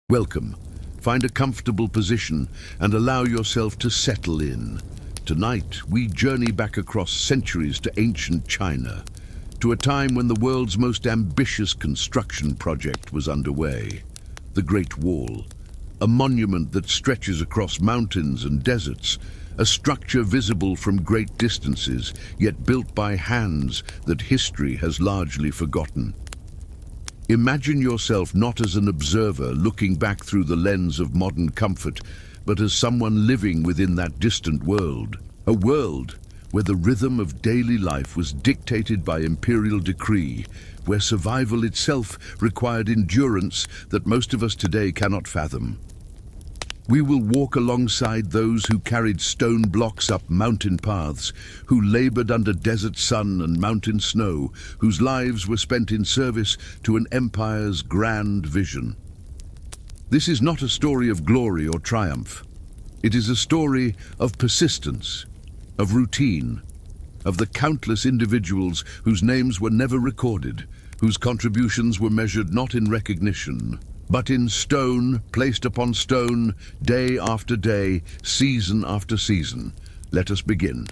Welcome. Find a comfortable position and allow yourself to settle in. Tonight, we journey back across centuries to ancient China, to a time when the world's most ambitious construction project was underway. The Great Wall, a monument that stretches across mountains and deserts, a structure visible from great distances, yet built by hands that history has largely forgotten. Imagine yourself not as an observer looking back through the lens of modern comfort, but as someone living within that distant world. A world where the rhythm of daily life was dictated by imperial decree, where survival itself required endurance that most of us today cannot fathom. We will walk alongside those who carried stone blocks up mountain paths, who labored under desert sun and mountain snow, whose lives were spent in service to an empire's grand vision. This is not a story of glory or triumph. It is a story of persistence, of routine, of the countless individuals whose names were never recorded, whose contributions were measured not in recognition, but in stone, placed upon stone, day after day, season after season. Let us begin.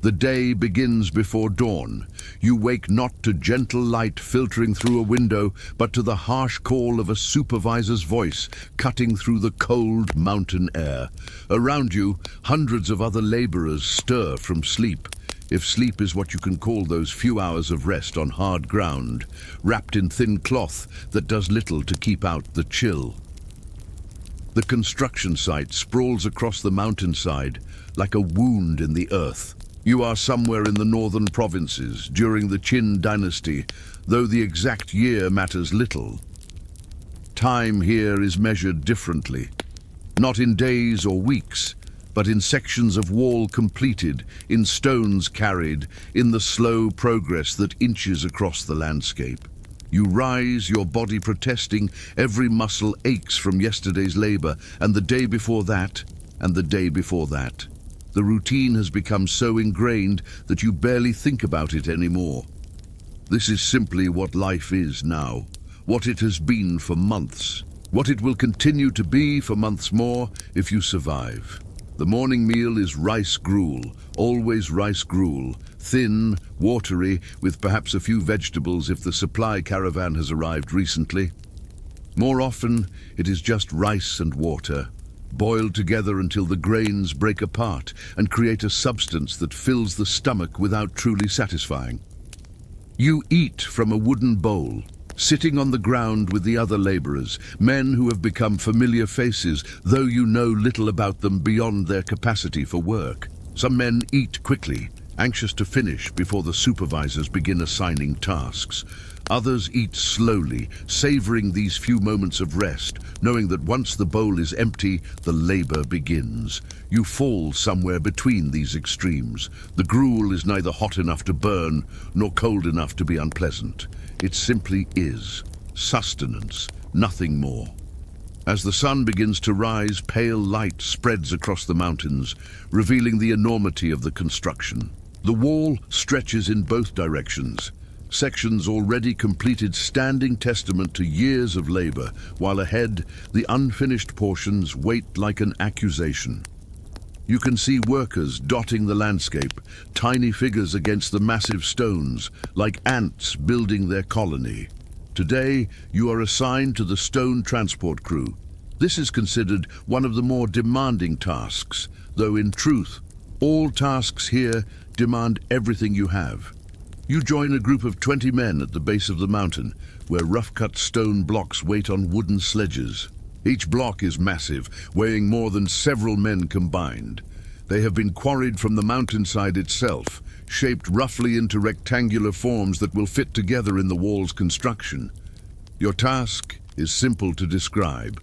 The day begins before dawn. You wake not to gentle light filtering through a window, but to the harsh call of a supervisor's voice cutting through the cold mountain air. Around you, hundreds of other laborers stir from sleep, if sleep is what you can call those few hours of rest on hard ground, wrapped in thin cloth that does little to keep out the chill. The construction site sprawls across the mountainside like a wound in the earth. You are somewhere in the northern provinces during the Qin dynasty, though the exact year matters little. Time here is measured differently, not in days or weeks, but in sections of wall completed, in stones carried, in the slow progress that inches across the landscape. You rise, your body protesting, every muscle aches from yesterday's labor, and the day before that, and the day before that. The routine has become so ingrained that you barely think about it anymore. This is simply what life is now, what it has been for months, what it will continue to be for months more if you survive. The morning meal is rice gruel, always rice gruel, thin, watery, with perhaps a few vegetables if the supply caravan has arrived recently. More often, it is just rice and water, boiled together until the grains break apart and create a substance that fills the stomach without truly satisfying. You eat from a wooden bowl, sitting on the ground with the other laborers, men who have become familiar faces, though you know little about them beyond their capacity for work. Some men eat quickly, anxious to finish before the supervisors begin assigning tasks. Others eat slowly, savoring these few moments of rest, knowing that once the bowl is empty, the labor begins. You fall somewhere between these extremes. The gruel is neither hot enough to burn, nor cold enough to be unpleasant. It simply is. Sustenance, nothing more. As the sun begins to rise, pale light spreads across the mountains, revealing the enormity of the construction. The wall stretches in both directions, sections already completed standing testament to years of labor, while ahead, the unfinished portions wait like an accusation. You can see workers dotting the landscape, tiny figures against the massive stones, like ants building their colony. Today, you are assigned to the stone transport crew. This is considered one of the more demanding tasks, though in truth, all tasks here demand everything you have. You join a group of 20 men at the base of the mountain, where rough-cut stone blocks wait on wooden sledges. Each block is massive, weighing more than several men combined. They have been quarried from the mountainside itself, shaped roughly into rectangular forms that will fit together in the wall's construction. Your task is simple to describe,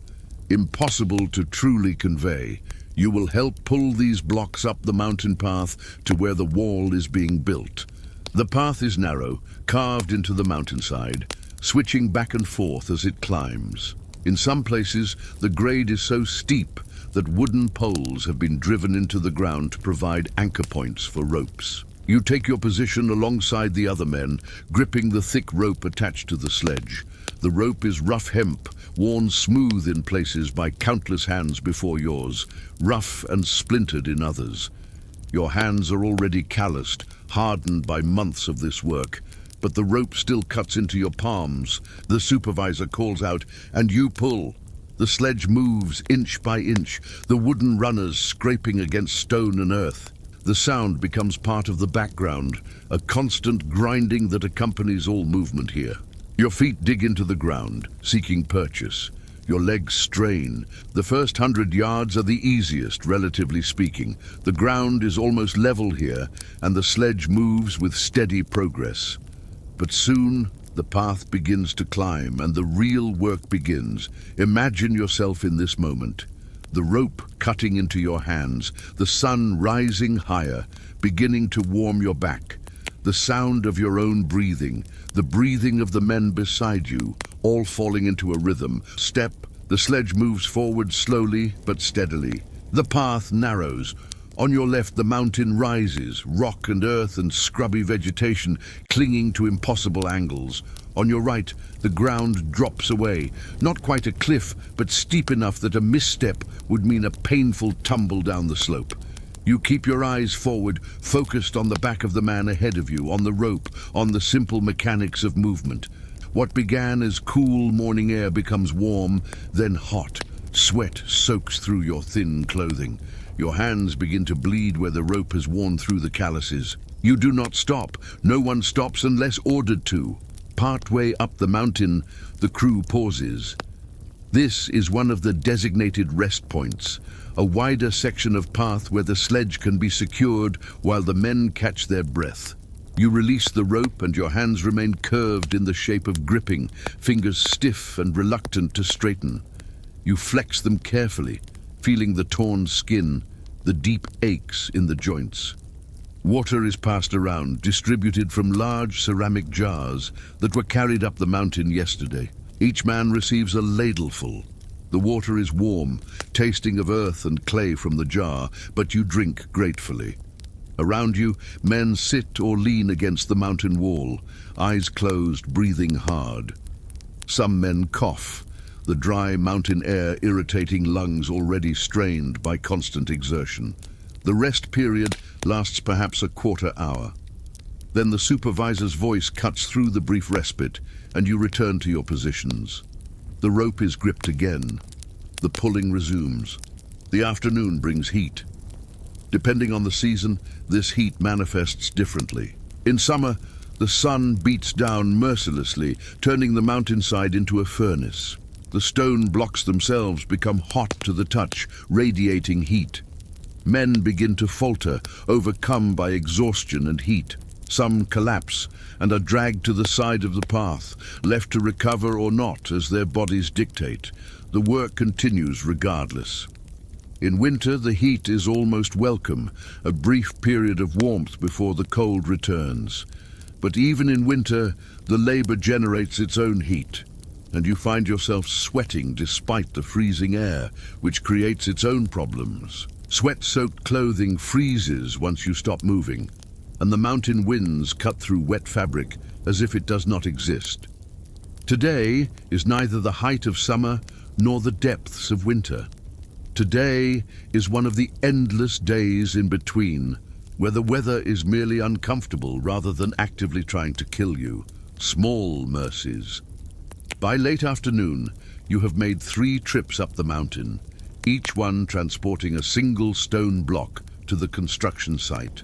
impossible to truly convey. You will help pull these blocks up the mountain path to where the wall is being built. The path is narrow, carved into the mountainside, switching back and forth as it climbs. In some places, the grade is so steep that wooden poles have been driven into the ground to provide anchor points for ropes. You take your position alongside the other men, gripping the thick rope attached to the sledge. The rope is rough hemp, worn smooth in places by countless hands before yours, rough and splintered in others. Your hands are already calloused, hardened by months of this work, but the rope still cuts into your palms. The supervisor calls out, and you pull. The sledge moves inch by inch, the wooden runners scraping against stone and earth. The sound becomes part of the background, a constant grinding that accompanies all movement here. Your feet dig into the ground, seeking purchase. Your legs strain. The first 100 yards are the easiest, relatively speaking. The ground is almost level here, and the sledge moves with steady progress. But soon, the path begins to climb, and the real work begins. Imagine yourself in this moment. The rope cutting into your hands, the sun rising higher, beginning to warm your back. The sound of your own breathing, the breathing of the men beside you, all falling into a rhythm. Step, the sledge moves forward slowly but steadily. The path narrows. On your left, the mountain rises, rock and earth and scrubby vegetation clinging to impossible angles. On your right, the ground drops away, not quite a cliff, but steep enough that a misstep would mean a painful tumble down the slope. You keep your eyes forward, focused on the back of the man ahead of you, on the rope, on the simple mechanics of movement. What began as cool morning air becomes warm, then hot. Sweat soaks through your thin clothing. Your hands begin to bleed where the rope has worn through the calluses. You do not stop. No one stops unless ordered to. Partway up the mountain, the crew pauses. This is one of the designated rest points, a wider section of path where the sledge can be secured while the men catch their breath. You release the rope and your hands remain curved in the shape of gripping, fingers stiff and reluctant to straighten. You flex them carefully, feeling the torn skin, the deep aches in the joints. Water is passed around, distributed from large ceramic jars that were carried up the mountain yesterday. Each man receives a ladleful. The water is warm, tasting of earth and clay from the jar, but you drink gratefully. Around you, men sit or lean against the mountain wall, eyes closed, breathing hard. Some men cough, the dry mountain air irritating lungs already strained by constant exertion. The rest period lasts perhaps a quarter hour. Then the supervisor's voice cuts through the brief respite, and you return to your positions. The rope is gripped again. The pulling resumes. The afternoon brings heat. Depending on the season, this heat manifests differently. In summer, the sun beats down mercilessly, turning the mountainside into a furnace. The stone blocks themselves become hot to the touch, radiating heat. Men begin to falter, overcome by exhaustion and heat. Some collapse and are dragged to the side of the path, left to recover or not as their bodies dictate. The work continues regardless. In winter, the heat is almost welcome, a brief period of warmth before the cold returns. But even in winter, the labor generates its own heat, and you find yourself sweating despite the freezing air, which creates its own problems. Sweat-soaked clothing freezes once you stop moving, and the mountain winds cut through wet fabric as if it does not exist. Today is neither the height of summer nor the depths of winter. Today is one of the endless days in between, where the weather is merely uncomfortable rather than actively trying to kill you. Small mercies. By late afternoon, you have made 3 trips up the mountain, each one transporting a single stone block to the construction site.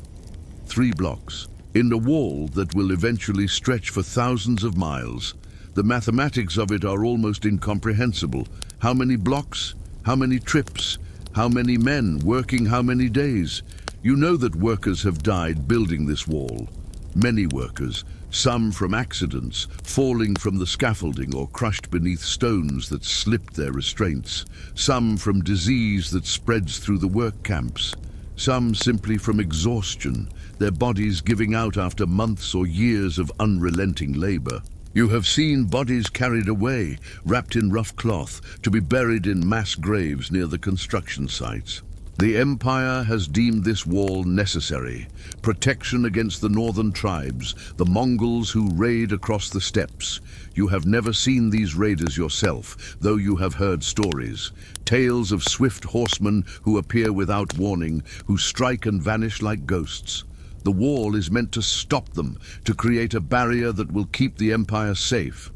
3 blocks, in a wall that will eventually stretch for thousands of miles. The mathematics of it are almost incomprehensible. How many blocks? How many trips? How many men working how many days? You know that workers have died building this wall. Many workers, some from accidents, falling from the scaffolding or crushed beneath stones that slipped their restraints. Some from disease that spreads through the work camps. Some simply from exhaustion, their bodies giving out after months or years of unrelenting labor. You have seen bodies carried away, wrapped in rough cloth, to be buried in mass graves near the construction sites. The Empire has deemed this wall necessary, protection against the northern tribes, the Mongols who raid across the steppes. You have never seen these raiders yourself, though you have heard stories. Tales of swift horsemen who appear without warning, who strike and vanish like ghosts. The wall is meant to stop them, to create a barrier that will keep the Empire safe.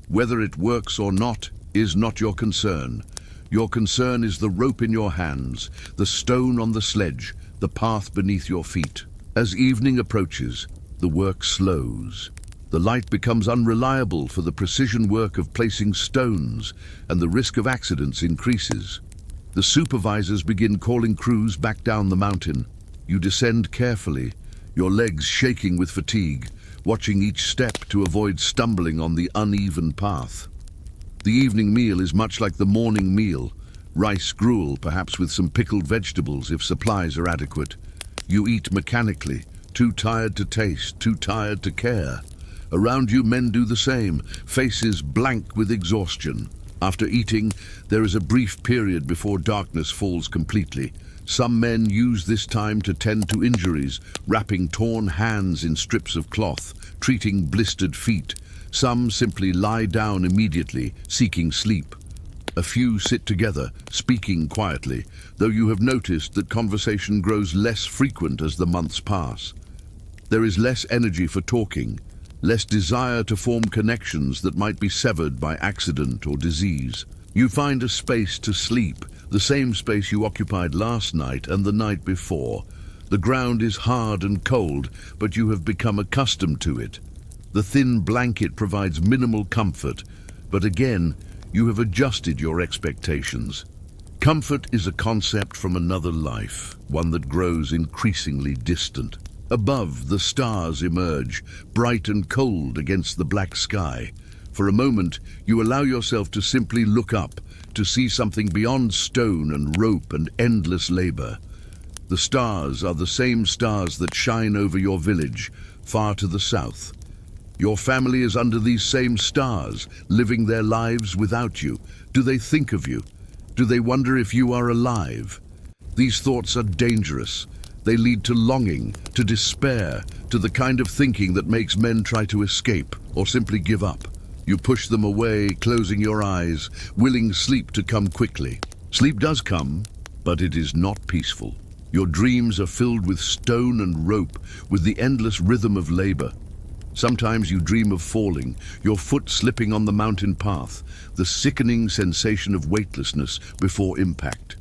Whether it works or not is not your concern. Your concern is the rope in your hands, the stone on the sledge, the path beneath your feet. As evening approaches, the work slows. The light becomes unreliable for the precision work of placing stones, and the risk of accidents increases. The supervisors begin calling crews back down the mountain. You descend carefully, your legs shaking with fatigue, watching each step to avoid stumbling on the uneven path. The evening meal is much like the morning meal. Rice gruel, perhaps with some pickled vegetables if supplies are adequate. You eat mechanically, too tired to taste, too tired to care. Around you men do the same, faces blank with exhaustion. After eating, there is a brief period before darkness falls completely. Some men use this time to tend to injuries, wrapping torn hands in strips of cloth, treating blistered feet. Some simply lie down immediately, seeking sleep. A few sit together, speaking quietly, though you have noticed that conversation grows less frequent as the months pass. There is less energy for talking, less desire to form connections that might be severed by accident or disease. You find a space to sleep, the same space you occupied last night and the night before. The ground is hard and cold, but you have become accustomed to it. The thin blanket provides minimal comfort, but again, you have adjusted your expectations. Comfort is a concept from another life, one that grows increasingly distant. Above, the stars emerge, bright and cold against the black sky. For a moment, you allow yourself to simply look up, to see something beyond stone and rope and endless labor. The stars are the same stars that shine over your village, far to the south. Your family is under these same stars, living their lives without you. Do they think of you? Do they wonder if you are alive? These thoughts are dangerous. They lead to longing, to despair, to the kind of thinking that makes men try to escape or simply give up. You push them away, closing your eyes, willing sleep to come quickly. Sleep does come, but it is not peaceful. Your dreams are filled with stone and rope, with the endless rhythm of labor. Sometimes you dream of falling, your foot slipping on the mountain path, the sickening sensation of weightlessness before impact.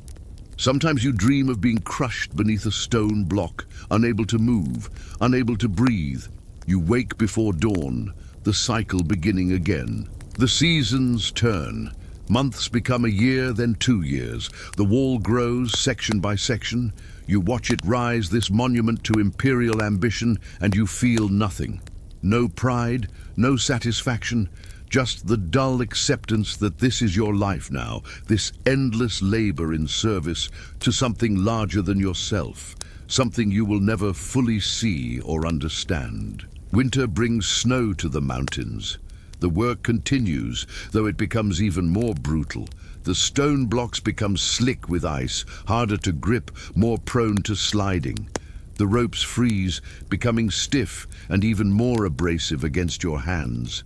Sometimes you dream of being crushed beneath a stone block, unable to move, unable to breathe. You wake before dawn, the cycle beginning again. The seasons turn. Months become a year, then 2 years. The wall grows section by section. You watch it rise, this monument to imperial ambition, and you feel nothing. No pride, no satisfaction, just the dull acceptance that this is your life now, this endless labor in service to something larger than yourself, something you will never fully see or understand. Winter brings snow to the mountains. The work continues, though it becomes even more brutal. The stone blocks become slick with ice, harder to grip, more prone to sliding. The ropes freeze, becoming stiff and even more abrasive against your hands.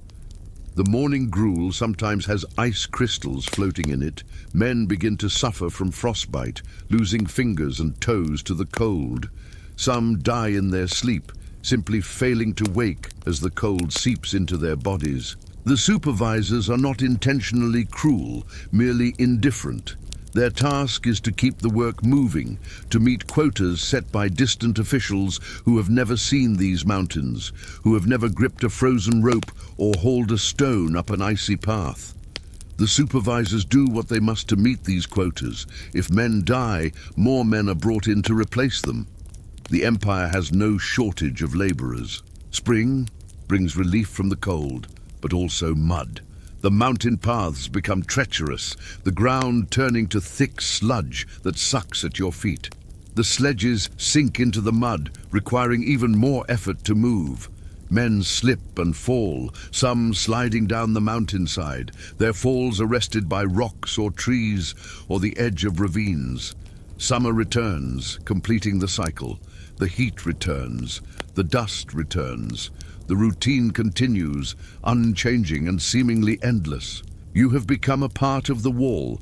The morning gruel sometimes has ice crystals floating in it. Men begin to suffer from frostbite, losing fingers and toes to the cold. Some die in their sleep, simply failing to wake as the cold seeps into their bodies. The supervisors are not intentionally cruel, merely indifferent. Their task is to keep the work moving, to meet quotas set by distant officials who have never seen these mountains, who have never gripped a frozen rope or hauled a stone up an icy path. The supervisors do what they must to meet these quotas. If men die, more men are brought in to replace them. The Empire has no shortage of laborers. Spring brings relief from the cold, but also mud. The mountain paths become treacherous, the ground turning to thick sludge that sucks at your feet. The sledges sink into the mud, requiring even more effort to move. Men slip and fall, some sliding down the mountainside, their falls arrested by rocks or trees or the edge of ravines. Summer returns, completing the cycle. The heat returns, the dust returns. The routine continues, unchanging and seemingly endless. You have become a part of the wall,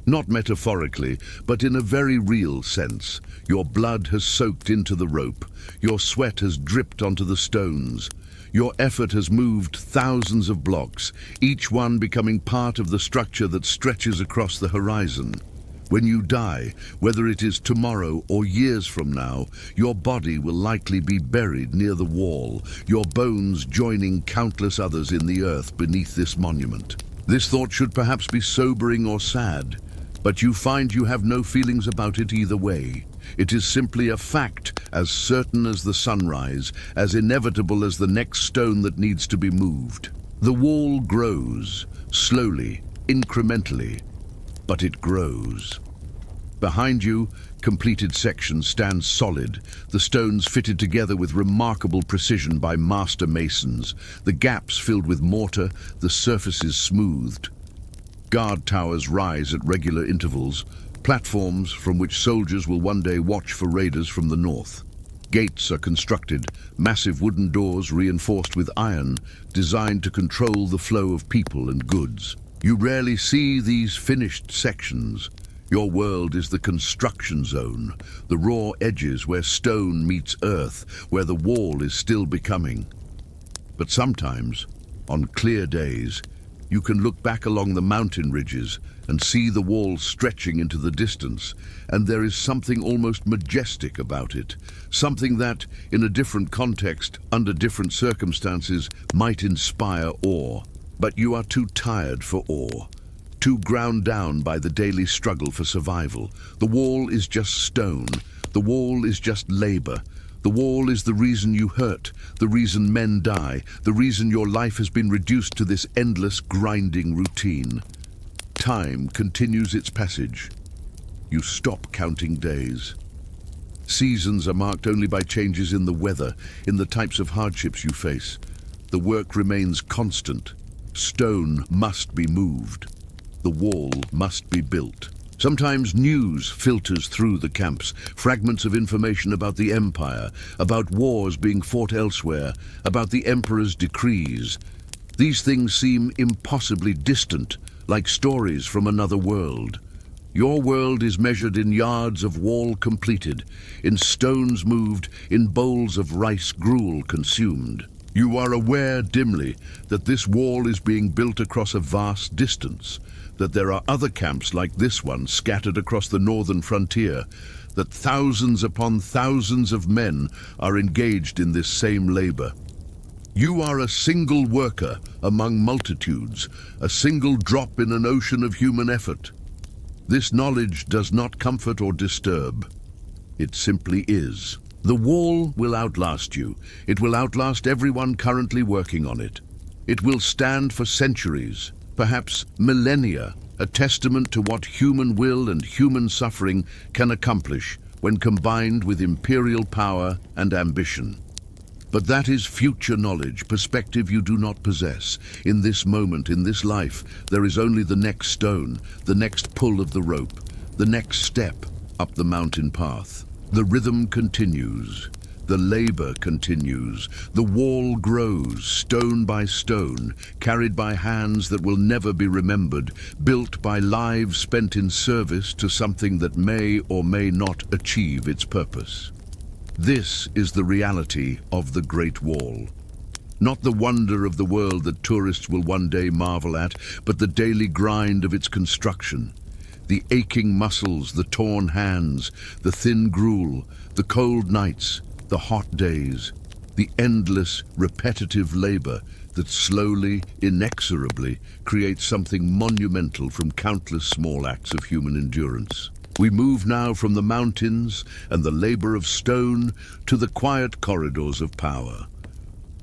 not metaphorically, but in a very real sense. Your blood has soaked into the rope. Your sweat has dripped onto the stones. Your effort has moved thousands of blocks, each one becoming part of the structure that stretches across the horizon. When you die, whether it is tomorrow or years from now, your body will likely be buried near the wall, your bones joining countless others in the earth beneath this monument. This thought should perhaps be sobering or sad, but you find you have no feelings about it either way. It is simply a fact, as certain as the sunrise, as inevitable as the next stone that needs to be moved. The wall grows, slowly, incrementally, but it grows. Behind you, completed sections stand solid, the stones fitted together with remarkable precision by master masons, the gaps filled with mortar, the surfaces smoothed. Guard towers rise at regular intervals, platforms from which soldiers will one day watch for raiders from the north. Gates are constructed, massive wooden doors reinforced with iron, designed to control the flow of people and goods. You rarely see these finished sections. Your world is the construction zone, the raw edges where stone meets earth, where the wall is still becoming. But sometimes, on clear days, you can look back along the mountain ridges and see the wall stretching into the distance, and there is something almost majestic about it, something that, in a different context, under different circumstances, might inspire awe. But you are too tired for awe, too ground down by the daily struggle for survival. The wall is just stone. The wall is just labor. The wall is the reason you hurt, the reason men die, the reason your life has been reduced to this endless grinding routine. Time continues its passage. You stop counting days. Seasons are marked only by changes in the weather, in the types of hardships you face. The work remains constant. Stone must be moved. The wall must be built. Sometimes news filters through the camps, fragments of information about the empire, about wars being fought elsewhere, about the emperor's decrees. These things seem impossibly distant, like stories from another world. Your world is measured in yards of wall completed, in stones moved, in bowls of rice gruel consumed. You are aware dimly that this wall is being built across a vast distance, that there are other camps like this one scattered across the northern frontier, that thousands upon thousands of men are engaged in this same labor. You are a single worker among multitudes, a single drop in an ocean of human effort. This knowledge does not comfort or disturb. It simply is. The wall will outlast you. It will outlast everyone currently working on it. It will stand for centuries, perhaps millennia, a testament to what human will and human suffering can accomplish when combined with imperial power and ambition. But that is future knowledge, perspective you do not possess. In this moment, in this life, there is only the next stone, the next pull of the rope, the next step up the mountain path. The rhythm continues. The labor continues. The wall grows, stone by stone, carried by hands that will never be remembered, built by lives spent in service to something that may or may not achieve its purpose. This is the reality of the Great Wall. Not the wonder of the world that tourists will one day marvel at, but the daily grind of its construction. The aching muscles, the torn hands, the thin gruel, the cold nights, the hot days, the endless, repetitive labor that slowly, inexorably creates something monumental from countless small acts of human endurance. We move now from the mountains and the labor of stone to the quiet corridors of power.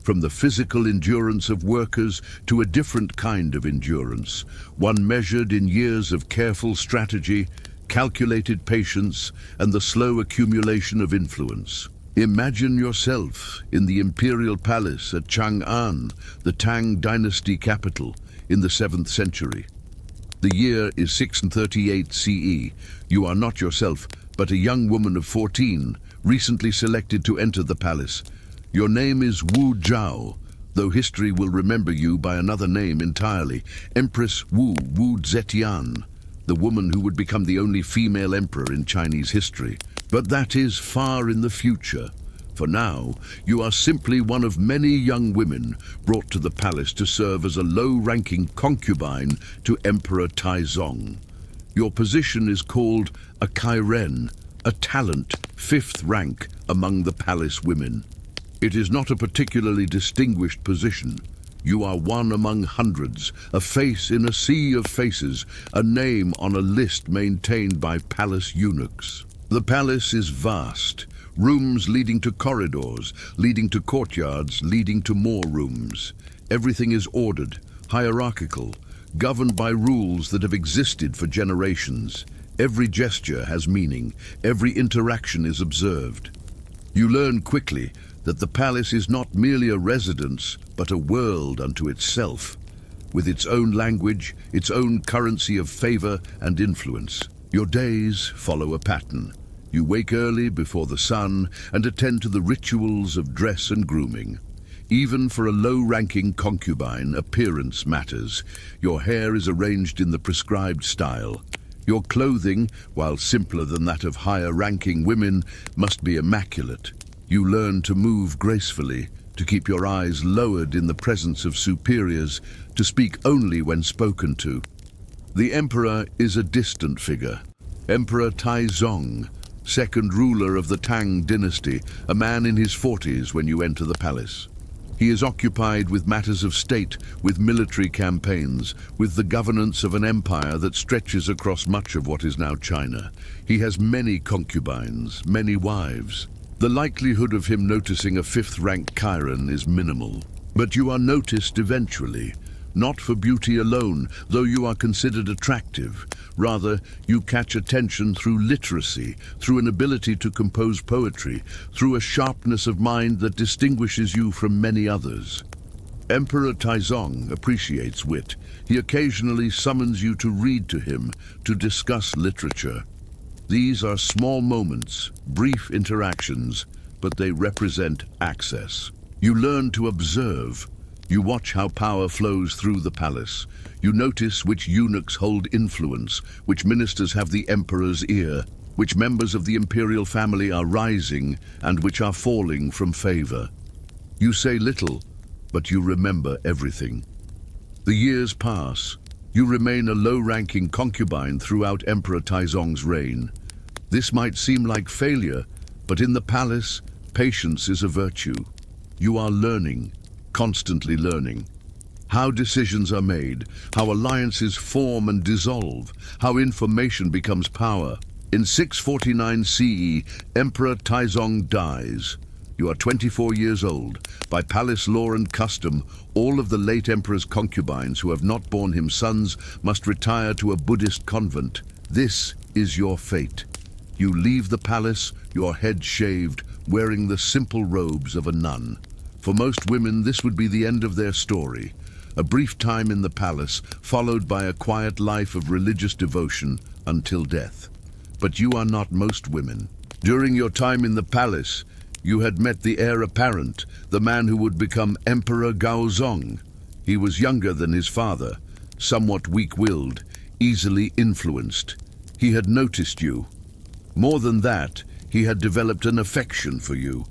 From the physical endurance of workers to a different kind of endurance, one measured in years of careful strategy, calculated patience, and the slow accumulation of influence. Imagine yourself in the imperial palace at Chang'an, the Tang dynasty capital, in the 7th century. The year is 638 CE. You are not yourself, but a young woman of 14, recently selected to enter the palace. Your name is Wu Zhao, though history will remember you by another name entirely, Empress Wu Zetian, the woman who would become the only female emperor in Chinese history. But that is far in the future. For now, you are simply one of many young women brought to the palace to serve as a low-ranking concubine to Emperor Taizong. Your position is called a Kairen, a talent, 5th rank among the palace women. It is not a particularly distinguished position. You are one among hundreds, a face in a sea of faces, a name on a list maintained by palace eunuchs. The palace is vast. Rooms leading to corridors, leading to courtyards, leading to more rooms. Everything is ordered, hierarchical, governed by rules that have existed for generations. Every gesture has meaning, every interaction is observed. You learn quickly that the palace is not merely a residence, but a world unto itself, with its own language, its own currency of favor and influence. Your days follow a pattern. You wake early before the sun and attend to the rituals of dress and grooming. Even for a low-ranking concubine, appearance matters. Your hair is arranged in the prescribed style. Your clothing, while simpler than that of higher-ranking women, must be immaculate. You learn to move gracefully, to keep your eyes lowered in the presence of superiors, to speak only when spoken to. The emperor is a distant figure. Emperor Taizong, second ruler of the Tang dynasty, a man in his 40s when you enter the palace. He is occupied with matters of state, with military campaigns, with the governance of an empire that stretches across much of what is now China. He has many concubines, many wives. The likelihood of him noticing a 5th-rank Kairen is minimal. But you are noticed eventually, not for beauty alone, though you are considered attractive. Rather, you catch attention through literacy, through an ability to compose poetry, through a sharpness of mind that distinguishes you from many others. Emperor Taizong appreciates wit. He occasionally summons you to read to him, to discuss literature. These are small moments, brief interactions, but they represent access. You learn to observe. You watch how power flows through the palace. You notice which eunuchs hold influence, which ministers have the emperor's ear, which members of the imperial family are rising and which are falling from favor. You say little, but you remember everything. The years pass. You remain a low-ranking concubine throughout Emperor Taizong's reign. This might seem like failure, but in the palace, patience is a virtue. You are learning, constantly learning. How decisions are made, how alliances form and dissolve, how information becomes power. In 649 CE, Emperor Taizong dies. You are 24 years old. By palace law and custom, all of the late emperor's concubines who have not borne him sons must retire to a Buddhist convent. This is your fate. You leave the palace, your head shaved, wearing the simple robes of a nun. For most women, this would be the end of their story. A brief time in the palace, followed by a quiet life of religious devotion until death. But you are not most women. During your time in the palace, you had met the heir apparent, the man who would become Emperor Gaozong. He was younger than his father, somewhat weak-willed, easily influenced. He had noticed you. More than that, he had developed an affection for you,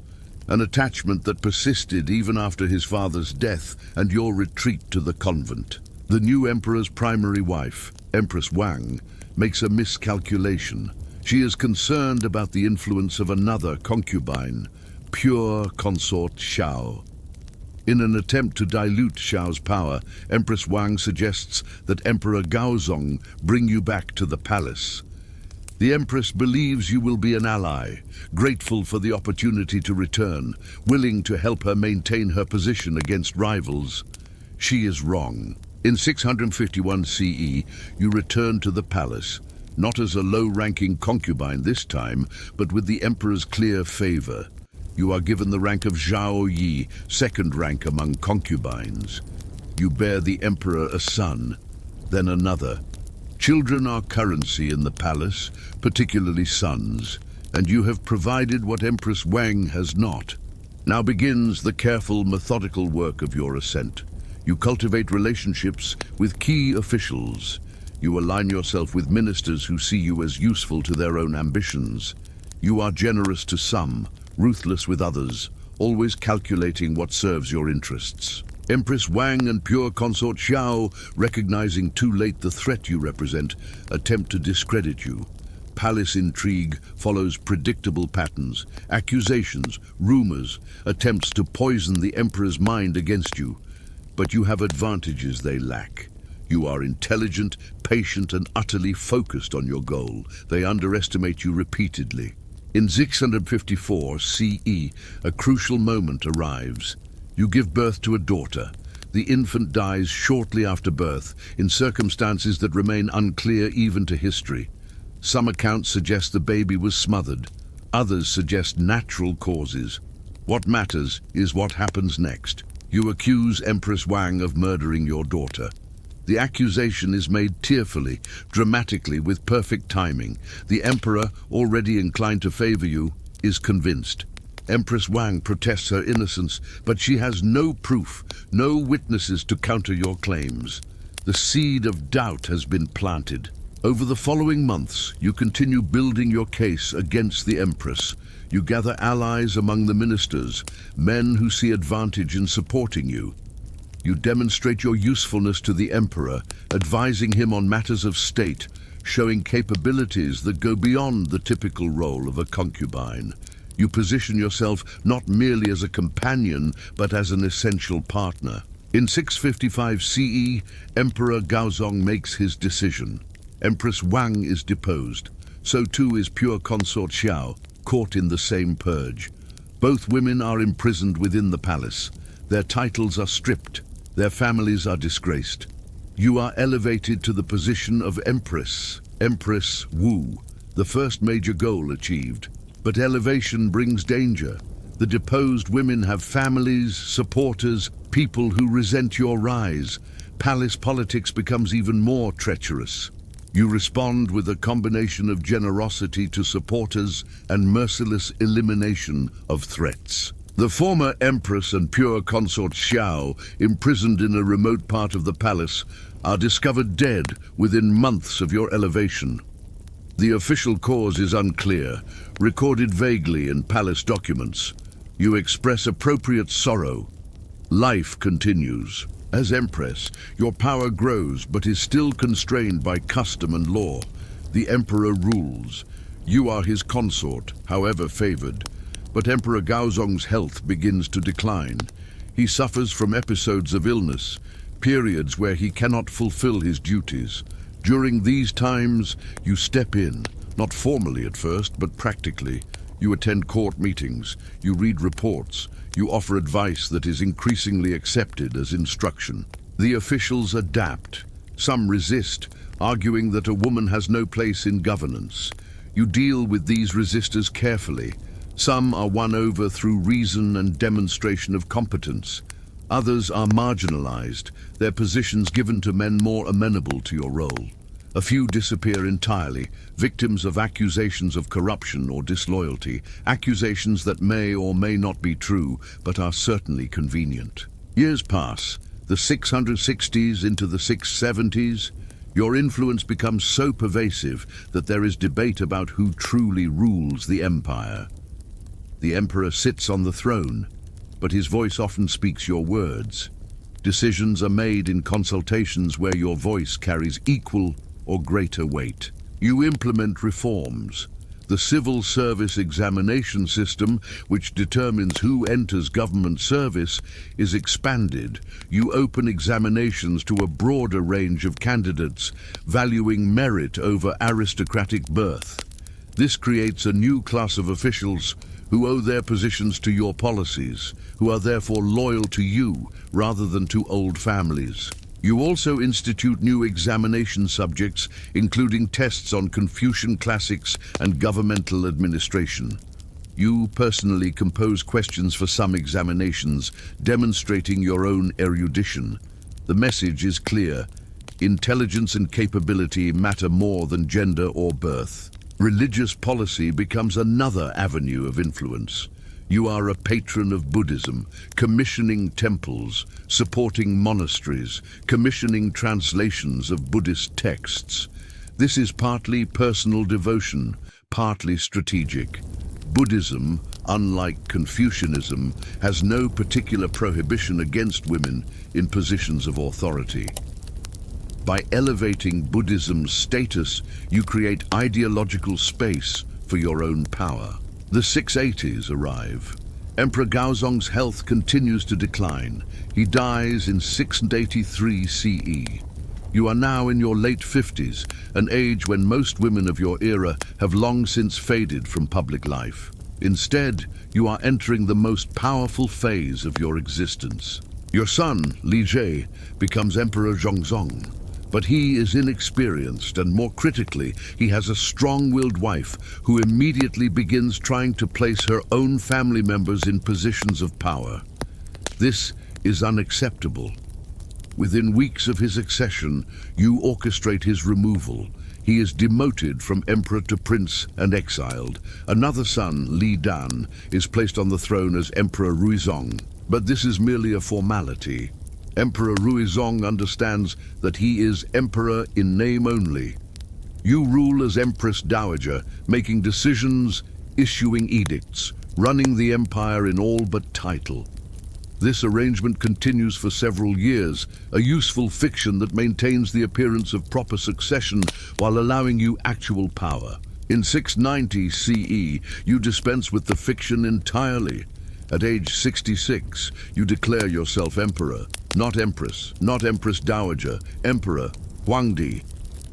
an attachment that persisted even after his father's death and your retreat to the convent. The new emperor's primary wife, Empress Wang, makes a miscalculation. She is concerned about the influence of another concubine, pure consort Xiao. In an attempt to dilute Xiao's power, Empress Wang suggests that Emperor Gaozong bring you back to the palace. The Empress believes you will be an ally, grateful for the opportunity to return, willing to help her maintain her position against rivals. She is wrong. In 651 CE, you return to the palace, not as a low-ranking concubine this time, but with the Emperor's clear favor. You are given the rank of Zhao Yi, second rank among concubines. You bear the Emperor a son, then another. Children are currency in the palace, particularly sons, and you have provided what Empress Wang has not. Now begins the careful, methodical work of your ascent. You cultivate relationships with key officials. You align yourself with ministers who see you as useful to their own ambitions. You are generous to some, ruthless with others, always calculating what serves your interests. Empress Wang and pure consort Xiao, recognizing too late the threat you represent, attempt to discredit you. Palace intrigue follows predictable patterns, accusations, rumors, attempts to poison the emperor's mind against you. But you have advantages they lack. You are intelligent, patient, and utterly focused on your goal. They underestimate you repeatedly. In 654 CE, a crucial moment arrives. You give birth to a daughter. The infant dies shortly after birth, in circumstances that remain unclear even to history. Some accounts suggest the baby was smothered. Others suggest natural causes. What matters is what happens next. You accuse Empress Wang of murdering your daughter. The accusation is made tearfully, dramatically, with perfect timing. The emperor, already inclined to favor you, is convinced. Empress Wang protests her innocence, but she has no proof, no witnesses to counter your claims. The seed of doubt has been planted. Over the following months, you continue building your case against the Empress. You gather allies among the ministers, men who see advantage in supporting you. You demonstrate your usefulness to the Emperor, advising him on matters of state, showing capabilities that go beyond the typical role of a concubine. You position yourself not merely as a companion, but as an essential partner. In 655 CE, Emperor Gaozong makes his decision. Empress Wang is deposed. So too is pure consort Xiao, caught in the same purge. Both women are imprisoned within the palace. Their titles are stripped. Their families are disgraced. You are elevated to the position of Empress Wu, the first major goal achieved. But elevation brings danger. The deposed women have families, supporters, people who resent your rise. Palace politics becomes even more treacherous. You respond with a combination of generosity to supporters and merciless elimination of threats. The former Empress and pure consort Xiao, imprisoned in a remote part of the palace, are discovered dead within months of your elevation. The official cause is unclear, recorded vaguely in palace documents. You express appropriate sorrow. Life continues. As Empress, your power grows but is still constrained by custom and law. The Emperor rules. You are his consort, however favored. But Emperor Gaozong's health begins to decline. He suffers from episodes of illness, periods where he cannot fulfill his duties. During these times, you step in, not formally at first, but practically. You attend court meetings, you read reports, you offer advice that is increasingly accepted as instruction. The officials adapt. Some resist, arguing that a woman has no place in governance. You deal with these resistors carefully. Some are won over through reason and demonstration of competence. Others are marginalized, their positions given to men more amenable to your role. A few disappear entirely, victims of accusations of corruption or disloyalty, accusations that may or may not be true, but are certainly convenient. Years pass, the 660s into the 670s. Your influence becomes so pervasive that there is debate about who truly rules the empire. The emperor sits on the throne, but his voice often speaks your words. Decisions are made in consultations where your voice carries equal or greater weight. You implement reforms. The civil service examination system, which determines who enters government service, is expanded. You open examinations to a broader range of candidates, valuing merit over aristocratic birth. This creates a new class of officials who owe their positions to your policies, who are therefore loyal to you rather than to old families. You also institute new examination subjects, including tests on Confucian classics and governmental administration. You personally compose questions for some examinations, demonstrating your own erudition. The message is clear. Intelligence and capability matter more than gender or birth. Religious policy becomes another avenue of influence. You are a patron of Buddhism, commissioning temples, supporting monasteries, commissioning translations of Buddhist texts. This is partly personal devotion, partly strategic. Buddhism, unlike Confucianism, has no particular prohibition against women in positions of authority. By elevating Buddhism's status, you create ideological space for your own power. The 680s arrive. Emperor Gaozong's health continues to decline. He dies in 683 CE. You are now in your late 50s, an age when most women of your era have long since faded from public life. Instead, you are entering the most powerful phase of your existence. Your son, Li Jie, becomes Emperor Zhongzong. But he is inexperienced, and more critically, he has a strong-willed wife who immediately begins trying to place her own family members in positions of power. This is unacceptable. Within weeks of his accession, you orchestrate his removal. He is demoted from emperor to prince and exiled. Another son, Li Dan, is placed on the throne as Emperor Ruizong. But this is merely a formality. Emperor Ruizong understands that he is emperor in name only. You rule as Empress Dowager, making decisions, issuing edicts, running the empire in all but title. This arrangement continues for several years, a useful fiction that maintains the appearance of proper succession while allowing you actual power. In 690 CE, you dispense with the fiction entirely. At age 66, you declare yourself emperor, not empress, not Empress Dowager, Emperor Huangdi,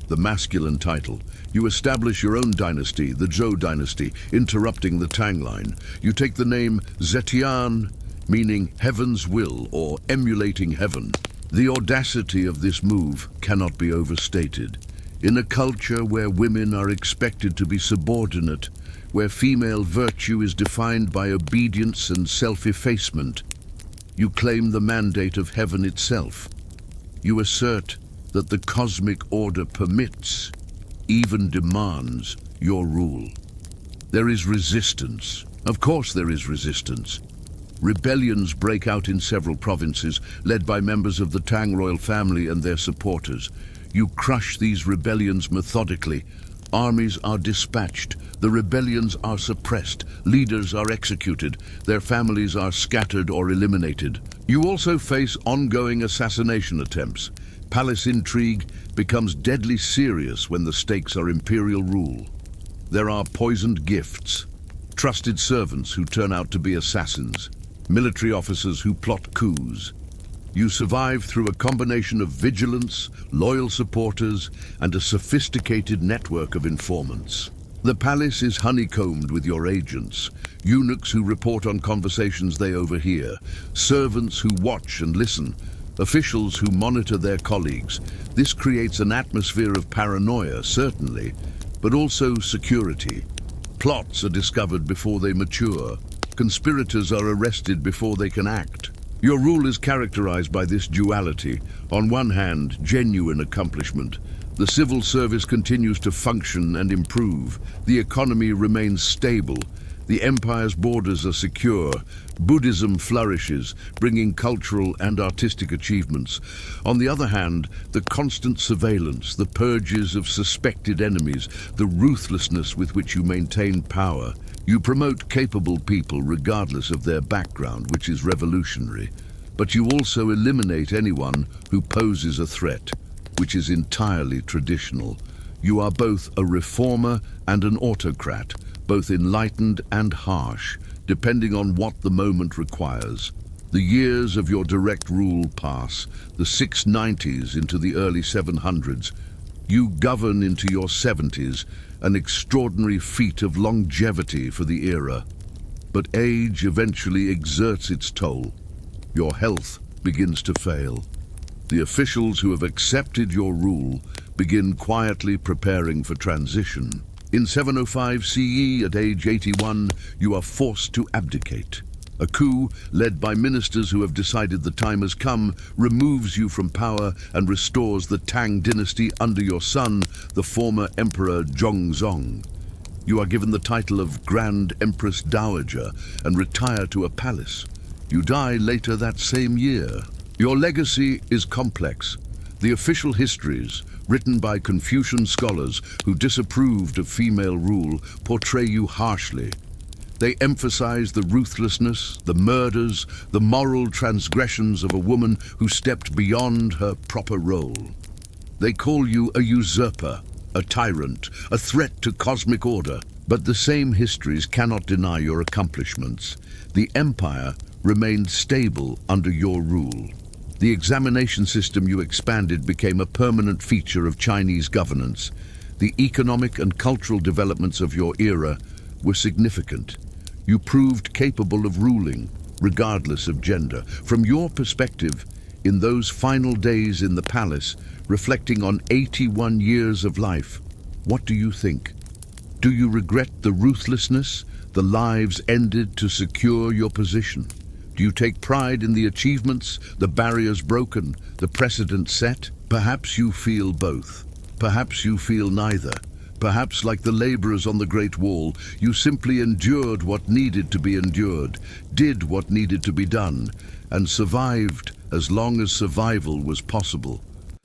the masculine title. You establish your own dynasty, the Zhou dynasty, interrupting the Tang line. You take the name Zetian, meaning heaven's will or emulating heaven. The audacity of this move cannot be overstated. In a culture where women are expected to be subordinate, where female virtue is defined by obedience and self-effacement, you claim the mandate of heaven itself. You assert that the cosmic order permits, even demands, your rule. There is resistance. Of course there is resistance. Rebellions break out in several provinces, led by members of the Tang royal family and their supporters. You crush these rebellions methodically. Armies are dispatched, the rebellions are suppressed, leaders are executed, their families are scattered or eliminated. You also face ongoing assassination attempts. Palace intrigue becomes deadly serious when the stakes are imperial rule. There are poisoned gifts, trusted servants who turn out to be assassins, military officers who plot coups. You survive through a combination of vigilance, loyal supporters, and a sophisticated network of informants. The palace is honeycombed with your agents, eunuchs who report on conversations they overhear, servants who watch and listen, officials who monitor their colleagues. This creates an atmosphere of paranoia, certainly, but also security. Plots are discovered before they mature. Conspirators are arrested before they can act. Your rule is characterized by this duality. On one hand, genuine accomplishment. The civil service continues to function and improve. The economy remains stable. The empire's borders are secure. Buddhism flourishes, bringing cultural and artistic achievements. On the other hand, the constant surveillance, the purges of suspected enemies, the ruthlessness with which you maintain power. You promote capable people regardless of their background, which is revolutionary. But you also eliminate anyone who poses a threat, which is entirely traditional. You are both a reformer and an autocrat, both enlightened and harsh, depending on what the moment requires. The years of your direct rule pass, the 690s into the early 700s. You govern into your 70s, an extraordinary feat of longevity for the era. But age eventually exerts its toll. Your health begins to fail. The officials who have accepted your rule begin quietly preparing for transition. In 705 CE, at age 81, you are forced to abdicate. A coup, led by ministers who have decided the time has come, removes you from power and restores the Tang dynasty under your son, the former Emperor Zhongzong. You are given the title of Grand Empress Dowager and retire to a palace. You die later that same year. Your legacy is complex. The official histories, written by Confucian scholars who disapproved of female rule, portray you harshly. They emphasize the ruthlessness, the murders, the moral transgressions of a woman who stepped beyond her proper role. They call you a usurper, a tyrant, a threat to cosmic order. But the same histories cannot deny your accomplishments. The empire remained stable under your rule. The examination system you expanded became a permanent feature of Chinese governance. The economic and cultural developments of your era were significant. You proved capable of ruling, regardless of gender. From your perspective, in those final days in the palace, reflecting on 81 years of life, what do you think? Do you regret the ruthlessness, the lives ended to secure your position? Do you take pride in the achievements, the barriers broken, the precedent set? Perhaps you feel both. Perhaps you feel neither. Perhaps, like the laborers on the Great Wall, you simply endured what needed to be endured, did what needed to be done, and survived as long as survival was possible.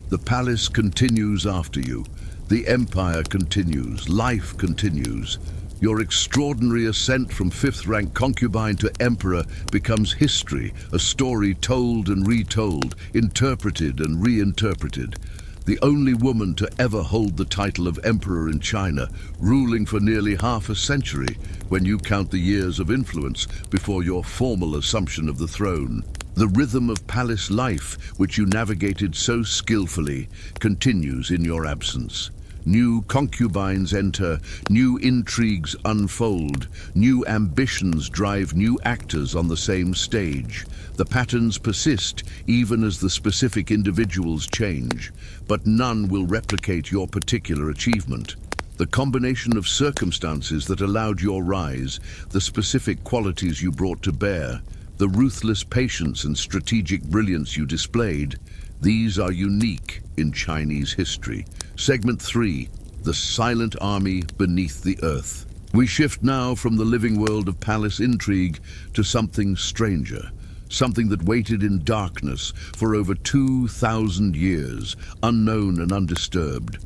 The palace continues after you. The empire continues. Life continues. Your extraordinary ascent from fifth-rank concubine to emperor becomes history, a story told and retold, interpreted and reinterpreted. The only woman to ever hold the title of emperor in China, ruling for nearly half a century when you count the years of influence before your formal assumption of the throne. The rhythm of palace life, which you navigated so skillfully, continues in your absence. New concubines enter, new intrigues unfold, new ambitions drive new actors on the same stage. The patterns persist even as the specific individuals change, but none will replicate your particular achievement. The combination of circumstances that allowed your rise, the specific qualities you brought to bear, the ruthless patience and strategic brilliance you displayed, these are unique in Chinese history. Segment 3, the silent army beneath the earth. We shift now from the living world of palace intrigue to something stranger, something that waited in darkness for over 2,000 years, unknown and undisturbed.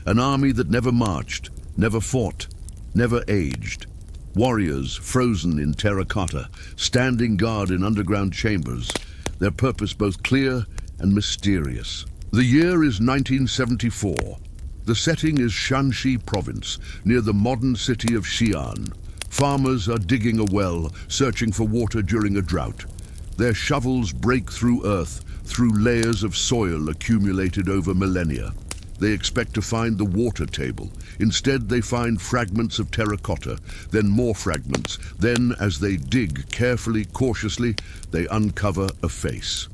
An army that never marched, never fought, never aged. Warriors frozen in terracotta, standing guard in underground chambers, their purpose both clear and mysterious. The year is 1974. The setting is Shanxi province, near the modern city of Xi'an. Farmers are digging a well, searching for water during a drought. Their shovels break through earth, through layers of soil accumulated over millennia. They expect to find the water table. Instead, they find fragments of terracotta, then more fragments. Then, as they dig carefully, cautiously, they uncover a face.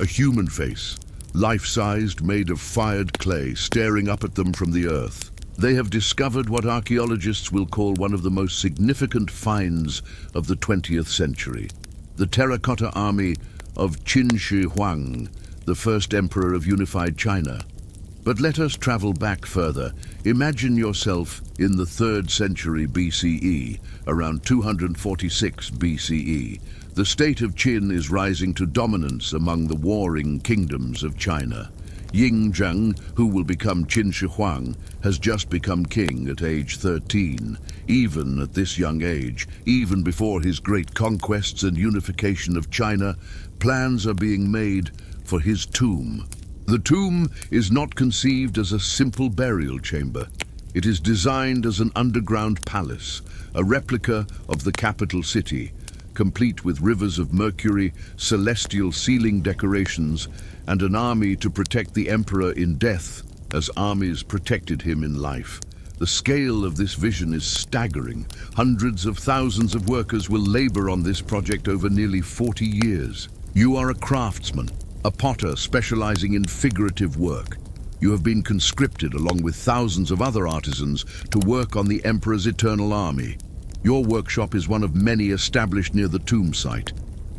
A human face, life-sized, made of fired clay, staring up at them from the earth. They have discovered what archaeologists will call one of the most significant finds of the 20th century. The Terracotta Army of Qin Shi Huang, the first emperor of unified China. But let us travel back further. Imagine yourself in the 3rd century BCE, around 246 BCE. The state of Qin is rising to dominance among the warring kingdoms of China. Ying Zheng, who will become Qin Shi Huang, has just become king at age 13. Even at this young age, even before his great conquests and unification of China, plans are being made for his tomb. The tomb is not conceived as a simple burial chamber. It is designed as an underground palace, a replica of the capital city, complete with rivers of mercury, celestial ceiling decorations, and an army to protect the emperor in death as armies protected him in life. The scale of this vision is staggering. Hundreds of thousands of workers will labor on this project over nearly 40 years. You are a craftsman, a potter specializing in figurative work. You have been conscripted along with thousands of other artisans to work on the emperor's eternal army. Your workshop is one of many established near the tomb site.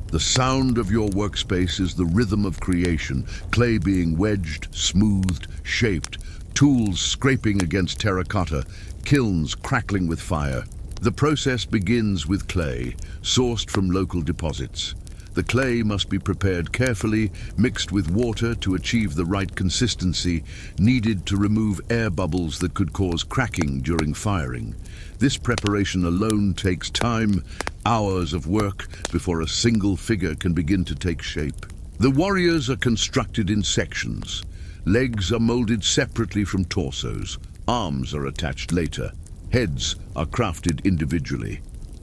The sound of your workspace is the rhythm of creation, clay being wedged, smoothed, shaped, tools scraping against terracotta, kilns crackling with fire. The process begins with clay, sourced from local deposits. The clay must be prepared carefully, mixed with water to achieve the right consistency needed to remove air bubbles that could cause cracking during firing. This preparation alone takes time, hours of work, before a single figure can begin to take shape. The warriors are constructed in sections. Legs are molded separately from torsos. Arms are attached later. Heads are crafted individually.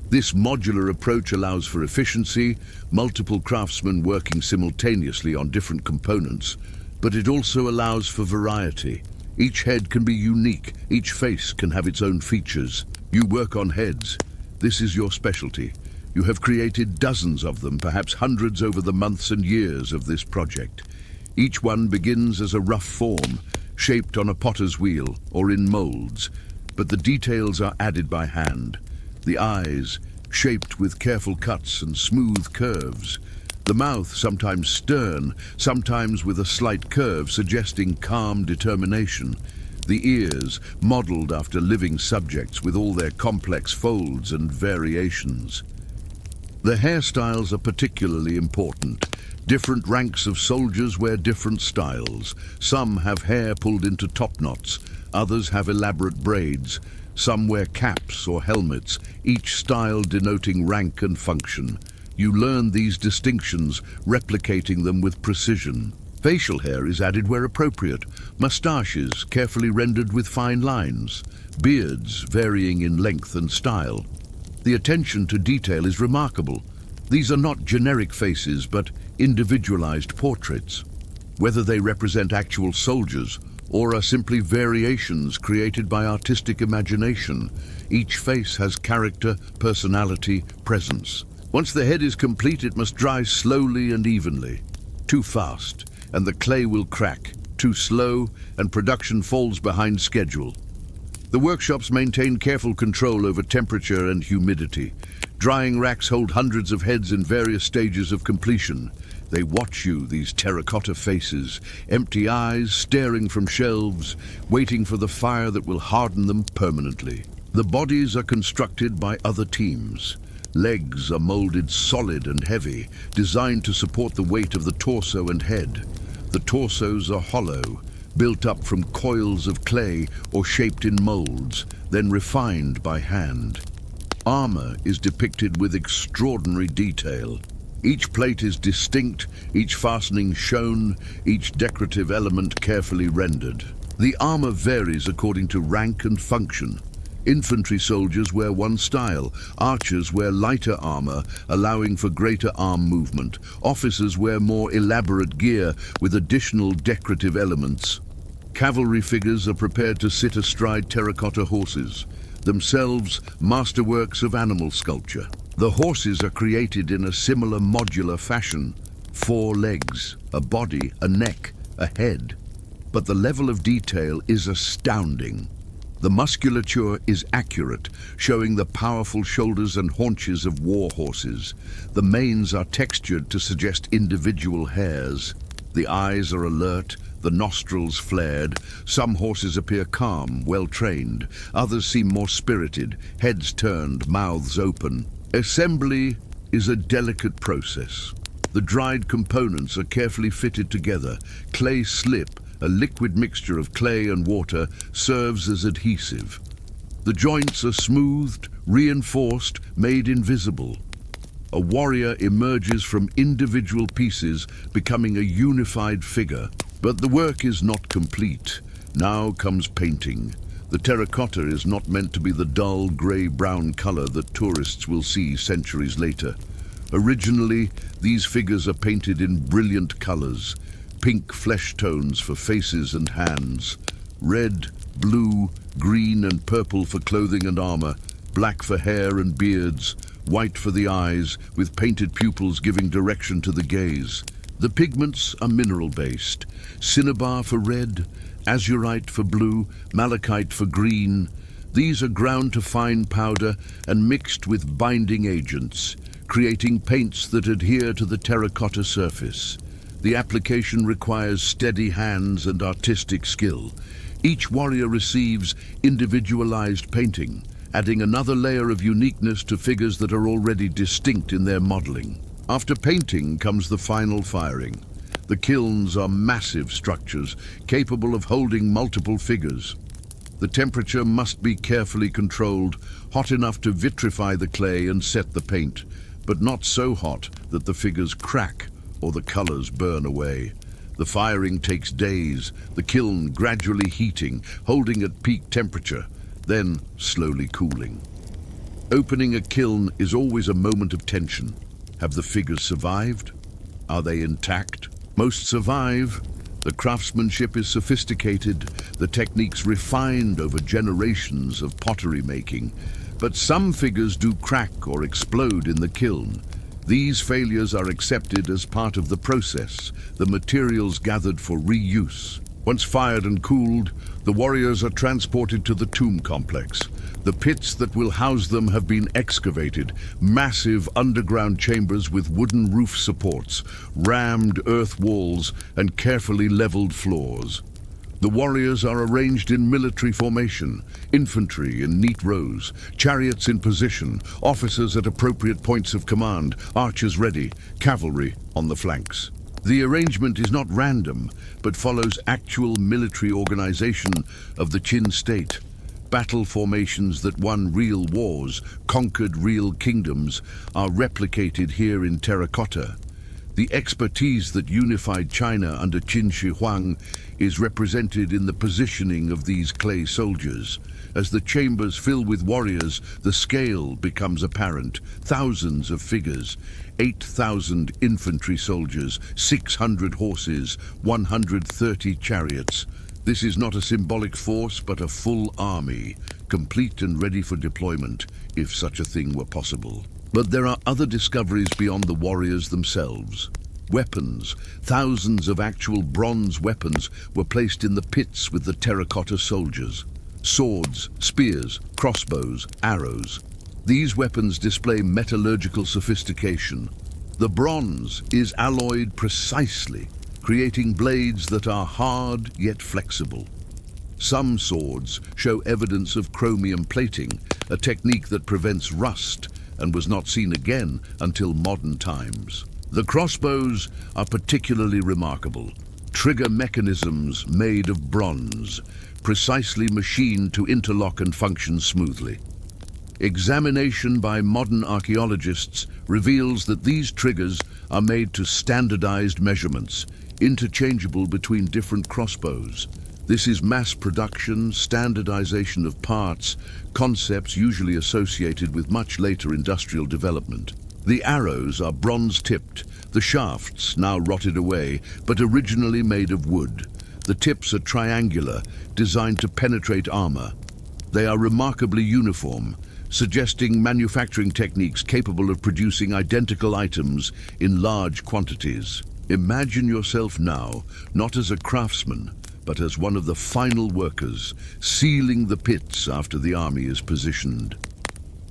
This modular approach allows for efficiency, multiple craftsmen working simultaneously on different components, but it also allows for variety. Each head can be unique, each face can have its own features. You work on heads. This is your specialty. You have created dozens of them, perhaps hundreds over the months and years of this project. Each one begins as a rough form, shaped on a potter's wheel or in molds, but the details are added by hand. The eyes, shaped with careful cuts and smooth curves. The mouth, sometimes stern, sometimes with a slight curve suggesting calm determination. The ears, modeled after living subjects with all their complex folds and variations. The hairstyles are particularly important. Different ranks of soldiers wear different styles. Some have hair pulled into top knots, others have elaborate braids. Some wear caps or helmets, each style denoting rank and function. You learn these distinctions, replicating them with precision. Facial hair is added where appropriate, mustaches carefully rendered with fine lines, beards varying in length and style. The attention to detail is remarkable. These are not generic faces, but individualized portraits. Whether they represent actual soldiers or are simply variations created by artistic imagination, each face has character, personality, presence. Once the head is complete, it must dry slowly and evenly. Too fast, and the clay will crack. Too slow, and production falls behind schedule. The workshops maintain careful control over temperature and humidity. Drying racks hold hundreds of heads in various stages of completion. They watch you, these terracotta faces, empty eyes staring from shelves, waiting for the fire that will harden them permanently. The bodies are constructed by other teams. Legs are molded solid and heavy, designed to support the weight of the torso and head. The torsos are hollow, built up from coils of clay or shaped in molds, then refined by hand. Armor is depicted with extraordinary detail. Each plate is distinct, each fastening shown, each decorative element carefully rendered. The armor varies according to rank and function. Infantry soldiers wear one style, archers wear lighter armor, allowing for greater arm movement. Officers wear more elaborate gear with additional decorative elements. Cavalry figures are prepared to sit astride terracotta horses, themselves masterworks of animal sculpture. The horses are created in a similar modular fashion. 4 legs, a body, a neck, a head. But the level of detail is astounding. The musculature is accurate, showing the powerful shoulders and haunches of war horses. The manes are textured to suggest individual hairs. The eyes are alert, the nostrils flared. Some horses appear calm, well-trained. Others seem more spirited, heads turned, mouths open. Assembly is a delicate process. The dried components are carefully fitted together. Clay slip, a liquid mixture of clay and water, serves as adhesive. The joints are smoothed, reinforced, made invisible. A warrior emerges from individual pieces, becoming a unified figure. But the work is not complete. Now comes painting. The terracotta is not meant to be the dull grey-brown color that tourists will see centuries later. Originally, these figures are painted in brilliant colors. Pink flesh tones for faces and hands. Red, blue, green and purple for clothing and armor. Black for hair and beards. White for the eyes, with painted pupils giving direction to the gaze. The pigments are mineral-based. Cinnabar for red, azurite for blue, malachite for green. These are ground to fine powder and mixed with binding agents, creating paints that adhere to the terracotta surface. The application requires steady hands and artistic skill. Each warrior receives individualized painting, adding another layer of uniqueness to figures that are already distinct in their modeling. After painting comes the final firing. The kilns are massive structures capable of holding multiple figures. The temperature must be carefully controlled, hot enough to vitrify the clay and set the paint, but not so hot that the figures crack or the colors burn away. The firing takes days, the kiln gradually heating, holding at peak temperature, then slowly cooling. Opening a kiln is always a moment of tension. Have the figures survived? Are they intact? Most survive. The craftsmanship is sophisticated, the techniques refined over generations of pottery making, but some figures do crack or explode in the kiln. These failures are accepted as part of the process, the materials gathered for reuse. Once fired and cooled, the warriors are transported to the tomb complex. The pits that will house them have been excavated, massive underground chambers with wooden roof supports, rammed earth walls, and carefully leveled floors. The warriors are arranged in military formation, infantry in neat rows, chariots in position, officers at appropriate points of command, archers ready, cavalry on the flanks. The arrangement is not random, but follows actual military organization of the Qin state. Battle formations that won real wars, conquered real kingdoms, are replicated here in terracotta. The expertise that unified China under Qin Shi Huang is represented in the positioning of these clay soldiers. As the chambers fill with warriors, the scale becomes apparent. Thousands of figures, 8,000 infantry soldiers, 600 horses, 130 chariots. This is not a symbolic force, but a full army, complete and ready for deployment, if such a thing were possible. But there are other discoveries beyond the warriors themselves. Weapons, thousands of actual bronze weapons were placed in the pits with the terracotta soldiers. Swords, spears, crossbows, arrows. These weapons display metallurgical sophistication. The bronze is alloyed precisely, creating blades that are hard yet flexible. Some swords show evidence of chromium plating, a technique that prevents rust and was not seen again until modern times. The crossbows are particularly remarkable. Trigger mechanisms made of bronze, precisely machined to interlock and function smoothly. Examination by modern archaeologists reveals that these triggers are made to standardized measurements, interchangeable between different crossbows. This is mass production, standardization of parts, concepts usually associated with much later industrial development. The arrows are bronze-tipped, the shafts now rotted away, but originally made of wood. The tips are triangular, designed to penetrate armor. They are remarkably uniform, suggesting manufacturing techniques capable of producing identical items in large quantities. Imagine yourself now, not as a craftsman, but as one of the final workers, sealing the pits after the army is positioned.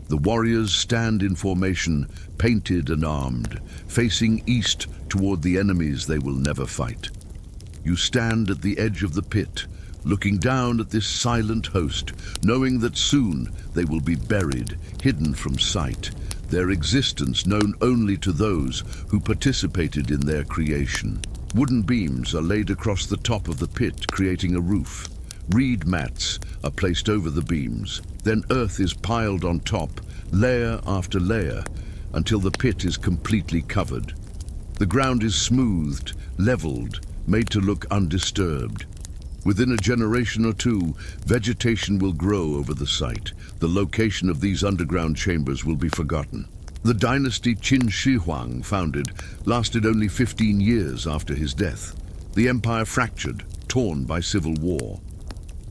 The warriors stand in formation, painted and armed, facing east toward the enemies they will never fight. You stand at the edge of the pit, looking down at this silent host, knowing that soon they will be buried, hidden from sight, their existence known only to those who participated in their creation. Wooden beams are laid across the top of the pit, creating a roof. Reed mats are placed over the beams. Then earth is piled on top, layer after layer, until the pit is completely covered. The ground is smoothed, leveled, made to look undisturbed. Within a generation or two, vegetation will grow over the site. The location of these underground chambers will be forgotten. The dynasty Qin Shi Huang, founded, lasted only 15 years after his death. The empire fractured, torn by civil war.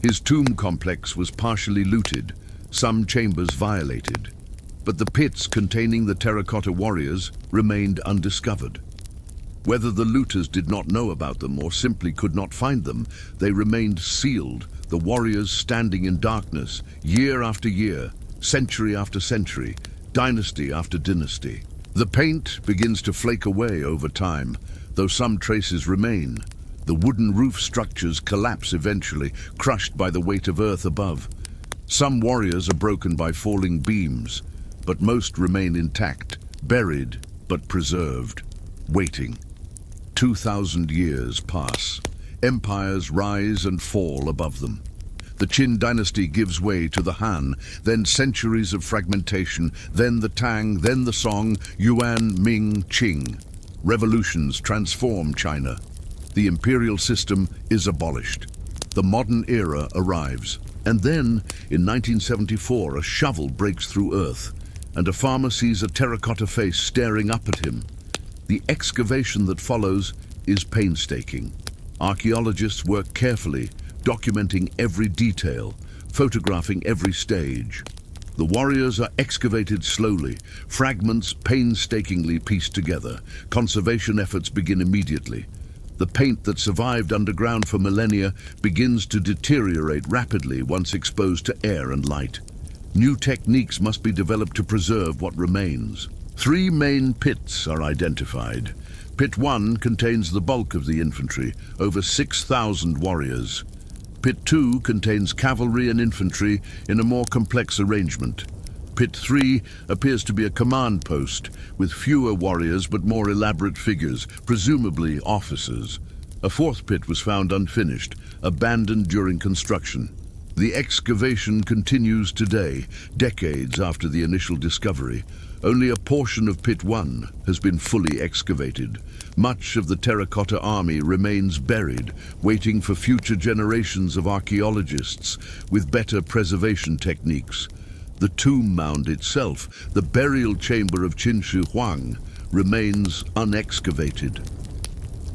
His tomb complex was partially looted, some chambers violated. But the pits containing the Terracotta Warriors remained undiscovered. Whether the looters did not know about them or simply could not find them, they remained sealed, the warriors standing in darkness, year after year, century after century, dynasty after dynasty. The paint begins to flake away over time, though some traces remain. The wooden roof structures collapse eventually, crushed by the weight of earth above. Some warriors are broken by falling beams, but most remain intact, buried but preserved, waiting. 2,000 years pass. Empires rise and fall above them. The Qin dynasty gives way to the Han, then centuries of fragmentation, then the Tang, then the Song, Yuan, Ming, Qing. Revolutions transform China. The imperial system is abolished. The modern era arrives. And then, in 1974, a shovel breaks through earth, and a farmer sees a terracotta face staring up at him. The excavation that follows is painstaking. Archaeologists work carefully, documenting every detail, photographing every stage. The warriors are excavated slowly, fragments painstakingly pieced together. Conservation efforts begin immediately. The paint that survived underground for millennia begins to deteriorate rapidly once exposed to air and light. New techniques must be developed to preserve what remains. 3 main pits are identified. Pit 1 contains the bulk of the infantry, over 6,000 warriors. Pit 2 contains cavalry and infantry in a more complex arrangement. Pit 3 appears to be a command post, with fewer warriors but more elaborate figures, presumably officers. A 4th pit was found unfinished, abandoned during construction. The excavation continues today, decades after the initial discovery. Only a portion of Pit 1 has been fully excavated. Much of the Terracotta Army remains buried, waiting for future generations of archaeologists with better preservation techniques. The tomb mound itself, the burial chamber of Qin Shi Huang, remains unexcavated.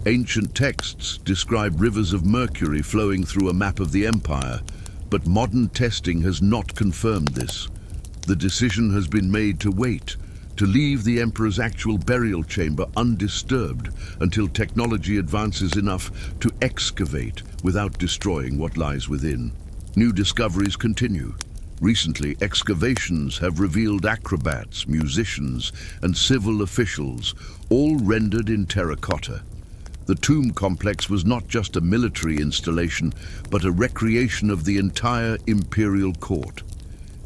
Ancient texts describe rivers of mercury flowing through a map of the empire, but modern testing has not confirmed this. The decision has been made to wait, to leave the emperor's actual burial chamber undisturbed until technology advances enough to excavate without destroying what lies within. New discoveries continue. Recently, excavations have revealed acrobats, musicians, and civil officials, all rendered in terracotta. The tomb complex was not just a military installation, but a recreation of the entire imperial court.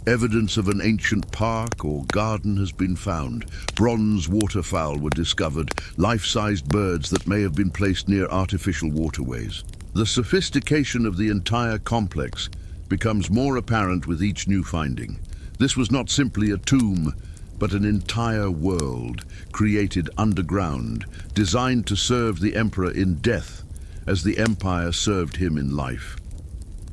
Evidence of an ancient park or garden has been found. Bronze waterfowl were discovered, life-sized birds that may have been placed near artificial waterways. The sophistication of the entire complex becomes more apparent with each new finding. This was not simply a tomb, but an entire world created underground, designed to serve the emperor in death as the empire served him in life.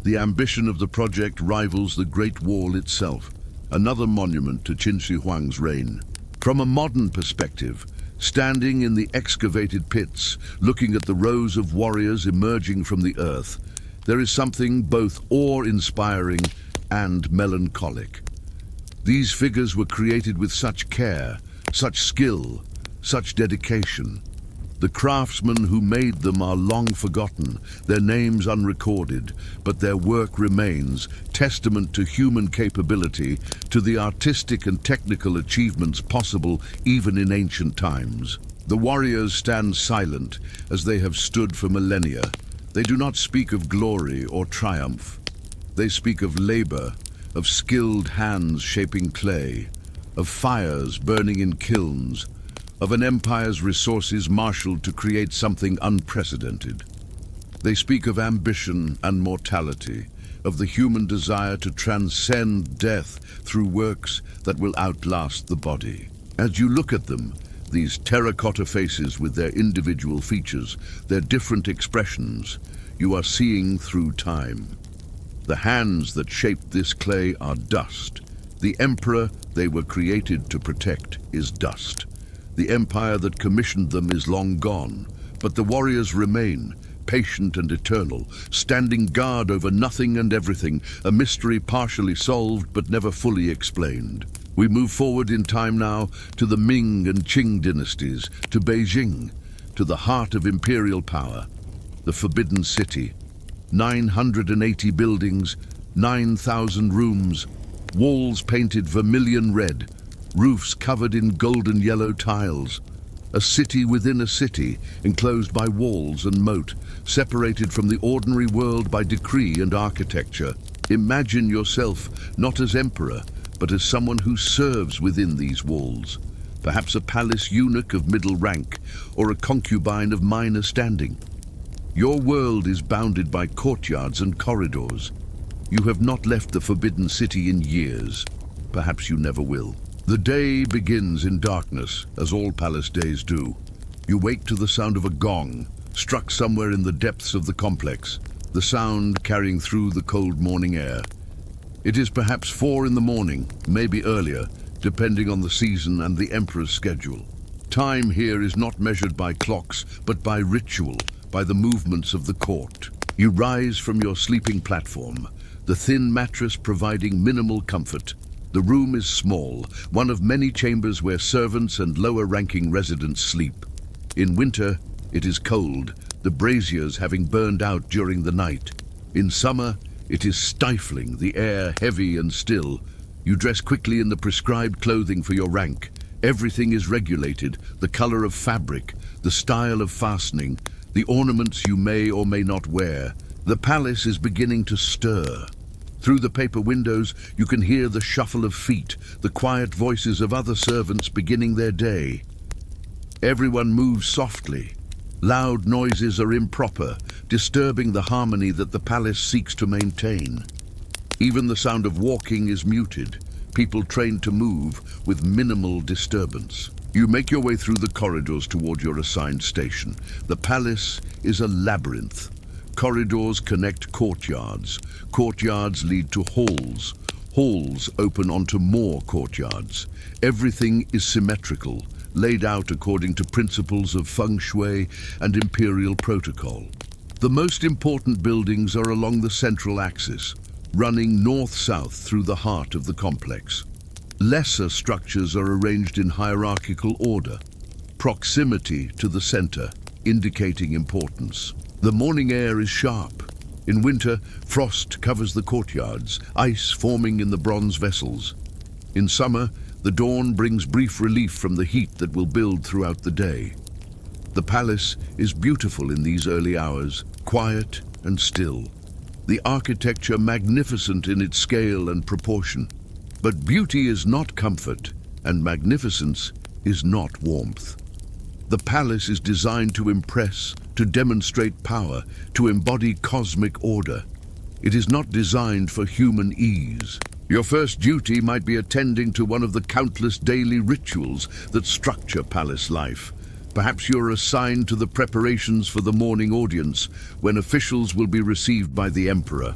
The ambition of the project rivals the Great Wall itself, another monument to Qin Shi Huang's reign. From a modern perspective, standing in the excavated pits, looking at the rows of warriors emerging from the earth, there is something both awe-inspiring and melancholic. These figures were created with such care, such skill, such dedication. The craftsmen who made them are long forgotten, their names unrecorded, but their work remains, testament to human capability, to the artistic and technical achievements possible even in ancient times. The warriors stand silent as they have stood for millennia. They do not speak of glory or triumph. They speak of labor, of skilled hands shaping clay, of fires burning in kilns, of an empire's resources marshaled to create something unprecedented. They speak of ambition and mortality, of the human desire to transcend death through works that will outlast the body. As you look at them, these terracotta faces with their individual features, their different expressions, you are seeing through time. The hands that shaped this clay are dust. The emperor they were created to protect is dust. The empire that commissioned them is long gone, but the warriors remain, patient and eternal, standing guard over nothing and everything, a mystery partially solved but never fully explained. We move forward in time now to the Ming and Qing dynasties, to Beijing, to the heart of imperial power, the Forbidden City. 980 buildings, 9,000 rooms, walls painted vermilion red, roofs covered in golden yellow tiles. A city within a city, enclosed by walls and moat, separated from the ordinary world by decree and architecture. Imagine yourself not as emperor, but as someone who serves within these walls. Perhaps a palace eunuch of middle rank, or a concubine of minor standing. Your world is bounded by courtyards and corridors. You have not left the Forbidden City in years. Perhaps you never will. The day begins in darkness, as all palace days do. You wake to the sound of a gong, struck somewhere in the depths of the complex, the sound carrying through the cold morning air. It is perhaps 4 in the morning, maybe earlier, depending on the season and the emperor's schedule. Time here is not measured by clocks, but by ritual, by the movements of the court. You rise from your sleeping platform, the thin mattress providing minimal comfort. The room is small, one of many chambers where servants and lower-ranking residents sleep. In winter, it is cold, the braziers having burned out during the night. In summer, it is stifling, the air heavy and still. You dress quickly in the prescribed clothing for your rank. Everything is regulated, the color of fabric, the style of fastening, the ornaments you may or may not wear. The palace is beginning to stir. Through the paper windows, you can hear the shuffle of feet, the quiet voices of other servants beginning their day. Everyone moves softly. Loud noises are improper, disturbing the harmony that the palace seeks to maintain. Even the sound of walking is muted, people trained to move with minimal disturbance. You make your way through the corridors toward your assigned station. The palace is a labyrinth. Corridors connect courtyards. Courtyards lead to halls. Halls open onto more courtyards. Everything is symmetrical, laid out according to principles of feng shui and imperial protocol. The most important buildings are along the central axis, running north-south through the heart of the complex. Lesser structures are arranged in hierarchical order, proximity to the center indicating importance. The morning air is sharp. In winter, frost covers the courtyards, ice forming in the bronze vessels. In summer, the dawn brings brief relief from the heat that will build throughout the day. The palace is beautiful in these early hours, quiet and still. The architecture magnificent in its scale and proportion. But beauty is not comfort, and magnificence is not warmth. The palace is designed to impress, to demonstrate power, to embody cosmic order. It is not designed for human ease. Your first duty might be attending to one of the countless daily rituals that structure palace life. Perhaps you're assigned to the preparations for the morning audience, when officials will be received by the emperor.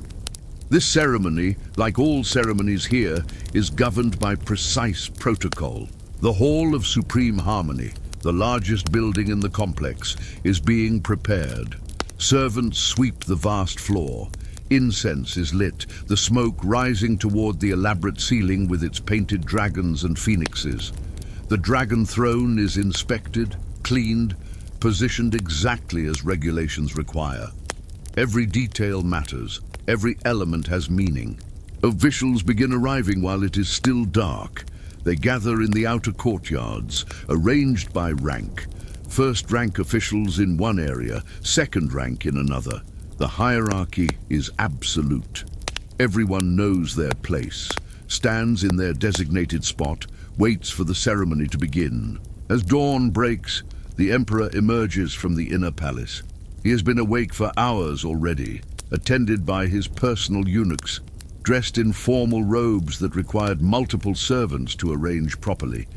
This ceremony, like all ceremonies here, is governed by precise protocol. The Hall of Supreme Harmony, the largest building in the complex, is being prepared. Servants sweep the vast floor. Incense is lit, the smoke rising toward the elaborate ceiling with its painted dragons and phoenixes. The dragon throne is inspected, cleaned, positioned exactly as regulations require. Every detail matters, every element has meaning. Officials begin arriving while it is still dark. They gather in the outer courtyards, arranged by rank. First rank officials in one area, second rank in another. The hierarchy is absolute. Everyone knows their place, stands in their designated spot, waits for the ceremony to begin. As dawn breaks, the emperor emerges from the inner palace. He has been awake for hours already, attended by his personal eunuchs, dressed in formal robes that required multiple servants to arrange properly.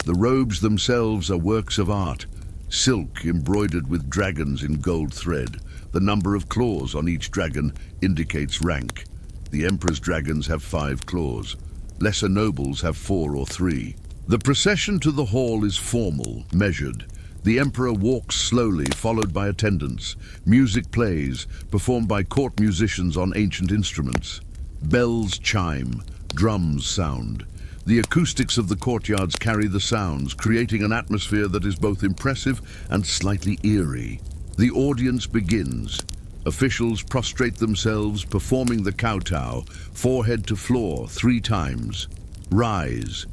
The robes themselves are works of art, silk embroidered with dragons in gold thread. The number of claws on each dragon indicates rank. The emperor's dragons have 5 claws. Lesser nobles have 4 or 3. The procession to the hall is formal, measured. The emperor walks slowly, followed by attendants. Music plays, performed by court musicians on ancient instruments. Bells chime, drums sound. The acoustics of the courtyards carry the sounds, creating an atmosphere that is both impressive and slightly eerie. The audience begins. Officials prostrate themselves, performing the kowtow, forehead to floor 3 times. Rise.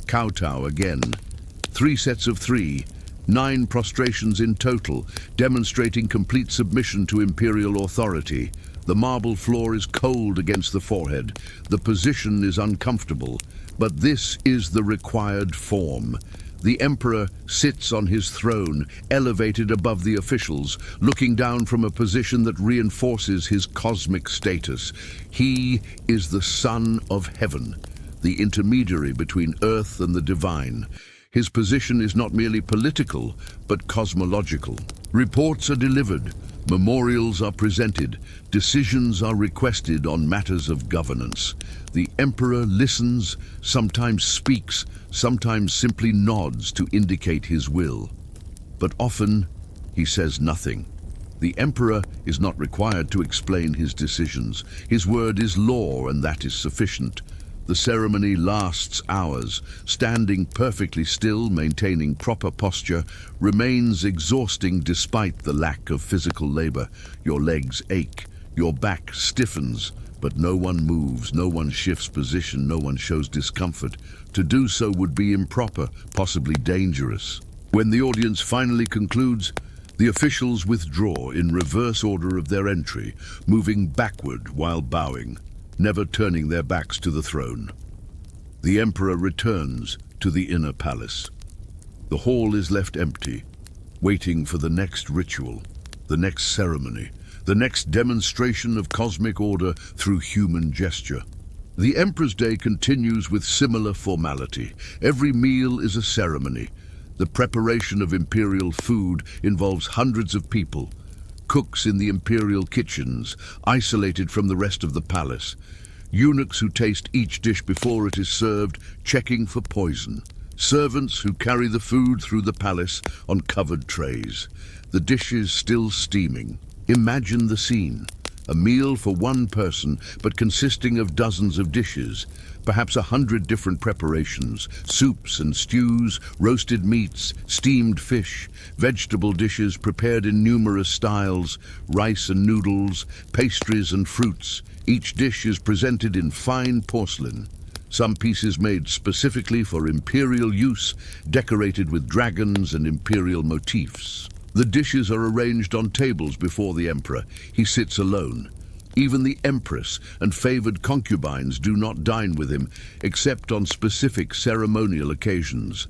Kowtow again. 3 sets of 3. 9 prostrations in total, demonstrating complete submission to imperial authority. The marble floor is cold against the forehead. The position is uncomfortable, but this is the required form. The emperor sits on his throne, elevated above the officials, looking down from a position that reinforces his cosmic status. He is the Son of Heaven, the intermediary between earth and the divine. His position is not merely political, but cosmological. Reports are delivered, memorials are presented, decisions are requested on matters of governance. The emperor listens, sometimes speaks, sometimes simply nods to indicate his will. But often, he says nothing. The emperor is not required to explain his decisions. His word is law, and that is sufficient. The ceremony lasts hours. Standing perfectly still, maintaining proper posture, remains exhausting despite the lack of physical labor. Your legs ache, your back stiffens, but no one moves, no one shifts position, no one shows discomfort. To do so would be improper, possibly dangerous. When the audience finally concludes, the officials withdraw in reverse order of their entry, moving backward while bowing, never turning their backs to the throne. The emperor returns to the inner palace. The hall is left empty, waiting for the next ritual, the next ceremony, the next demonstration of cosmic order through human gesture. The Emperor's Day continues with similar formality. Every meal is a ceremony. The preparation of imperial food involves hundreds of people, cooks in the imperial kitchens, isolated from the rest of the palace, eunuchs who taste each dish before it is served, checking for poison, servants who carry the food through the palace on covered trays, the dishes still steaming. Imagine the scene. A meal for one person, but consisting of dozens of dishes, perhaps 100 different preparations, soups and stews, roasted meats, steamed fish, vegetable dishes prepared in numerous styles, rice and noodles, pastries and fruits. Each dish is presented in fine porcelain. Some pieces made specifically for imperial use, decorated with dragons and imperial motifs. The dishes are arranged on tables before the emperor. He sits alone. Even the empress and favored concubines do not dine with him, except on specific ceremonial occasions.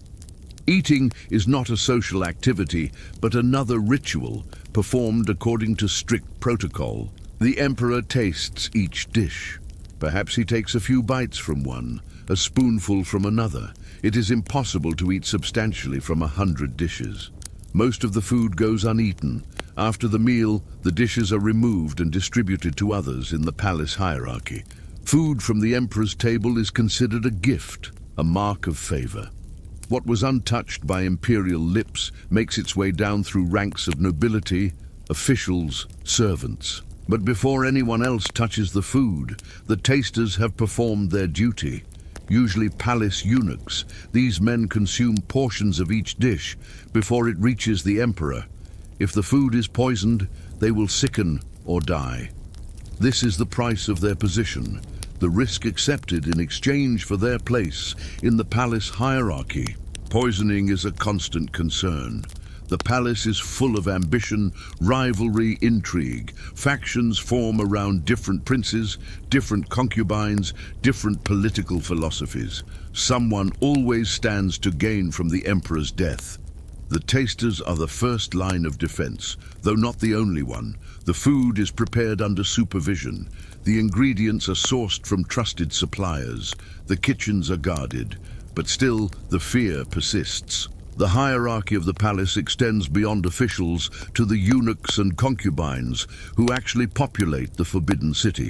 Eating is not a social activity, but another ritual, performed according to strict protocol. The emperor tastes each dish. Perhaps he takes a few bites from one, a spoonful from another. It is impossible to eat substantially from 100 dishes. Most of the food goes uneaten. After the meal, the dishes are removed and distributed to others in the palace hierarchy. Food from the emperor's table is considered a gift, a mark of favor. What was untouched by imperial lips makes its way down through ranks of nobility, officials, servants. But before anyone else touches the food, the tasters have performed their duty. Usually palace eunuchs, these men consume portions of each dish before it reaches the emperor. If the food is poisoned, they will sicken or die. This is the price of their position, the risk accepted in exchange for their place in the palace hierarchy. Poisoning is a constant concern. The palace is full of ambition, rivalry, intrigue. Factions form around different princes, different concubines, different political philosophies. Someone always stands to gain from the emperor's death. The tasters are the first line of defense, though not the only one. The food is prepared under supervision. The ingredients are sourced from trusted suppliers. The kitchens are guarded, but still the fear persists. The hierarchy of the palace extends beyond officials to the eunuchs and concubines who actually populate the Forbidden City.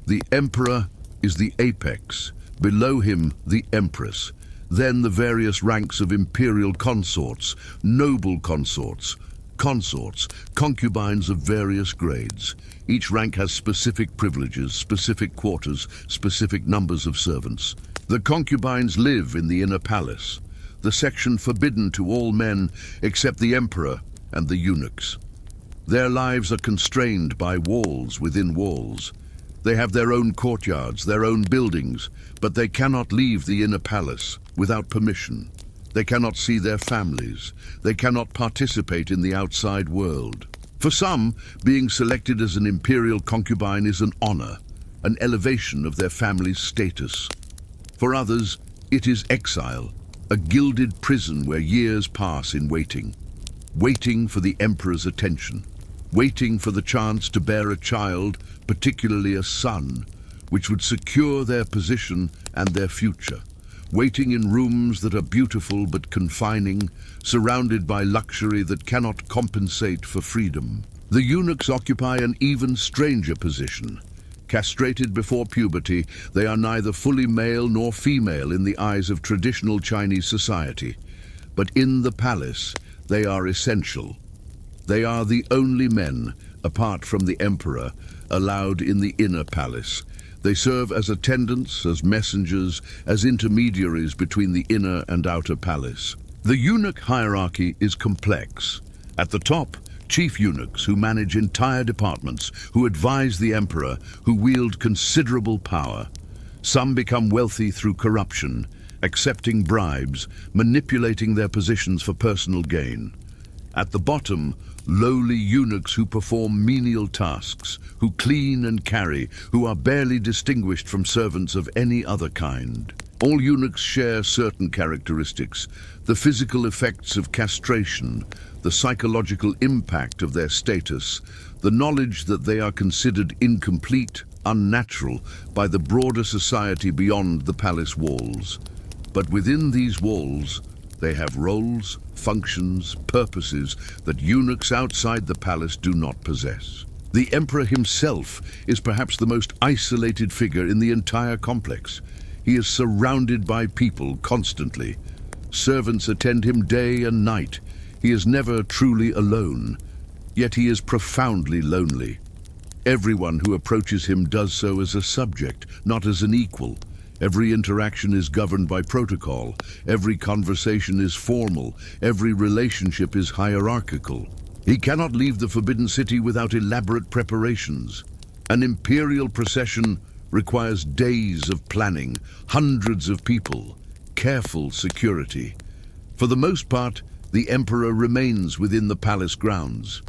The emperor is the apex, below him the empress, then the various ranks of imperial consorts, noble consorts, concubines of various grades. Each rank has specific privileges, specific quarters, specific numbers of servants. The concubines live in the inner palace, the section forbidden to all men except the emperor and the eunuchs. Their lives are constrained by walls within walls. They have their own courtyards, their own buildings, but they cannot leave the inner palace without permission. They cannot see their families. They cannot participate in the outside world. For some, being selected as an imperial concubine is an honor, an elevation of their family's status. For others, it is exile, a gilded prison where years pass in waiting. Waiting for the emperor's attention. Waiting for the chance to bear a child, particularly a son, which would secure their position and their future. Waiting in rooms that are beautiful but confining, surrounded by luxury that cannot compensate for freedom. The eunuchs occupy an even stranger position. Castrated before puberty, they are neither fully male nor female in the eyes of traditional Chinese society. But in the palace, they are essential. They are the only men, apart from the emperor, allowed in the inner palace. They serve as attendants, as messengers, as intermediaries between the inner and outer palace. The eunuch hierarchy is complex. At the top, chief eunuchs who manage entire departments, who advise the emperor, who wield considerable power. Some become wealthy through corruption, accepting bribes, manipulating their positions for personal gain. At the bottom, lowly eunuchs who perform menial tasks, who clean and carry, who are barely distinguished from servants of any other kind. All eunuchs share certain characteristics: the physical effects of castration, the psychological impact of their status, the knowledge that they are considered incomplete, unnatural by the broader society beyond the palace walls. But within these walls, they have roles, functions, purposes that eunuchs outside the palace do not possess. The emperor himself is perhaps the most isolated figure in the entire complex. He is surrounded by people constantly. Servants attend him day and night. He is never truly alone, yet he is profoundly lonely. Everyone who approaches him does so as a subject, not as an equal. Every interaction is governed by protocol. Every conversation is formal. Every relationship is hierarchical. He cannot leave the Forbidden City without elaborate preparations. An imperial procession requires days of planning, hundreds of people, careful security. For the most part, the emperor remains within the palace grounds.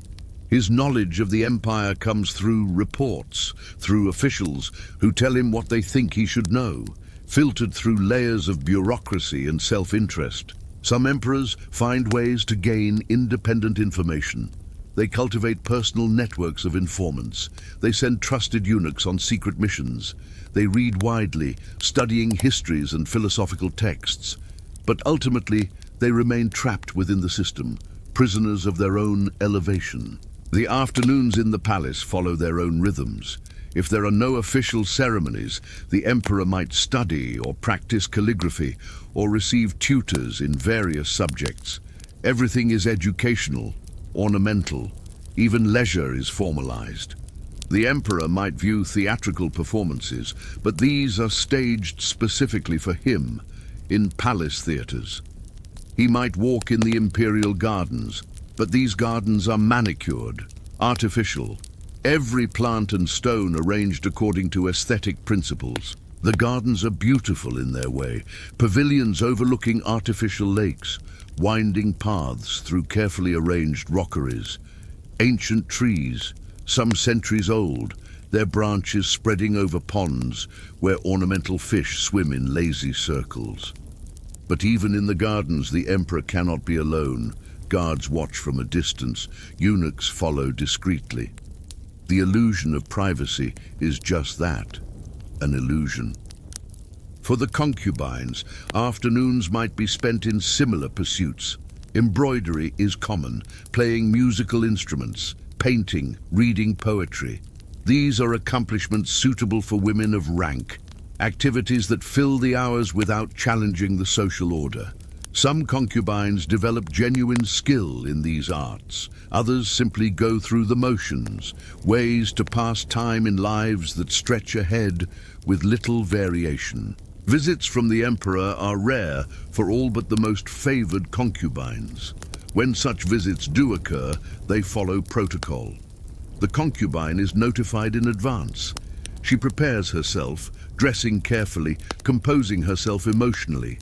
His knowledge of the empire comes through reports, through officials who tell him what they think he should know, filtered through layers of bureaucracy and self-interest. Some emperors find ways to gain independent information. They cultivate personal networks of informants. They send trusted eunuchs on secret missions. They read widely, studying histories and philosophical texts. But ultimately, they remain trapped within the system, prisoners of their own elevation. The afternoons in the palace follow their own rhythms. If there are no official ceremonies, the emperor might study or practice calligraphy or receive tutors in various subjects. Everything is educational, ornamental. Even leisure is formalized. The emperor might view theatrical performances, but these are staged specifically for him in palace theaters. He might walk in the imperial gardens, but these gardens are manicured, artificial. Every plant and stone arranged according to aesthetic principles. The gardens are beautiful in their way, pavilions overlooking artificial lakes, winding paths through carefully arranged rockeries, ancient trees, some centuries old, their branches spreading over ponds where ornamental fish swim in lazy circles. But even in the gardens, the emperor cannot be alone. Guards watch from a distance, eunuchs follow discreetly. The illusion of privacy is just that, an illusion. For the concubines, afternoons might be spent in similar pursuits. Embroidery is common, playing musical instruments, painting, reading poetry. These are accomplishments suitable for women of rank, activities that fill the hours without challenging the social order. Some concubines develop genuine skill in these arts. Others simply go through the motions, ways to pass time in lives that stretch ahead with little variation. Visits from the emperor are rare for all but the most favored concubines. When such visits do occur, they follow protocol. The concubine is notified in advance. She prepares herself, dressing carefully, composing herself emotionally.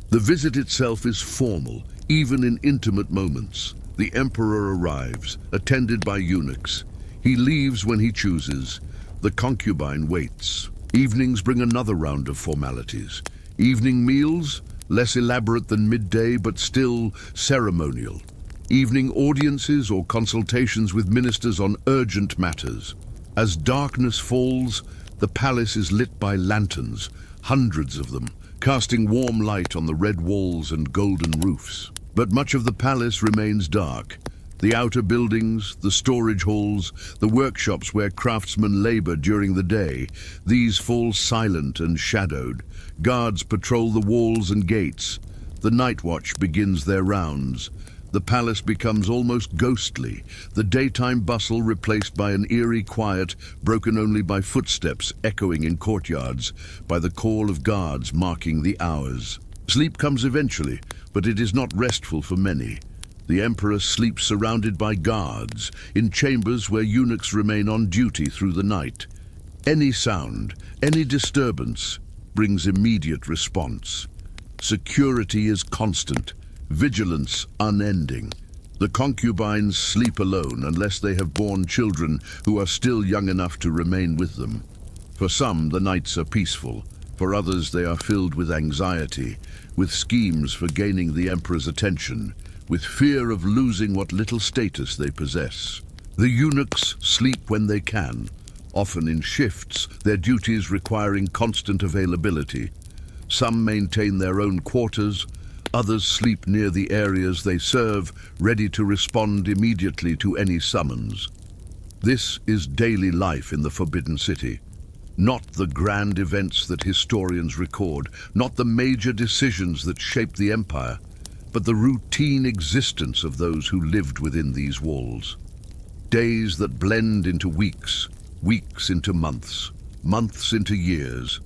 The visit itself is formal, even in intimate moments. The emperor arrives, attended by eunuchs. He leaves when he chooses. The concubine waits. Evenings bring another round of formalities. Evening meals, less elaborate than midday, but still ceremonial. Evening audiences or consultations with ministers on urgent matters. As darkness falls, the palace is lit by lanterns, hundreds of them, casting warm light on the red walls and golden roofs. But much of the palace remains dark. The outer buildings, the storage halls, the workshops where craftsmen labor during the day, these fall silent and shadowed. Guards patrol the walls and gates. The night watch begins their rounds. The palace becomes almost ghostly, the daytime bustle replaced by an eerie quiet broken only by footsteps echoing in courtyards, by the call of guards marking the hours. Sleep comes eventually, but it is not restful for many. The emperor sleeps surrounded by guards, in chambers where eunuchs remain on duty through the night. Any sound, any disturbance, brings immediate response. Security is constant, vigilance unending. The concubines sleep alone unless they have borne children who are still young enough to remain with them. For some, the nights are peaceful. For others, they are filled with anxiety, with schemes for gaining the emperor's attention, with fear of losing what little status they possess. The eunuchs sleep when they can, often in shifts, their duties requiring constant availability. Some maintain their own quarters, others sleep near the areas they serve, ready to respond immediately to any summons. This is daily life in the Forbidden City. Not the grand events that historians record, not the major decisions that shaped the empire, but the routine existence of those who lived within these walls. Days that blend into weeks, weeks into months, months into years,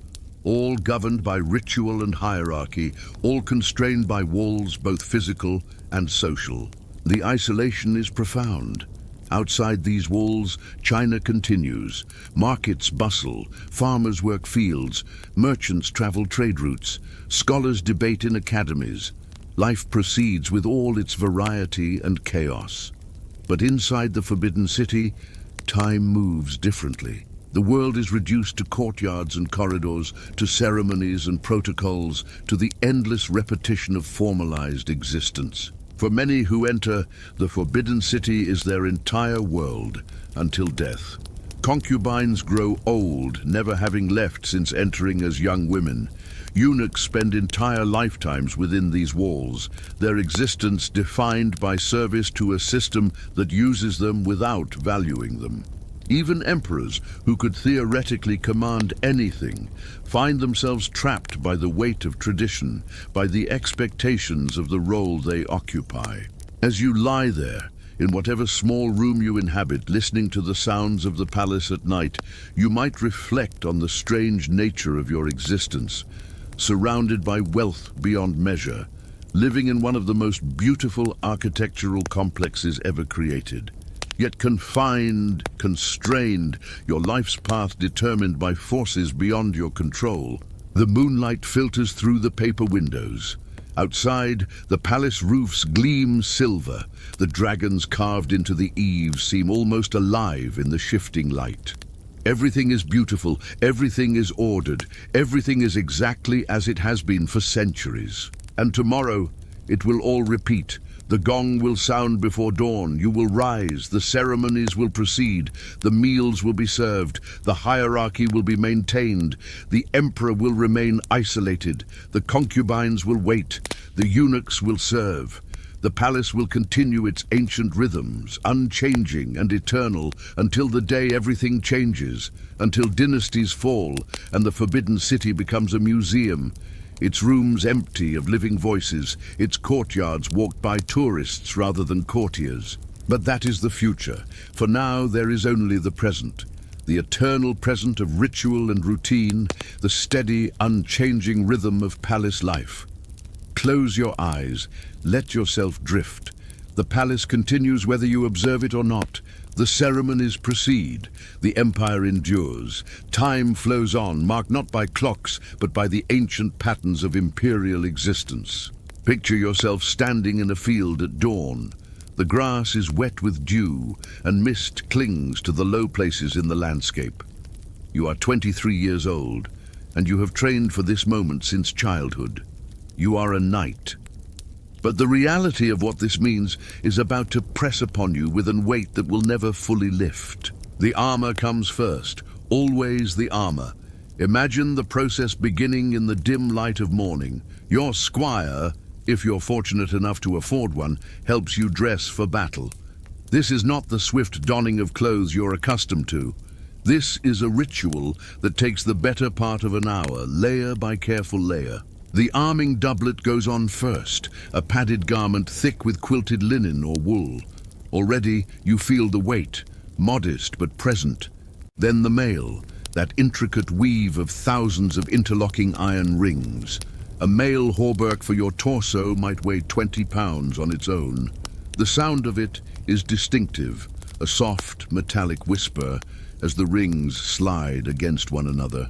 all governed by ritual and hierarchy, all constrained by walls both physical and social. The isolation is profound. Outside these walls, China continues. Markets bustle, farmers work fields, merchants travel trade routes, scholars debate in academies. Life proceeds with all its variety and chaos. But inside the Forbidden City, time moves differently. The world is reduced to courtyards and corridors, to ceremonies and protocols, to the endless repetition of formalized existence. For many who enter, the Forbidden City is their entire world, until death. Concubines grow old, never having left since entering as young women. Eunuchs spend entire lifetimes within these walls, their existence defined by service to a system that uses them without valuing them. Even emperors, who could theoretically command anything, find themselves trapped by the weight of tradition, by the expectations of the role they occupy. As you lie there, in whatever small room you inhabit, listening to the sounds of the palace at night, you might reflect on the strange nature of your existence, surrounded by wealth beyond measure, living in one of the most beautiful architectural complexes ever created. Yet confined, constrained, your life's path determined by forces beyond your control. The moonlight filters through the paper windows. Outside, the palace roofs gleam silver. The dragons carved into the eaves seem almost alive in the shifting light. Everything is beautiful, everything is ordered, everything is exactly as it has been for centuries. And tomorrow, it will all repeat. The gong will sound before dawn, you will rise, the ceremonies will proceed, the meals will be served, the hierarchy will be maintained, the emperor will remain isolated, the concubines will wait, the eunuchs will serve. The palace will continue its ancient rhythms, unchanging and eternal, until the day everything changes, until dynasties fall and the Forbidden City becomes a museum. Its rooms empty of living voices, its courtyards walked by tourists rather than courtiers. But that is the future. For now, there is only the present. The eternal present of ritual and routine, the steady, unchanging rhythm of palace life. Close your eyes, let yourself drift. The palace continues whether you observe it or not. The ceremonies proceed. The empire endures. Time flows on, marked not by clocks, but by the ancient patterns of imperial existence. Picture yourself standing in a field at dawn. The grass is wet with dew, and mist clings to the low places in the landscape. You are 23 years old, and you have trained for this moment since childhood. You are a knight. But the reality of what this means is about to press upon you with a weight that will never fully lift. The armor comes first, always the armor. Imagine the process beginning in the dim light of morning. Your squire, if you're fortunate enough to afford one, helps you dress for battle. This is not the swift donning of clothes you're accustomed to. This is a ritual that takes the better part of an hour, layer by careful layer. The arming doublet goes on first, a padded garment thick with quilted linen or wool. Already you feel the weight, modest but present. Then the mail, that intricate weave of thousands of interlocking iron rings. A mail hauberk for your torso might weigh 20 pounds on its own. The sound of it is distinctive, a soft metallic whisper as the rings slide against one another.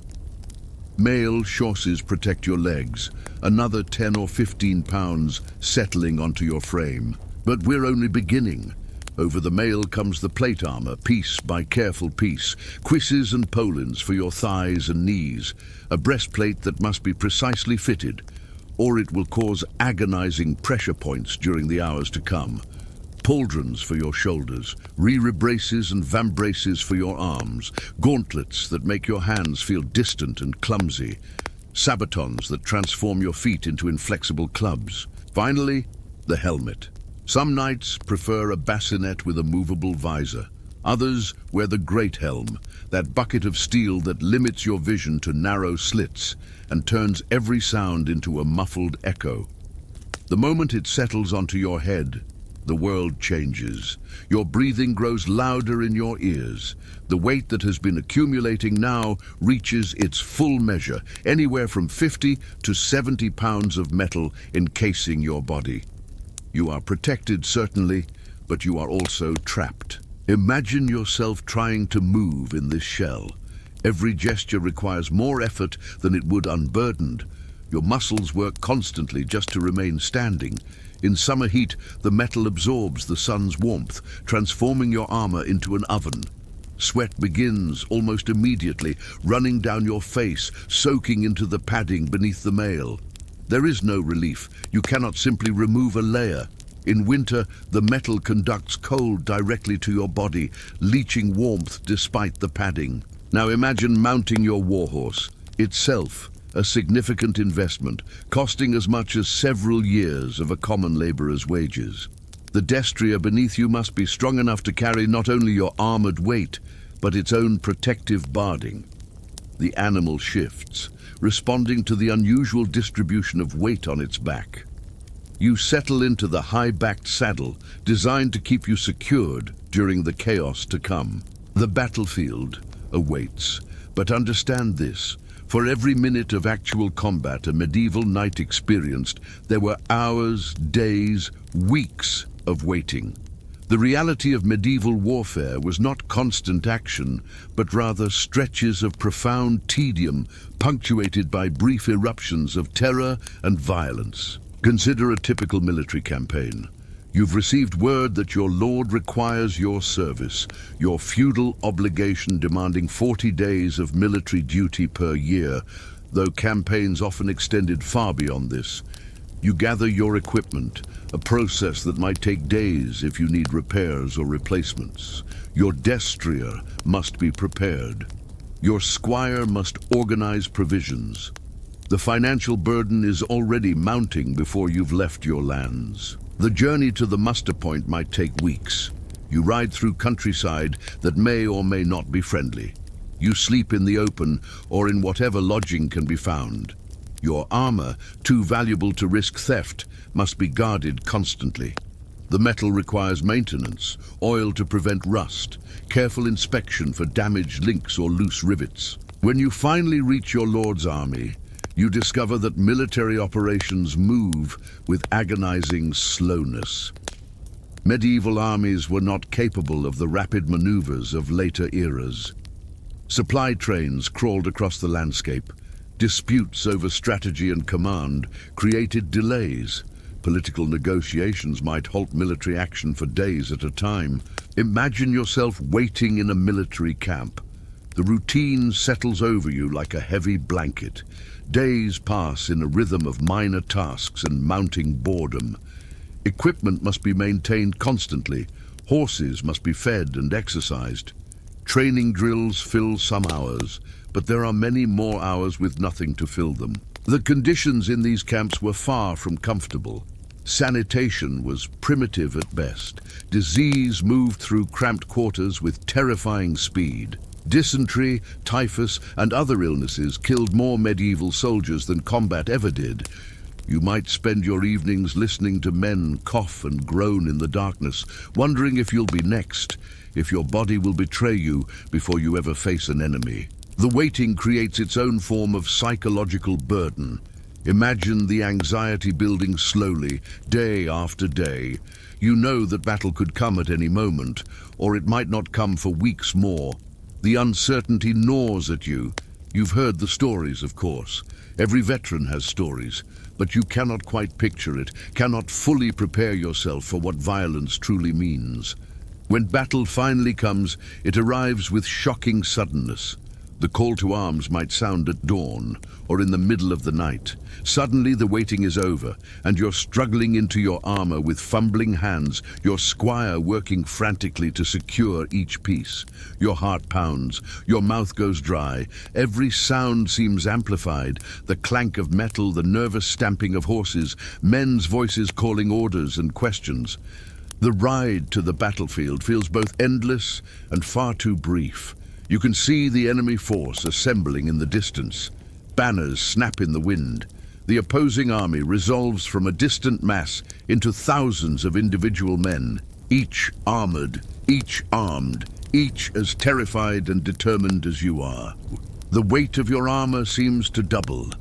Mail chausses protect your legs, another 10 or 15 pounds settling onto your frame. But we're only beginning. Over the mail comes the plate armor, piece by careful piece, cuisses and polins for your thighs and knees, a breastplate that must be precisely fitted, or it will cause agonizing pressure points during the hours to come. Pauldrons for your shoulders, rear braces and vambraces for your arms, gauntlets that make your hands feel distant and clumsy, sabatons that transform your feet into inflexible clubs. Finally, the helmet. Some knights prefer a bassinet with a movable visor. Others wear the great helm, that bucket of steel that limits your vision to narrow slits and turns every sound into a muffled echo. The moment it settles onto your head, the world changes. Your breathing grows louder in your ears. The weight that has been accumulating now reaches its full measure, anywhere from 50 to 70 pounds of metal encasing your body. You are protected, certainly, but you are also trapped. Imagine yourself trying to move in this shell. Every gesture requires more effort than it would unburdened. Your muscles work constantly just to remain standing. In summer heat, the metal absorbs the sun's warmth, transforming your armor into an oven. Sweat begins almost immediately, running down your face, soaking into the padding beneath the mail. There is no relief. You cannot simply remove a layer. In winter, the metal conducts cold directly to your body, leaching warmth despite the padding. Now imagine mounting your warhorse, itself a significant investment, costing as much as several years of a common laborer's wages. The destrier beneath you must be strong enough to carry not only your armored weight, but its own protective barding. The animal shifts, responding to the unusual distribution of weight on its back. You settle into the high-backed saddle, designed to keep you secured during the chaos to come. The battlefield awaits, but understand this. For every minute of actual combat a medieval knight experienced, there were hours, days, weeks of waiting. The reality of medieval warfare was not constant action, but rather stretches of profound tedium, punctuated by brief eruptions of terror and violence. Consider a typical military campaign. You've received word that your lord requires your service, your feudal obligation demanding 40 days of military duty per year, though campaigns often extended far beyond this. You gather your equipment, a process that might take days if you need repairs or replacements. Your destrier must be prepared. Your squire must organize provisions. The financial burden is already mounting before you've left your lands. The journey to the muster point might take weeks. You ride through countryside that may or may not be friendly. You sleep in the open or in whatever lodging can be found. Your armor, too valuable to risk theft, must be guarded constantly. The metal requires maintenance, oil to prevent rust, careful inspection for damaged links or loose rivets. When you finally reach your lord's army, you discover that military operations move with agonizing slowness. Medieval armies were not capable of the rapid maneuvers of later eras. Supply trains crawled across the landscape. Disputes over strategy and command created delays. Political negotiations might halt military action for days at a time. Imagine yourself waiting in a military camp. The routine settles over you like a heavy blanket. Days pass in a rhythm of minor tasks and mounting boredom. Equipment must be maintained constantly. Horses must be fed and exercised. Training drills fill some hours, but there are many more hours with nothing to fill them. The conditions in these camps were far from comfortable. Sanitation was primitive at best. Disease moved through cramped quarters with terrifying speed. Dysentery, typhus, and other illnesses killed more medieval soldiers than combat ever did. You might spend your evenings listening to men cough and groan in the darkness, wondering if you'll be next, if your body will betray you before you ever face an enemy. The waiting creates its own form of psychological burden. Imagine the anxiety building slowly, day after day. You know that battle could come at any moment, or it might not come for weeks more. The uncertainty gnaws at you. You've heard the stories, of course. Every veteran has stories, but you cannot quite picture it, cannot fully prepare yourself for what violence truly means. When battle finally comes, it arrives with shocking suddenness. The call to arms might sound at dawn or in the middle of the night. Suddenly the waiting is over, and you're struggling into your armor with fumbling hands, your squire working frantically to secure each piece. Your heart pounds, your mouth goes dry, every sound seems amplified, the clank of metal, the nervous stamping of horses, men's voices calling orders and questions. The ride to the battlefield feels both endless and far too brief. You can see the enemy force assembling in the distance. Banners snap in the wind. The opposing army resolves from a distant mass into thousands of individual men, each armored, each armed, each as terrified and determined as you are. The weight of your armor seems to double.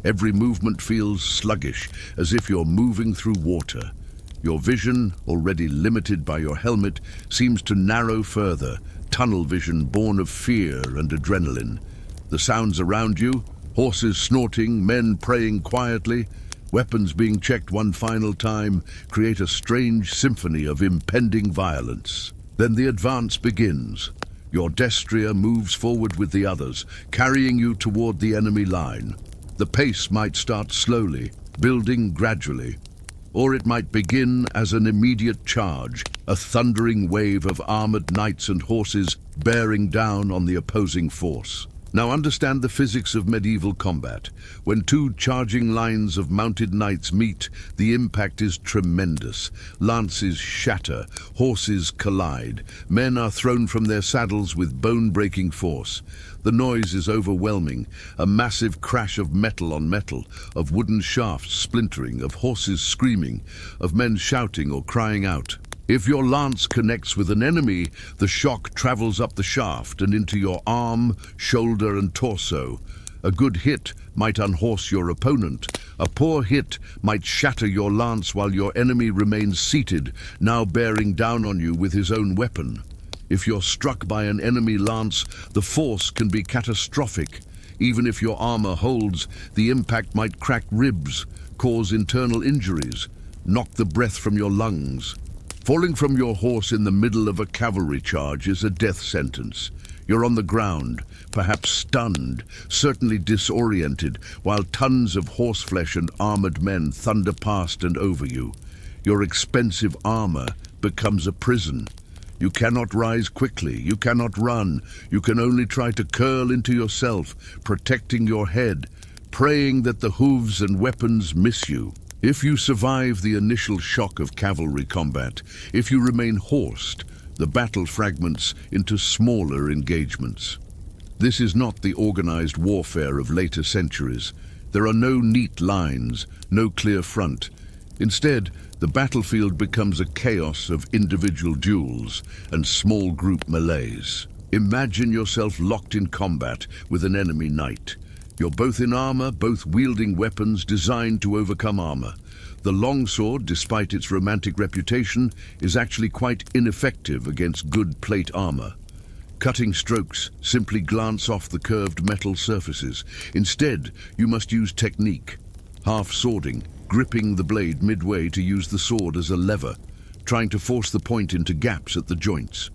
Every movement feels sluggish, as if you're moving through water. Your vision, already limited by your helmet, seems to narrow further, tunnel vision born of fear and adrenaline. The sounds around you, horses snorting, men praying quietly, weapons being checked one final time, create a strange symphony of impending violence. Then the advance begins. Your destrier moves forward with the others, carrying you toward the enemy line. The pace might start slowly, building gradually, or it might begin as an immediate charge, a thundering wave of armored knights and horses bearing down on the opposing force. Now understand the physics of medieval combat. When two charging lines of mounted knights meet, the impact is tremendous. Lances shatter, horses collide. Men are thrown from their saddles with bone-breaking force. The noise is overwhelming, a massive crash of metal on metal, of wooden shafts splintering, of horses screaming, of men shouting or crying out. If your lance connects with an enemy, the shock travels up the shaft and into your arm, shoulder, and torso. A good hit might unhorse your opponent. A poor hit might shatter your lance while your enemy remains seated, now bearing down on you with his own weapon. If you're struck by an enemy lance, the force can be catastrophic. Even if your armor holds, the impact might crack ribs, cause internal injuries, knock the breath from your lungs. Falling from your horse in the middle of a cavalry charge is a death sentence. You're on the ground, perhaps stunned, certainly disoriented, while tons of horseflesh and armored men thunder past and over you. Your expensive armor becomes a prison. You cannot rise quickly, you cannot run, you can only try to curl into yourself, protecting your head, praying that the hooves and weapons miss you. If you survive the initial shock of cavalry combat, if you remain horsed, the battle fragments into smaller engagements. This is not the organized warfare of later centuries. There are no neat lines, no clear front. Instead, the battlefield becomes a chaos of individual duels and small group melees. Imagine yourself locked in combat with an enemy knight. You're both in armor, both wielding weapons designed to overcome armor. The longsword, despite its romantic reputation, is actually quite ineffective against good plate armor. Cutting strokes simply glance off the curved metal surfaces. Instead, you must use technique. Half-swording, gripping the blade midway to use the sword as a lever, trying to force the point into gaps at the joints.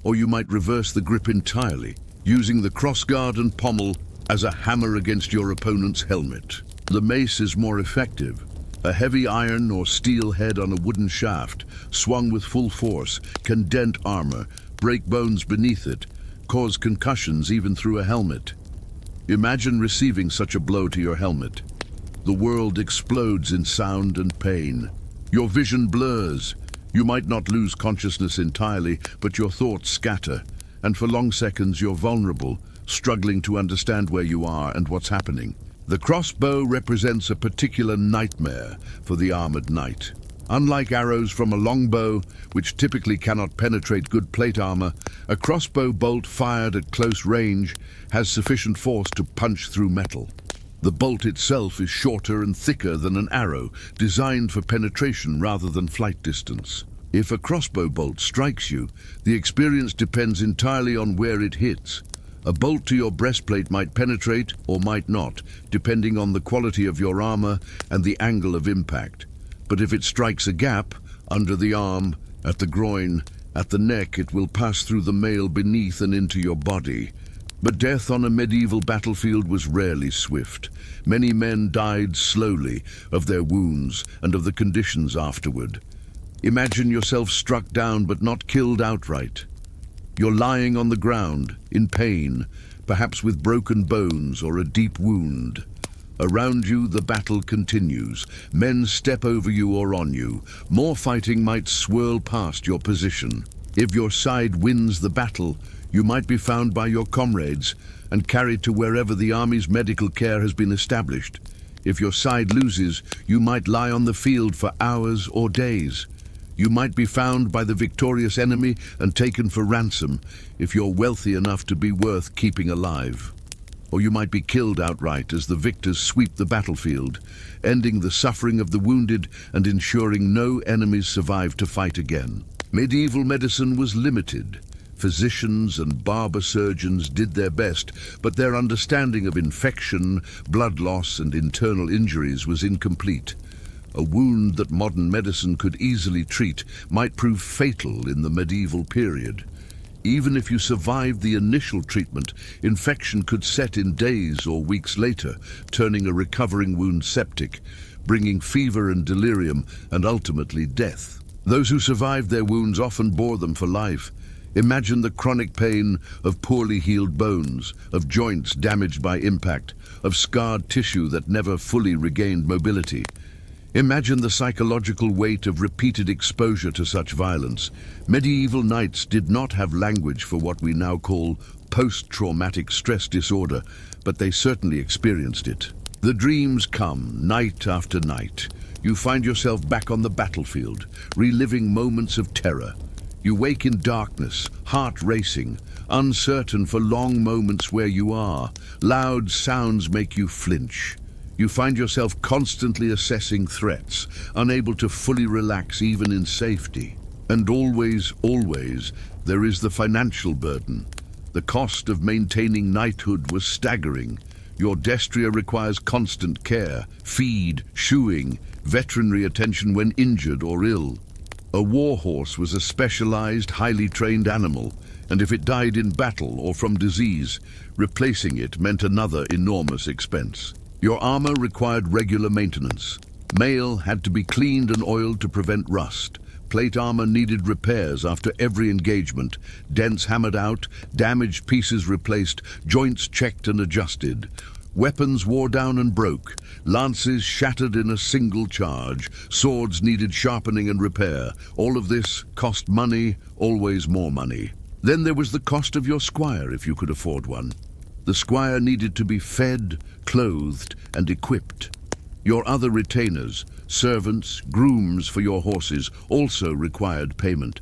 Or you might reverse the grip entirely, using the crossguard and pommel as a hammer against your opponent's helmet. The mace is more effective. A heavy iron or steel head on a wooden shaft, swung with full force, can dent armor, break bones beneath it, cause concussions even through a helmet. Imagine receiving such a blow to your helmet. The world explodes in sound and pain. Your vision blurs. You might not lose consciousness entirely, but your thoughts scatter, and for long seconds you're vulnerable, struggling to understand where you are and what's happening. The crossbow represents a particular nightmare for the armored knight. Unlike arrows from a longbow, which typically cannot penetrate good plate armor, a crossbow bolt fired at close range has sufficient force to punch through metal. The bolt itself is shorter and thicker than an arrow, designed for penetration rather than flight distance. If a crossbow bolt strikes you, the experience depends entirely on where it hits. A bolt to your breastplate might penetrate or might not, depending on the quality of your armor and the angle of impact. But if it strikes a gap, under the arm, at the groin, at the neck, it will pass through the mail beneath and into your body. But death on a medieval battlefield was rarely swift. Many men died slowly of their wounds and of the conditions afterward. Imagine yourself struck down but not killed outright. You're lying on the ground, in pain, perhaps with broken bones or a deep wound. Around you, the battle continues. Men step over you or on you. More fighting might swirl past your position. If your side wins the battle, you might be found by your comrades and carried to wherever the army's medical care has been established. If your side loses, you might lie on the field for hours or days. You might be found by the victorious enemy and taken for ransom if you're wealthy enough to be worth keeping alive. Or you might be killed outright as the victors sweep the battlefield, ending the suffering of the wounded and ensuring no enemies survive to fight again. Medieval medicine was limited. Physicians and barber surgeons did their best, but their understanding of infection, blood loss, and internal injuries was incomplete. A wound that modern medicine could easily treat might prove fatal in the medieval period. Even if you survived the initial treatment, infection could set in days or weeks later, turning a recovering wound septic, bringing fever and delirium, and ultimately death. Those who survived their wounds often bore them for life. Imagine the chronic pain of poorly healed bones, of joints damaged by impact, of scarred tissue that never fully regained mobility. Imagine the psychological weight of repeated exposure to such violence. Medieval knights did not have language for what we now call post-traumatic stress disorder, but they certainly experienced it. The dreams come night after night. You find yourself back on the battlefield, reliving moments of terror. You wake in darkness, heart racing, uncertain for long moments where you are. Loud sounds make you flinch. You find yourself constantly assessing threats, unable to fully relax even in safety. And always, there is the financial burden. The cost of maintaining knighthood was staggering. Your destrier requires constant care, feed, shoeing, veterinary attention when injured or ill. A war horse was a specialized, highly trained animal, and if it died in battle or from disease, replacing it meant another enormous expense. Your armor required regular maintenance. Mail had to be cleaned and oiled to prevent rust. Plate armor needed repairs after every engagement, dents hammered out, damaged pieces replaced, joints checked and adjusted. Weapons wore down and broke, lances shattered in a single charge, swords needed sharpening and repair. All of this cost money, always more money. Then there was the cost of your squire, if you could afford one. The squire needed to be fed, clothed, and equipped. Your other retainers, servants, grooms for your horses, also required payment.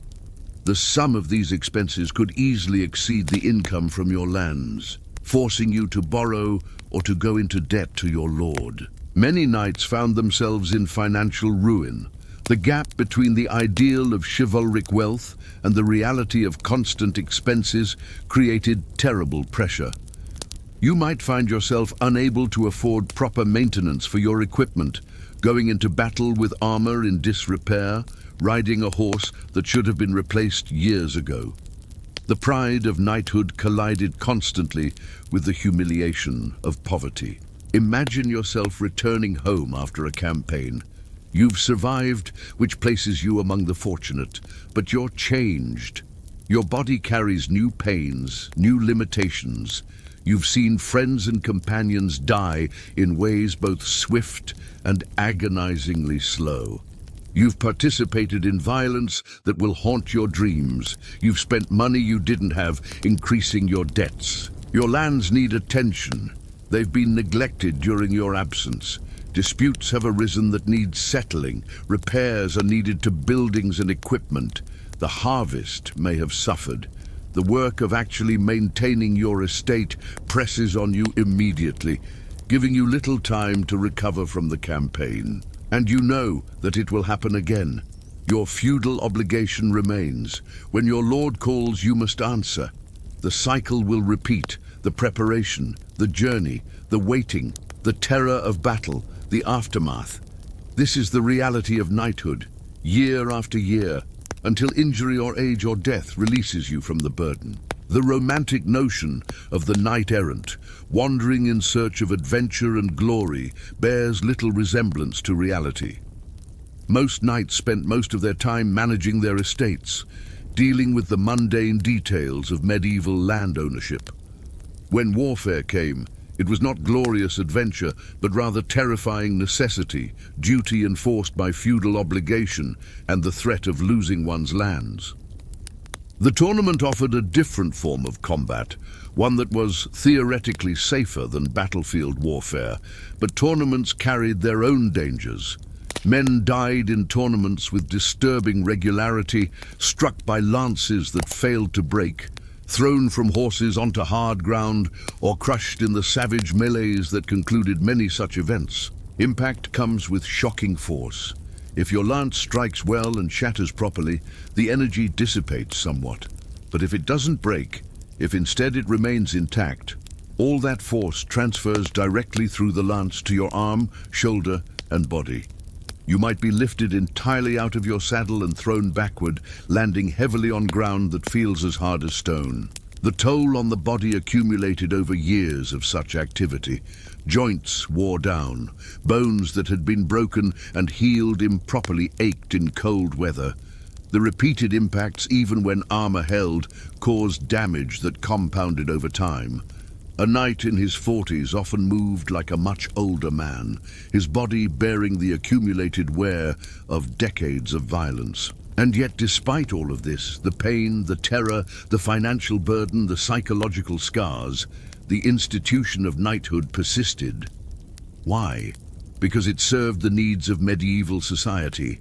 The sum of these expenses could easily exceed the income from your lands. forcing you to borrow or to go into debt to your lord. Many knights found themselves in financial ruin. The gap between the ideal of chivalric wealth and the reality of constant expenses created terrible pressure. You might find yourself unable to afford proper maintenance for your equipment, going into battle with armor in disrepair, riding a horse that should have been replaced years ago. The pride of knighthood collided constantly with the humiliation of poverty. Imagine yourself returning home after a campaign. You've survived, which places you among the fortunate, but you're changed. Your body carries new pains, new limitations. You've seen friends and companions die in ways both swift and agonizingly slow. You've participated in violence that will haunt your dreams. You've spent money you didn't have, increasing your debts. Your lands need attention. They've been neglected during your absence. Disputes have arisen that need settling. Repairs are needed to buildings and equipment. The harvest may have suffered. The work of actually maintaining your estate presses on you immediately, giving you little time to recover from the campaign. And you know that it will happen again. Your feudal obligation remains. When your lord calls, you must answer. The cycle will repeat. The preparation, the journey, the waiting, the terror of battle, the aftermath. This is the reality of knighthood, year after year, until injury or age or death releases you from the burden. The romantic notion of the knight-errant, wandering in search of adventure and glory, bears little resemblance to reality. Most knights spent most of their time managing their estates, dealing with the mundane details of medieval land ownership. When warfare came, it was not glorious adventure, but rather terrifying necessity, duty enforced by feudal obligation, and the threat of losing one's lands. The tournament offered a different form of combat, one that was theoretically safer than battlefield warfare, but tournaments carried their own dangers. Men died in tournaments with disturbing regularity, struck by lances that failed to break, thrown from horses onto hard ground, or crushed in the savage melees that concluded many such events. Impact comes with shocking force. If your lance strikes well and shatters properly, the energy dissipates somewhat. But if it doesn't break, if instead it remains intact, all that force transfers directly through the lance to your arm, shoulder, and body. You might be lifted entirely out of your saddle and thrown backward, landing heavily on ground that feels as hard as stone. The toll on the body accumulated over years of such activity. Joints wore down, bones that had been broken and healed improperly ached in cold weather. The repeated impacts, even when armor held, caused damage that compounded over time. A knight in his 40s often moved like a much older man, his body bearing the accumulated wear of decades of violence. And yet, despite all of this, the pain, the terror, the financial burden, the psychological scars, the institution of knighthood persisted. Why? Because it served the needs of medieval society.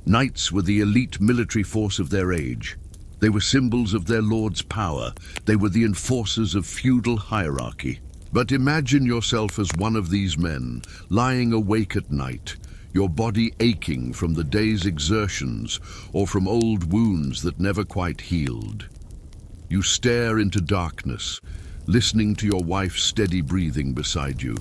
Knights were the elite military force of their age. They were symbols of their lord's power. They were the enforcers of feudal hierarchy. But imagine yourself as one of these men, lying awake at night, your body aching from the day's exertions or from old wounds that never quite healed. You stare into darkness, listening to your wife's steady breathing beside you,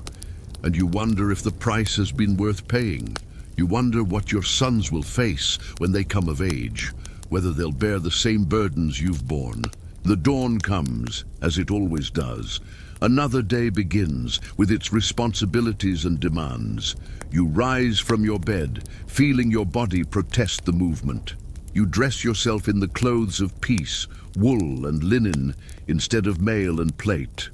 and you wonder if the price has been worth paying. You wonder what your sons will face when they come of age, whether they'll bear the same burdens you've borne. The dawn comes, as it always does. Another day begins with its responsibilities and demands. You rise from your bed, feeling your body protest the movement. You dress yourself in the clothes of peace, wool and linen, instead of mail and plate.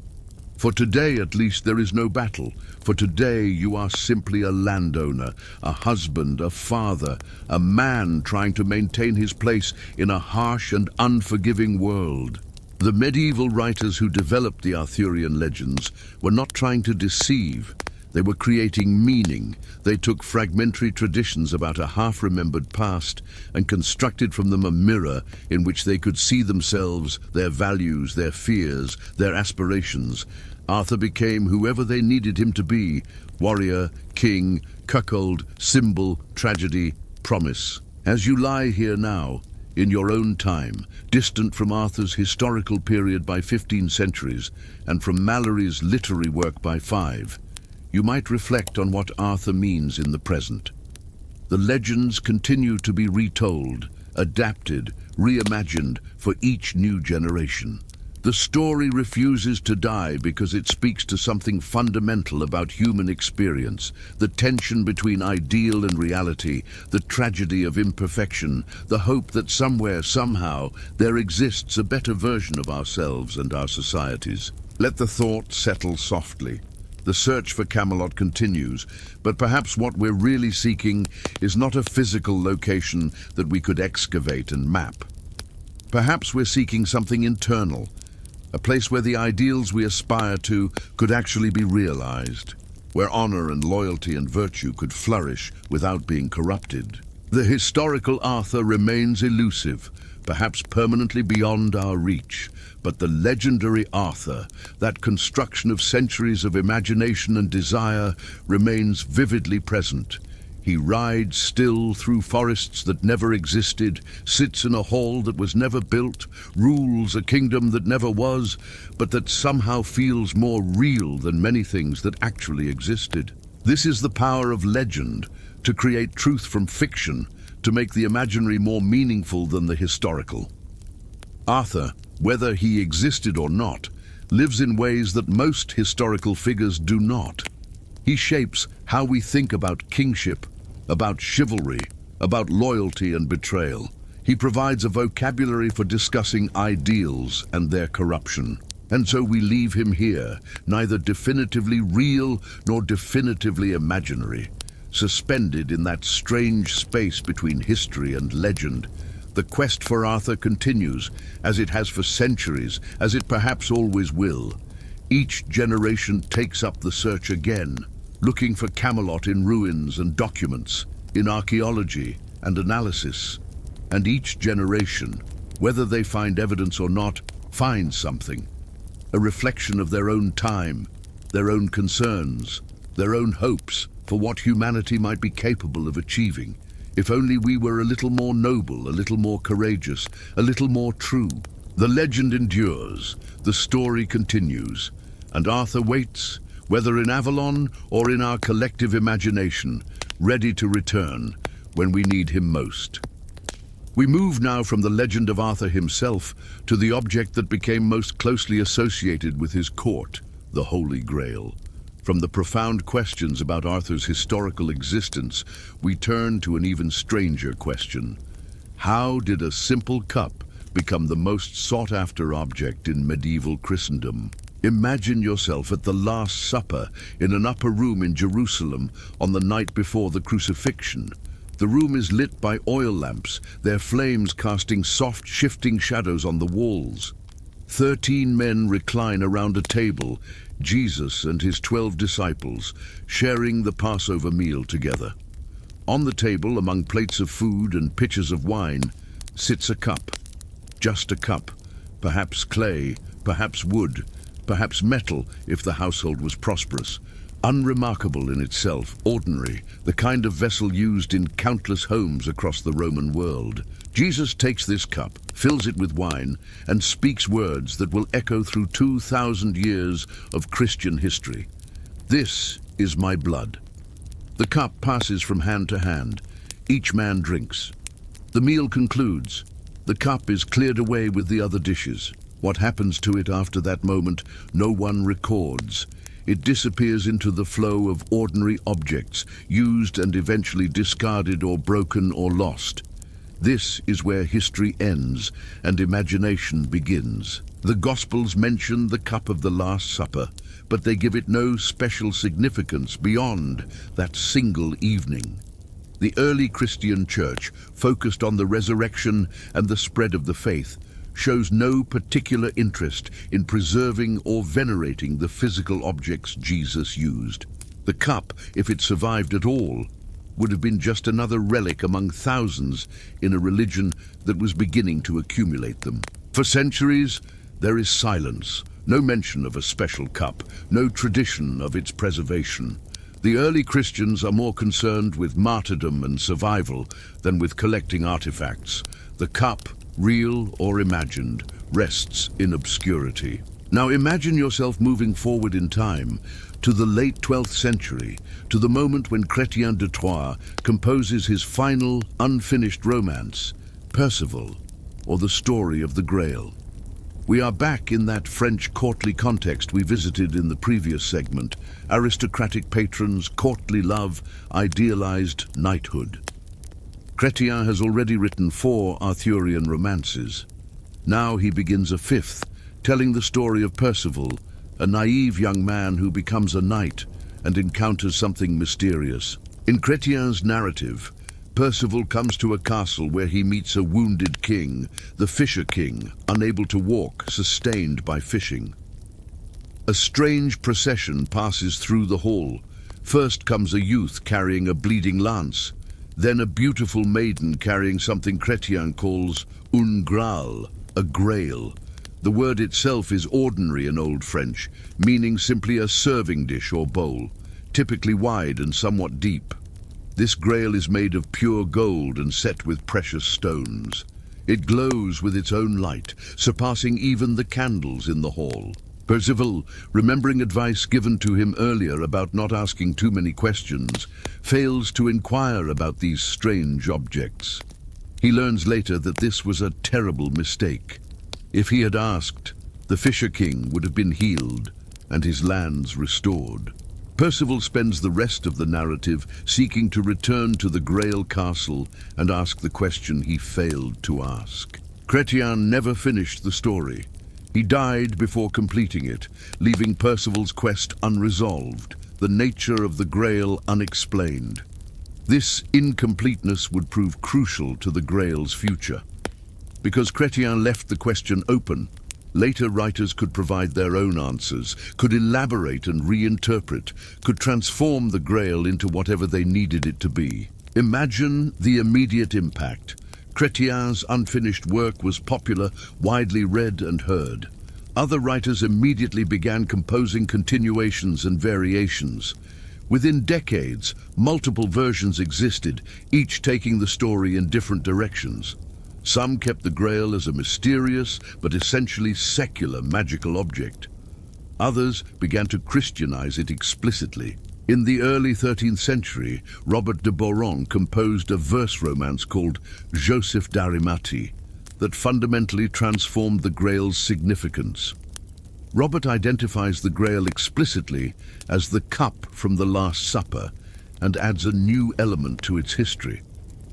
For today, at least, there is no battle. For today, you are simply a landowner, a husband, a father, a man trying to maintain his place in a harsh and unforgiving world. The medieval writers who developed the Arthurian legends were not trying to deceive. They were creating meaning. They took fragmentary traditions about a half-remembered past and constructed from them a mirror in which they could see themselves, their values, their fears, their aspirations. Arthur became whoever they needed him to be: warrior, king, cuckold, symbol, tragedy, promise. As you lie here now, in your own time, distant from Arthur's historical period by 15 centuries and from Mallory's literary work by 5, you might reflect on what Arthur means in the present. The legends continue to be retold, adapted, reimagined for each new generation. The story refuses to die because it speaks to something fundamental about human experience: the tension between ideal and reality, the tragedy of imperfection, the hope that somewhere, somehow, there exists a better version of ourselves and our societies. Let the thought settle softly. The search for Camelot continues, but perhaps what we're really seeking is not a physical location that we could excavate and map. Perhaps we're seeking something internal, a place where the ideals we aspire to could actually be realized, where honor and loyalty and virtue could flourish without being corrupted. The historical Arthur remains elusive, perhaps permanently beyond our reach, but the legendary Arthur, that construction of centuries of imagination and desire, remains vividly present. He rides still through forests that never existed, sits in a hall that was never built, rules a kingdom that never was, but that somehow feels more real than many things that actually existed. This is the power of legend, to create truth from fiction, to make the imaginary more meaningful than the historical. Arthur, whether he existed or not, lives in ways that most historical figures do not. He shapes how we think about kingship, about chivalry, about loyalty and betrayal. He provides a vocabulary for discussing ideals and their corruption. And so we leave him here, neither definitively real nor definitively imaginary, suspended in that strange space between history and legend. The quest for Arthur continues, as it has for centuries, as it perhaps always will. Each generation takes up the search again, looking for Camelot in ruins and documents, in archaeology and analysis. And each generation, whether they find evidence or not, finds something, a reflection of their own time, their own concerns, their own hopes for what humanity might be capable of achieving, if only we were a little more noble, a little more courageous, a little more true. The legend endures, the story continues, and Arthur waits, whether in Avalon or in our collective imagination, ready to return when we need him most. We move now from the legend of Arthur himself to the object that became most closely associated with his court, the Holy Grail. From the profound questions about Arthur's historical existence, we turn to an even stranger question. How did a simple cup become the most sought-after object in medieval Christendom? Imagine yourself at the Last Supper in an upper room in Jerusalem on the night before the crucifixion. The room is lit by oil lamps, their flames casting soft, shifting shadows on the walls. 13 men recline around a table, Jesus and his 12 disciples, sharing the Passover meal together. On the table, among plates of food and pitchers of wine, sits a cup. Just a cup, perhaps clay, perhaps wood, perhaps metal if the household was prosperous. Unremarkable in itself, ordinary, the kind of vessel used in countless homes across the Roman world. Jesus takes this cup, fills it with wine, and speaks words that will echo through 2,000 years of Christian history. This is my blood. The cup passes from hand to hand. Each man drinks. The meal concludes. The cup is cleared away with the other dishes. What happens to it after that moment, no one records. It disappears into the flow of ordinary objects, used and eventually discarded or broken or lost. This is where history ends and imagination begins. The Gospels mention the cup of the Last Supper, but they give it no special significance beyond that single evening. The early Christian church, focused on the resurrection and the spread of the faith, shows no particular interest in preserving or venerating the physical objects Jesus used. The cup, if it survived at all, would have been just another relic among thousands in a religion that was beginning to accumulate them. For centuries, there is silence, no mention of a special cup, no tradition of its preservation. The early Christians are more concerned with martyrdom and survival than with collecting artifacts. The cup, real or imagined, rests in obscurity. Now imagine yourself moving forward in time to the late 12th century, to the moment when Chrétien de Troyes composes his final, unfinished romance, Percival, or the story of the Grail. We are back in that French courtly context we visited in the previous segment: aristocratic patrons, courtly love, idealized knighthood. Chrétien has already written 4 Arthurian romances. Now he begins a 5th, telling the story of Percival, a naive young man who becomes a knight and encounters something mysterious. In Chrétien's narrative, Percival comes to a castle where he meets a wounded king, the Fisher King, unable to walk, sustained by fishing. A strange procession passes through the hall. First comes a youth carrying a bleeding lance, then a beautiful maiden carrying something Chrétien calls un gruel, a grail. The word itself is ordinary in Old French, meaning simply a serving dish or bowl, typically wide and somewhat deep. This grail is made of pure gold and set with precious stones. It glows with its own light, surpassing even the candles in the hall. Percival, remembering advice given to him earlier about not asking too many questions, fails to inquire about these strange objects. He learns later that this was a terrible mistake. If he had asked, the Fisher King would have been healed and his lands restored. Percival spends the rest of the narrative seeking to return to the Grail Castle and ask the question he failed to ask. Chrétien never finished the story. He died before completing it, leaving Percival's quest unresolved, the nature of the Grail unexplained. This incompleteness would prove crucial to the Grail's future. Because Chrétien left the question open, later writers could provide their own answers, could elaborate and reinterpret, could transform the Grail into whatever they needed it to be. Imagine the immediate impact. Chrétien's unfinished work was popular, widely read and heard. Other writers immediately began composing continuations and variations. Within decades, multiple versions existed, each taking the story in different directions. Some kept the Grail as a mysterious but essentially secular magical object. Others began to Christianize it explicitly. In the early 13th century, Robert de Boron composed a verse romance called Joseph d'Arimathie that fundamentally transformed the Grail's significance. Robert identifies the Grail explicitly as the cup from the Last Supper and adds a new element to its history.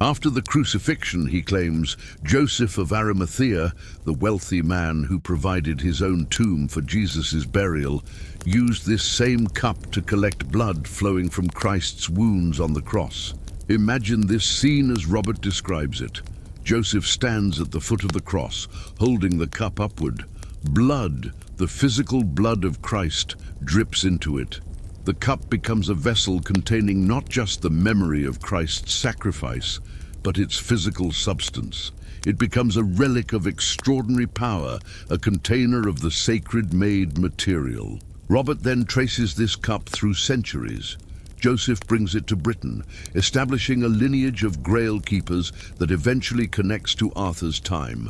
After the crucifixion, he claims, Joseph of Arimathea, the wealthy man who provided his own tomb for Jesus' burial, used this same cup to collect blood flowing from Christ's wounds on the cross. Imagine this scene as Robert describes it. Joseph stands at the foot of the cross, holding the cup upward. Blood, the physical blood of Christ, drips into it. The cup becomes a vessel containing not just the memory of Christ's sacrifice, but its physical substance. It becomes a relic of extraordinary power, a container of the sacred-made material. Robert then traces this cup through centuries. Joseph brings it to Britain, establishing a lineage of Grail keepers that eventually connects to Arthur's time.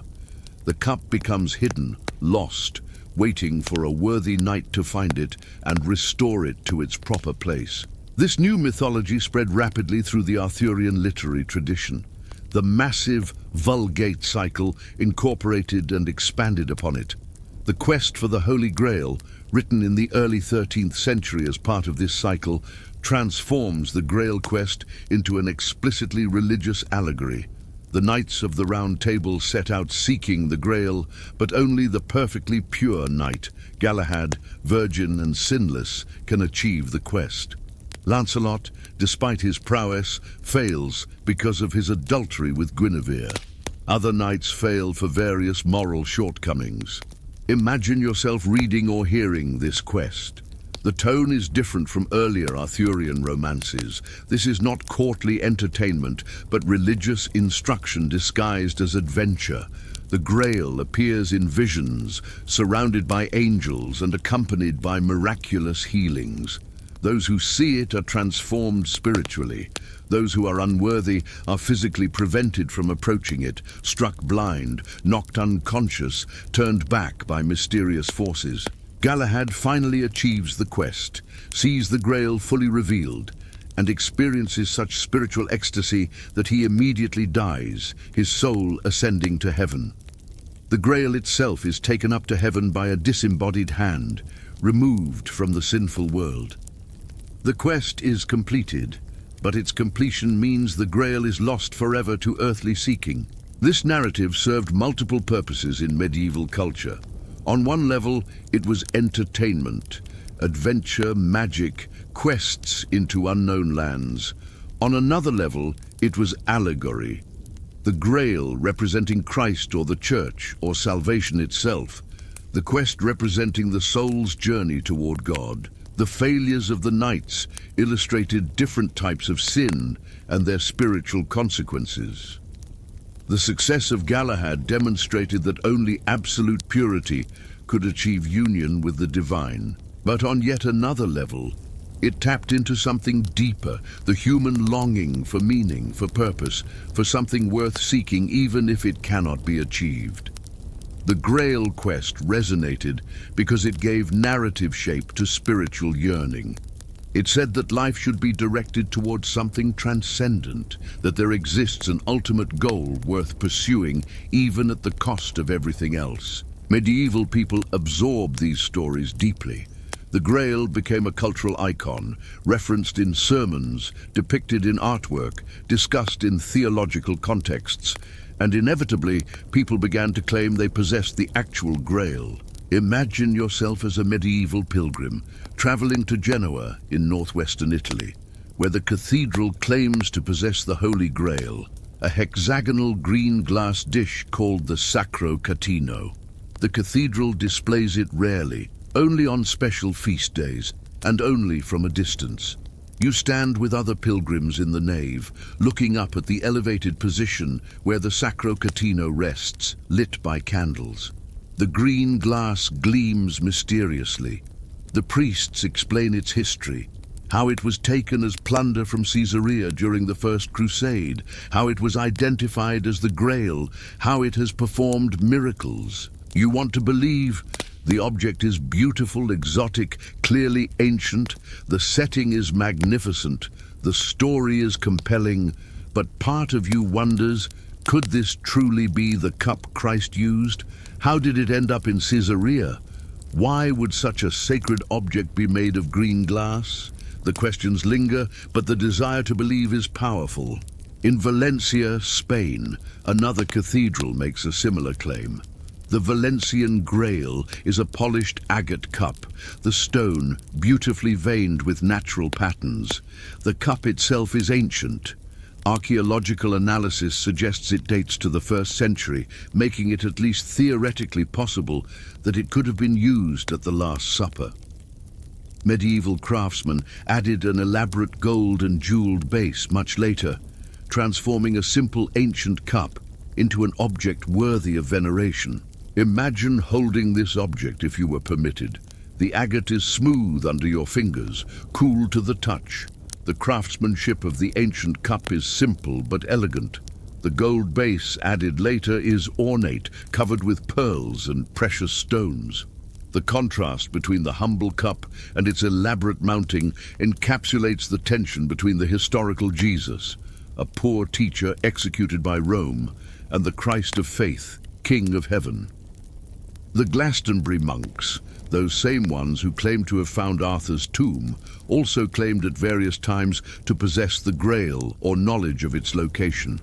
The cup becomes hidden, lost, waiting for a worthy knight to find it and restore it to its proper place. This new mythology spread rapidly through the Arthurian literary tradition. The massive Vulgate cycle incorporated and expanded upon it. The quest for the Holy Grail, written in the early 13th century as part of this cycle, transforms the Grail quest into an explicitly religious allegory. The Knights of the Round Table set out seeking the Grail, but only the perfectly pure knight, Galahad, virgin and sinless, can achieve the quest. Lancelot, despite his prowess, fails because of his adultery with Guinevere. Other knights fail for various moral shortcomings. Imagine yourself reading or hearing this quest. The tone is different from earlier Arthurian romances. This is not courtly entertainment, but religious instruction disguised as adventure. The Grail appears in visions, surrounded by angels and accompanied by miraculous healings. Those who see it are transformed spiritually. Those who are unworthy are physically prevented from approaching it, struck blind, knocked unconscious, turned back by mysterious forces. Galahad finally achieves the quest, sees the Grail fully revealed, and experiences such spiritual ecstasy that he immediately dies, his soul ascending to heaven. The Grail itself is taken up to heaven by a disembodied hand, removed from the sinful world. The quest is completed, but its completion means the Grail is lost forever to earthly seeking. This narrative served multiple purposes in medieval culture. On one level, it was entertainment, adventure, magic, quests into unknown lands. On another level, it was allegory. The Grail representing Christ or the Church or salvation itself. The quest representing the soul's journey toward God. The failures of the knights illustrated different types of sin and their spiritual consequences. The success of Galahad demonstrated that only absolute purity could achieve union with the divine. But on yet another level, it tapped into something deeper, the human longing for meaning, for purpose, for something worth seeking even if it cannot be achieved. The Grail quest resonated because it gave narrative shape to spiritual yearning. It said that life should be directed towards something transcendent, that there exists an ultimate goal worth pursuing even at the cost of everything else. Medieval people absorbed these stories deeply. The Grail became a cultural icon, referenced in sermons, depicted in artwork, discussed in theological contexts, and inevitably, people began to claim they possessed the actual Grail. Imagine yourself as a medieval pilgrim, traveling to Genoa in northwestern Italy, where the cathedral claims to possess the Holy Grail, a hexagonal green glass dish called the Sacro Catino. The cathedral displays it rarely, only on special feast days, and only from a distance. You stand with other pilgrims in the nave, looking up at the elevated position where the Sacro Catino rests, lit by candles. The green glass gleams mysteriously. The priests explain its history, how it was taken as plunder from Caesarea during the First Crusade, how it was identified as the Grail, how it has performed miracles. You want to believe. The object is beautiful, exotic, clearly ancient. The setting is magnificent. The story is compelling. But part of you wonders, could this truly be the cup Christ used? How did it end up in Caesarea? Why would such a sacred object be made of green glass? The questions linger, but the desire to believe is powerful. In Valencia, Spain, another cathedral makes a similar claim. The Valencian Grail is a polished agate cup, the stone beautifully veined with natural patterns. The cup itself is ancient. Archaeological analysis suggests it dates to the 1st century, making it at least theoretically possible that it could have been used at the Last Supper. Medieval craftsmen added an elaborate gold and jeweled base much later, transforming a simple ancient cup into an object worthy of veneration. Imagine holding this object if you were permitted. The agate is smooth under your fingers, cool to the touch. The craftsmanship of the ancient cup is simple but elegant. The gold base added later is ornate, covered with pearls and precious stones. The contrast between the humble cup and its elaborate mounting encapsulates the tension between the historical Jesus, a poor teacher executed by Rome, and the Christ of faith, King of heaven. The Glastonbury monks, those same ones who claimed to have found Arthur's tomb, also claimed at various times to possess the Grail or knowledge of its location.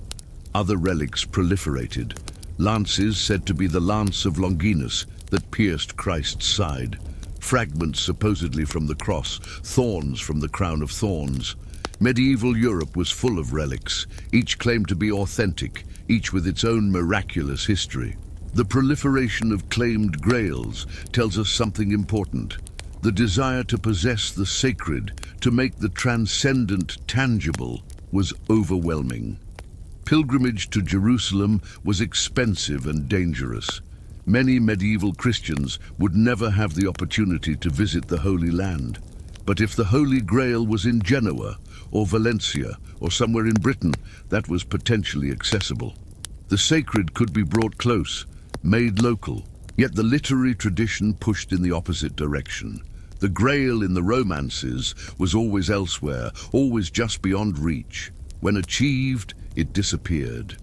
Other relics proliferated. Lances said to be the lance of Longinus that pierced Christ's side. Fragments supposedly from the cross, thorns from the crown of thorns. Medieval Europe was full of relics, each claimed to be authentic, each with its own miraculous history. The proliferation of claimed grails tells us something important. The desire to possess the sacred, to make the transcendent tangible, was overwhelming. Pilgrimage to Jerusalem was expensive and dangerous. Many medieval Christians would never have the opportunity to visit the Holy Land. But if the Holy Grail was in Genoa, or Valencia, or somewhere in Britain, that was potentially accessible. The sacred could be brought close, made local. Yet the literary tradition pushed in the opposite direction. The Grail in the romances was always elsewhere, always just beyond reach. When achieved, it disappeared.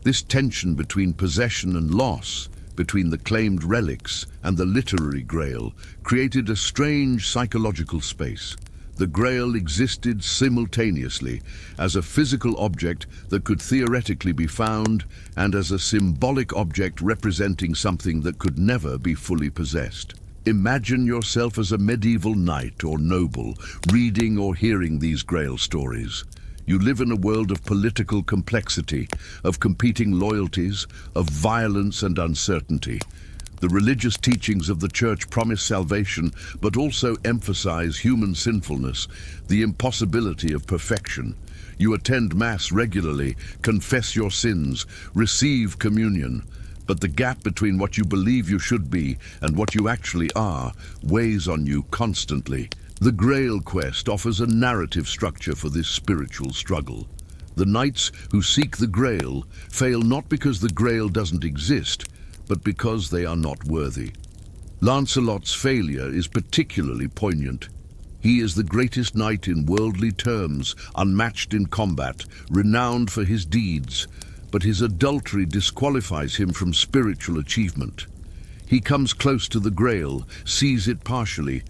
This tension between possession and loss, between the claimed relics and the literary Grail, created a strange psychological space. The Grail existed simultaneously as a physical object that could theoretically be found and as a symbolic object representing something that could never be fully possessed. Imagine yourself as a medieval knight or noble, reading or hearing these Grail stories. You live in a world of political complexity, of competing loyalties, of violence and uncertainty. The religious teachings of the Church promise salvation, but also emphasize human sinfulness, the impossibility of perfection. You attend Mass regularly, confess your sins, receive communion, but the gap between what you believe you should be and what you actually are weighs on you constantly. The Grail quest offers a narrative structure for this spiritual struggle. The knights who seek the Grail fail not because the Grail doesn't exist, but because they are not worthy. Lancelot's failure is particularly poignant. He is the greatest knight in worldly terms, unmatched in combat, renowned for his deeds, but his adultery disqualifies him from spiritual achievement. He comes close to the Grail, sees it partially,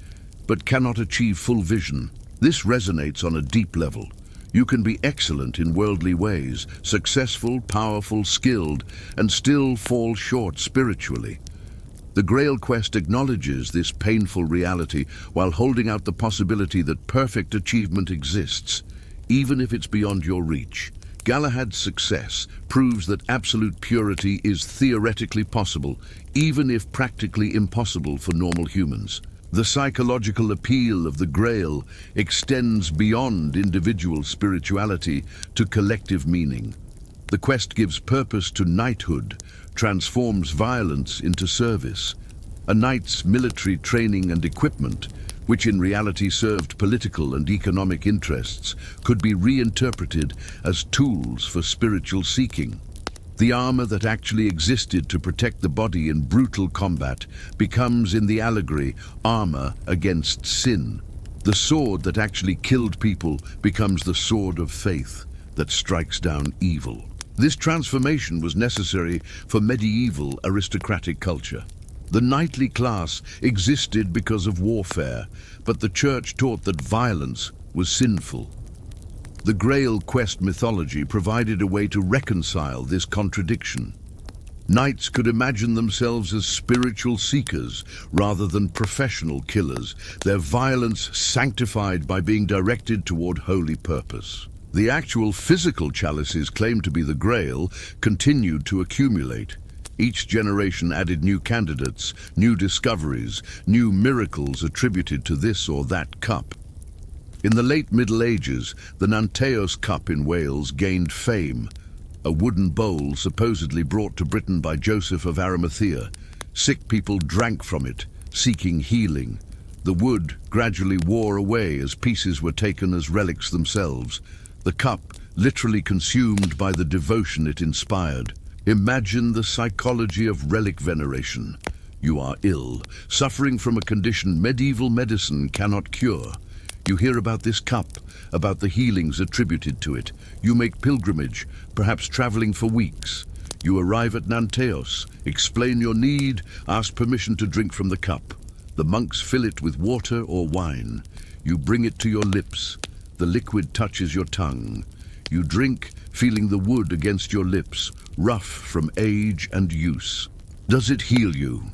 but cannot achieve full vision. This resonates on a deep level. You can be excellent in worldly ways, successful, powerful, skilled, and still fall short spiritually. The Grail quest acknowledges this painful reality while holding out the possibility that perfect achievement exists, even if it's beyond your reach. Galahad's success proves that absolute purity is theoretically possible, even if practically impossible for normal humans. The psychological appeal of the Grail extends beyond individual spirituality to collective meaning. The quest gives purpose to knighthood, transforms violence into service. A knight's military training and equipment, which in reality served political and economic interests, could be reinterpreted as tools for spiritual seeking. The armor that actually existed to protect the body in brutal combat becomes, in the allegory, armor against sin. The sword that actually killed people becomes the sword of faith that strikes down evil. This transformation was necessary for medieval aristocratic culture. The knightly class existed because of warfare, but the Church taught that violence was sinful. The Grail quest mythology provided a way to reconcile this contradiction. Knights could imagine themselves as spiritual seekers rather than professional killers, their violence sanctified by being directed toward holy purpose. The actual physical chalices claimed to be the Grail continued to accumulate. Each generation added new candidates, new discoveries, new miracles attributed to this or that cup. In the late Middle Ages, the Nanteos cup in Wales gained fame, a wooden bowl supposedly brought to Britain by Joseph of Arimathea. Sick people drank from it, seeking healing. The wood gradually wore away as pieces were taken as relics themselves, the cup literally consumed by the devotion it inspired. Imagine the psychology of relic veneration. You are ill, suffering from a condition medieval medicine cannot cure. You hear about this cup, about the healings attributed to it. You make pilgrimage, perhaps traveling for weeks. You arrive at Nanteos, explain your need, ask permission to drink from the cup. The monks fill it with water or wine. You bring it to your lips. The liquid touches your tongue. You drink, feeling the wood against your lips, rough from age and use. Does it heal you?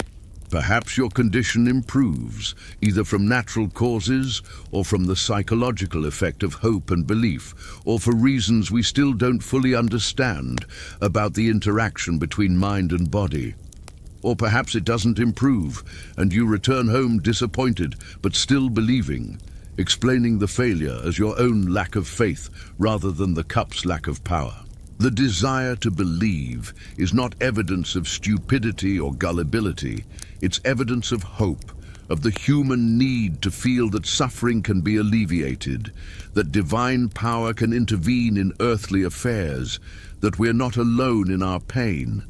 Perhaps your condition improves, either from natural causes or from the psychological effect of hope and belief, or for reasons we still don't fully understand about the interaction between mind and body. or perhaps it doesn't improve, and you return home disappointed, but still believing, explaining the failure as your own lack of faith rather than the cup's lack of power. The desire to believe is not evidence of stupidity or gullibility, it's evidence of hope, of the human need to feel that suffering can be alleviated, that divine power can intervene in earthly affairs, that we're not alone in our pain.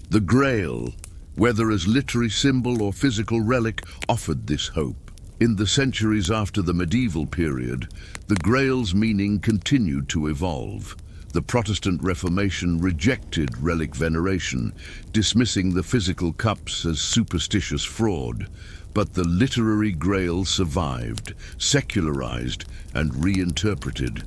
The Grail, whether as literary symbol or physical relic, offered this hope. In the centuries after the medieval period, the Grail's meaning continued to evolve. The Protestant Reformation rejected relic veneration, dismissing the physical cups as superstitious fraud. But the literary Grail survived, secularized, and reinterpreted.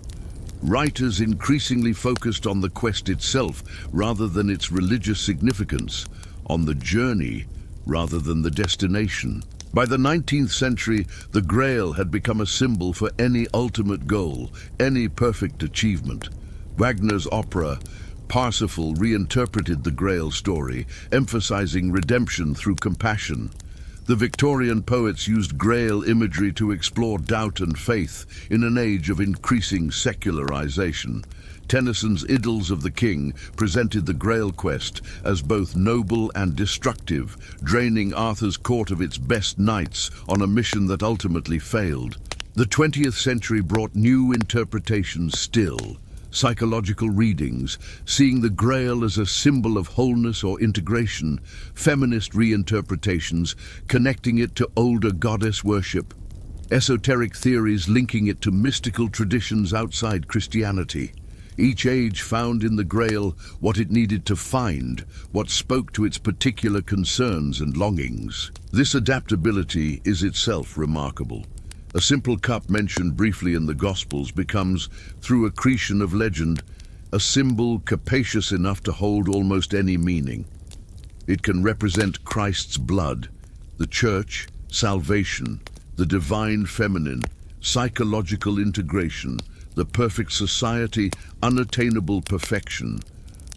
Writers increasingly focused on the quest itself rather than its religious significance, on the journey rather than the destination. By the 19th century, the Grail had become a symbol for any ultimate goal, any perfect achievement. Wagner's opera, Parsifal, reinterpreted the Grail story, emphasizing redemption through compassion. The Victorian poets used Grail imagery to explore doubt and faith in an age of increasing secularization. Tennyson's Idylls of the King presented the Grail quest as both noble and destructive, draining Arthur's court of its best knights on a mission that ultimately failed. The 20th century brought new interpretations still. Psychological readings, seeing the Grail as a symbol of wholeness or integration, feminist reinterpretations, connecting it to older goddess worship, esoteric theories linking it to mystical traditions outside Christianity. Each age found in the Grail what it needed to find, what spoke to its particular concerns and longings. This adaptability is itself remarkable. A simple cup mentioned briefly in the Gospels becomes, through accretion of legend, a symbol capacious enough to hold almost any meaning. It can represent Christ's blood, the church, salvation, the divine feminine, psychological integration, the perfect society, unattainable perfection,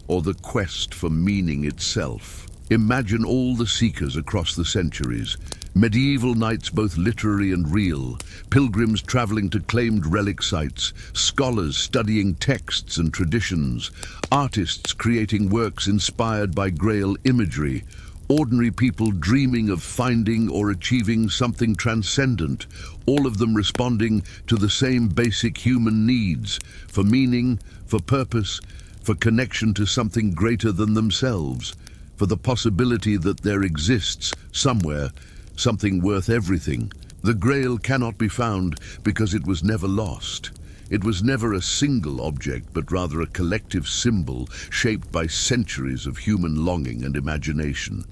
or the quest for meaning itself. Imagine all the seekers across the centuries, medieval knights both literary and real, pilgrims traveling to claimed relic sites, scholars studying texts and traditions, artists creating works inspired by Grail imagery, ordinary people dreaming of finding or achieving something transcendent, all of them responding to the same basic human needs, for meaning, for purpose, for connection to something greater than themselves, for the possibility that there exists, somewhere, something worth everything. The Grail cannot be found because it was never lost. It was never a single object, but rather a collective symbol shaped by centuries of human longing and imagination.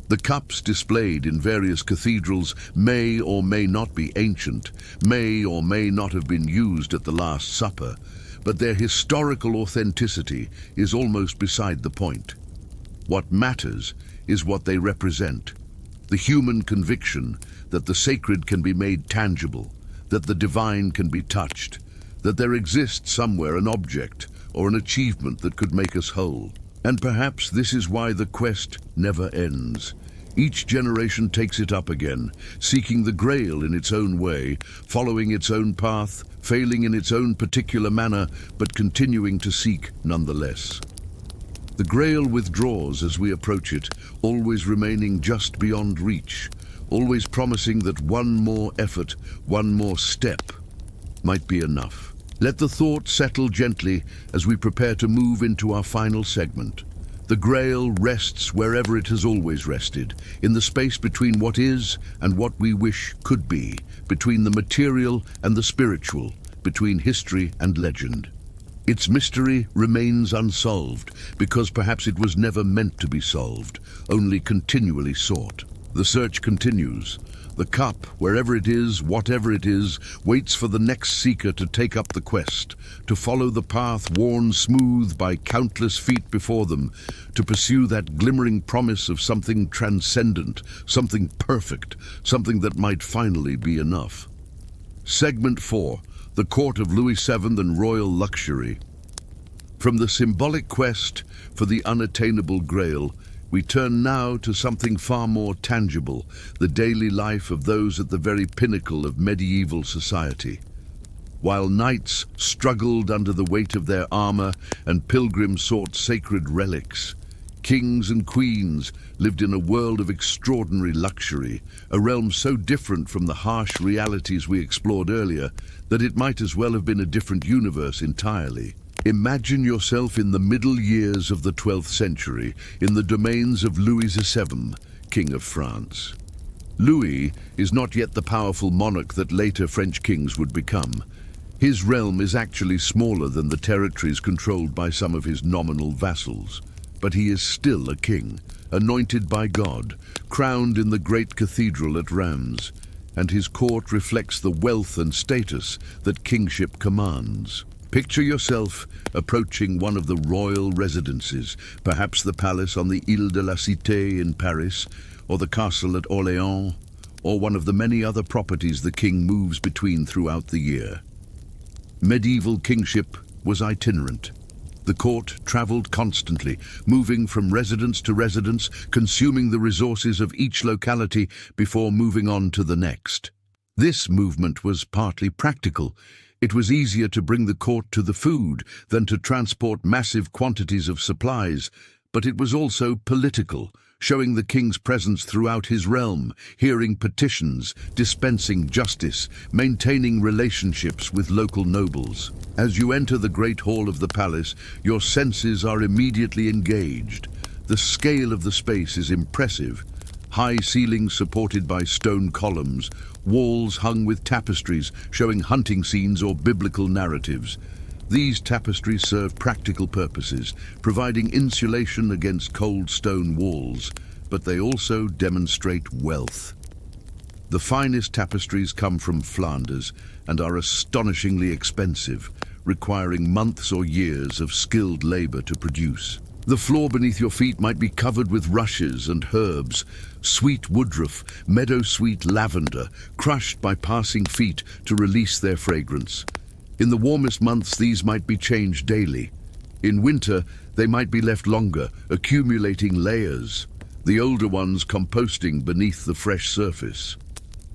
The cups displayed in various cathedrals may or may not be ancient, may or may not have been used at the Last Supper, but their historical authenticity is almost beside the point. What matters is what they represent. The human conviction that the sacred can be made tangible, that the divine can be touched, that there exists somewhere an object or an achievement that could make us whole. And perhaps this is why the quest never ends. Each generation takes it up again, seeking the Grail in its own way, following its own path, failing in its own particular manner, but continuing to seek nonetheless. The Grail withdraws as we approach it, always remaining just beyond reach, always promising that one more effort, one more step, might be enough. Let the thought settle gently as we prepare to move into our final segment. The Grail rests wherever it has always rested, in the space between what is and what we wish could be, between the material and the spiritual, between history and legend. Its mystery remains unsolved because perhaps it was never meant to be solved, only continually sought. The search continues. The cup, wherever it is, whatever it is, waits for the next seeker to take up the quest, to follow the path worn smooth by countless feet before them, to pursue that glimmering promise of something transcendent, something perfect, something that might finally be enough. Segment 4. The Court of Louis VII and Royal Luxury. From the symbolic quest for the unattainable Grail We turn now to something far more tangible, the daily life of those at the very pinnacle of medieval society. While knights struggled under the weight of their armor and pilgrims sought sacred relics, kings and queens lived in a world of extraordinary luxury, a realm so different from the harsh realities we explored earlier that it might as well have been a different universe entirely. Imagine yourself in the middle years of the 12th century, in the domains of Louis VII, King of France. Louis is not yet the powerful monarch that later French kings would become. His realm is actually smaller than the territories controlled by some of his nominal vassals. But he is still a king, anointed by God, crowned in the great cathedral at Reims, and his court reflects the wealth and status that kingship commands. Picture yourself approaching one of the royal residences, perhaps the palace on the Ile de la Cité in Paris, or the castle at Orléans, or one of the many other properties the king moves between throughout the year. Medieval kingship was itinerant. The court traveled constantly, moving from residence to residence, consuming the resources of each locality before moving on to the next. This movement was partly practical. It was easier to bring the court to the food than to transport massive quantities of supplies, but it was also political, showing the king's presence throughout his realm, hearing petitions, dispensing justice, maintaining relationships with local nobles. As you enter the great hall of the palace, your senses are immediately engaged. The scale of the space is impressive. High ceilings supported by stone columns, walls hung with tapestries showing hunting scenes or biblical narratives. These tapestries serve practical purposes, providing insulation against cold stone walls, but they also demonstrate wealth. The finest tapestries come from Flanders and are astonishingly expensive, requiring months or years of skilled labor to produce. The floor beneath your feet might be covered with rushes and herbs, sweet woodruff, meadowsweet lavender, crushed by passing feet to release their fragrance. In the warmest months, these might be changed daily. In winter, they might be left longer, accumulating layers, the older ones composting beneath the fresh surface.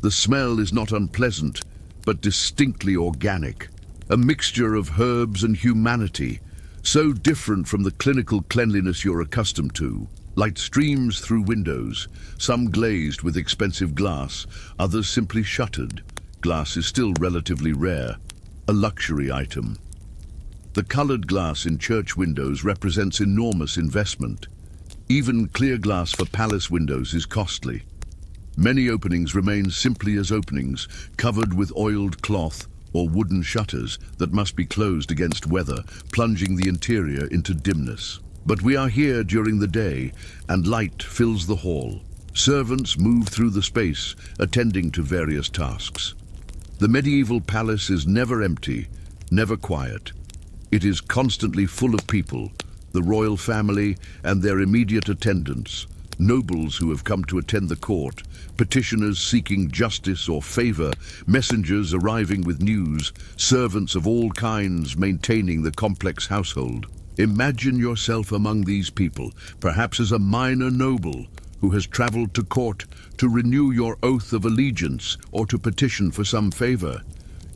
The smell is not unpleasant, but distinctly organic, a mixture of herbs and humanity, so different from the clinical cleanliness you're accustomed to. Light streams through windows, some glazed with expensive glass, others simply shuttered. Glass is still relatively rare, a luxury item. The colored glass in church windows represents enormous investment. Even clear glass for palace windows is costly. Many openings remain simply as openings, covered with oiled cloth or wooden shutters that must be closed against weather, plunging the interior into dimness. But we are here during the day, and light fills the hall. Servants move through the space, attending to various tasks. The medieval palace is never empty, never quiet. It is constantly full of people, the royal family and their immediate attendants, nobles who have come to attend the court, petitioners seeking justice or favor, messengers arriving with news, servants of all kinds maintaining the complex household. Imagine yourself among these people, perhaps as a minor noble who has traveled to court to renew your oath of allegiance or to petition for some favor.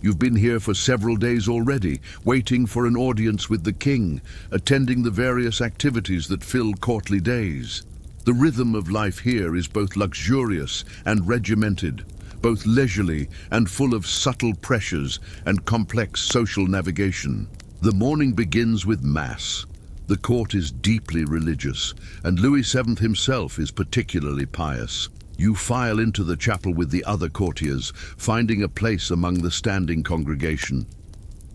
You've been here for several days already, waiting for an audience with the king, attending the various activities that fill courtly days. The rhythm of life here is both luxurious and regimented, both leisurely and full of subtle pressures and complex social navigation. The morning begins with Mass. The court is deeply religious, and Louis VII himself is particularly pious. You file into the chapel with the other courtiers, finding a place among the standing congregation.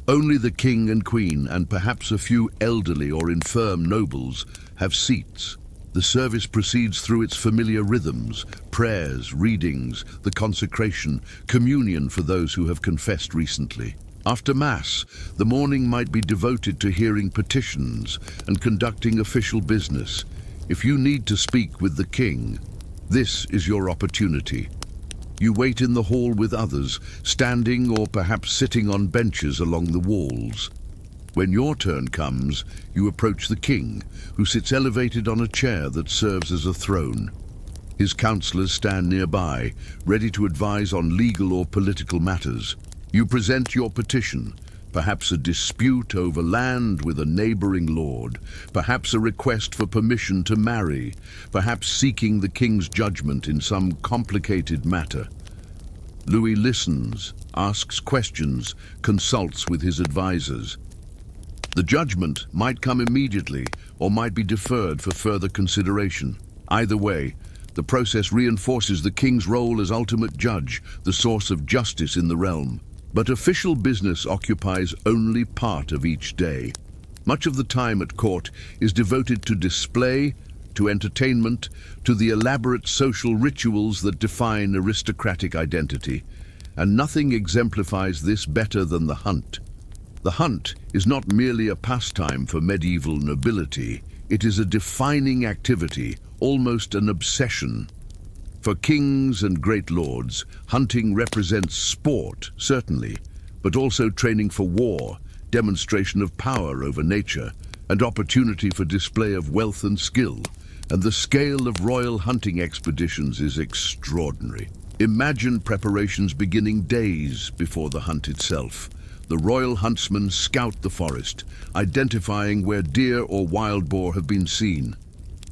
Only the king and queen, and perhaps a few elderly or infirm nobles, have seats. The service proceeds through its familiar rhythms, prayers, readings, the consecration, communion for those who have confessed recently. After Mass, the morning might be devoted to hearing petitions and conducting official business. If you need to speak with the king, this is your opportunity. You wait in the hall with others, standing or perhaps sitting on benches along the walls. When your turn comes, you approach the king, who sits elevated on a chair that serves as a throne. His counselors stand nearby, ready to advise on legal or political matters. You present your petition, perhaps a dispute over land with a neighboring lord, perhaps a request for permission to marry, perhaps seeking the king's judgment in some complicated matter. Louis listens, asks questions, consults with his advisors. The judgment might come immediately or might be deferred for further consideration. Either way, the process reinforces the king's role as ultimate judge, the source of justice in the realm. But official business occupies only part of each day. Much of the time at court is devoted to display, to entertainment, to the elaborate social rituals that define aristocratic identity. And nothing exemplifies this better than the hunt. The hunt is not merely a pastime for medieval nobility. It is a defining activity, almost an obsession. For kings and great lords, hunting represents sport, certainly, but also training for war, demonstration of power over nature, and opportunity for display of wealth and skill. And the scale of royal hunting expeditions is extraordinary. Imagine preparations beginning days before the hunt itself. The royal huntsmen scout the forest, identifying where deer or wild boar have been seen.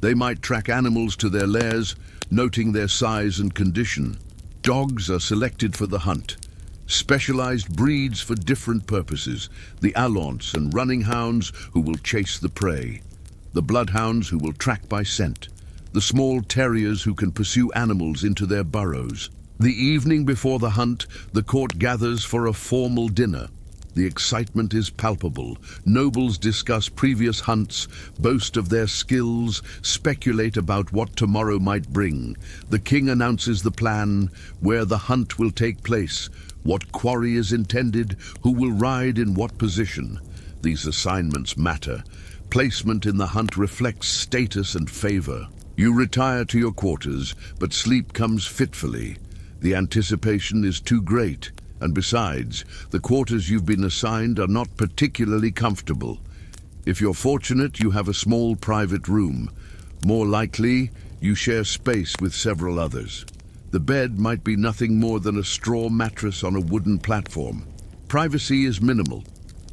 They might track animals to their lairs, noting their size and condition. Dogs are selected for the hunt. Specialized breeds for different purposes. The allants and running hounds who will chase the prey. The bloodhounds who will track by scent. The small terriers who can pursue animals into their burrows. The evening before the hunt, the court gathers for a formal dinner. The excitement is palpable. Nobles discuss previous hunts, boast of their skills, speculate about what tomorrow might bring. The king announces the plan, where the hunt will take place, what quarry is intended, who will ride in what position. These assignments matter. Placement in the hunt reflects status and favor. You retire to your quarters, but sleep comes fitfully. The anticipation is too great. And besides, the quarters you've been assigned are not particularly comfortable. If you're fortunate, you have a small private room. More likely, you share space with several others. The bed might be nothing more than a straw mattress on a wooden platform. Privacy is minimal.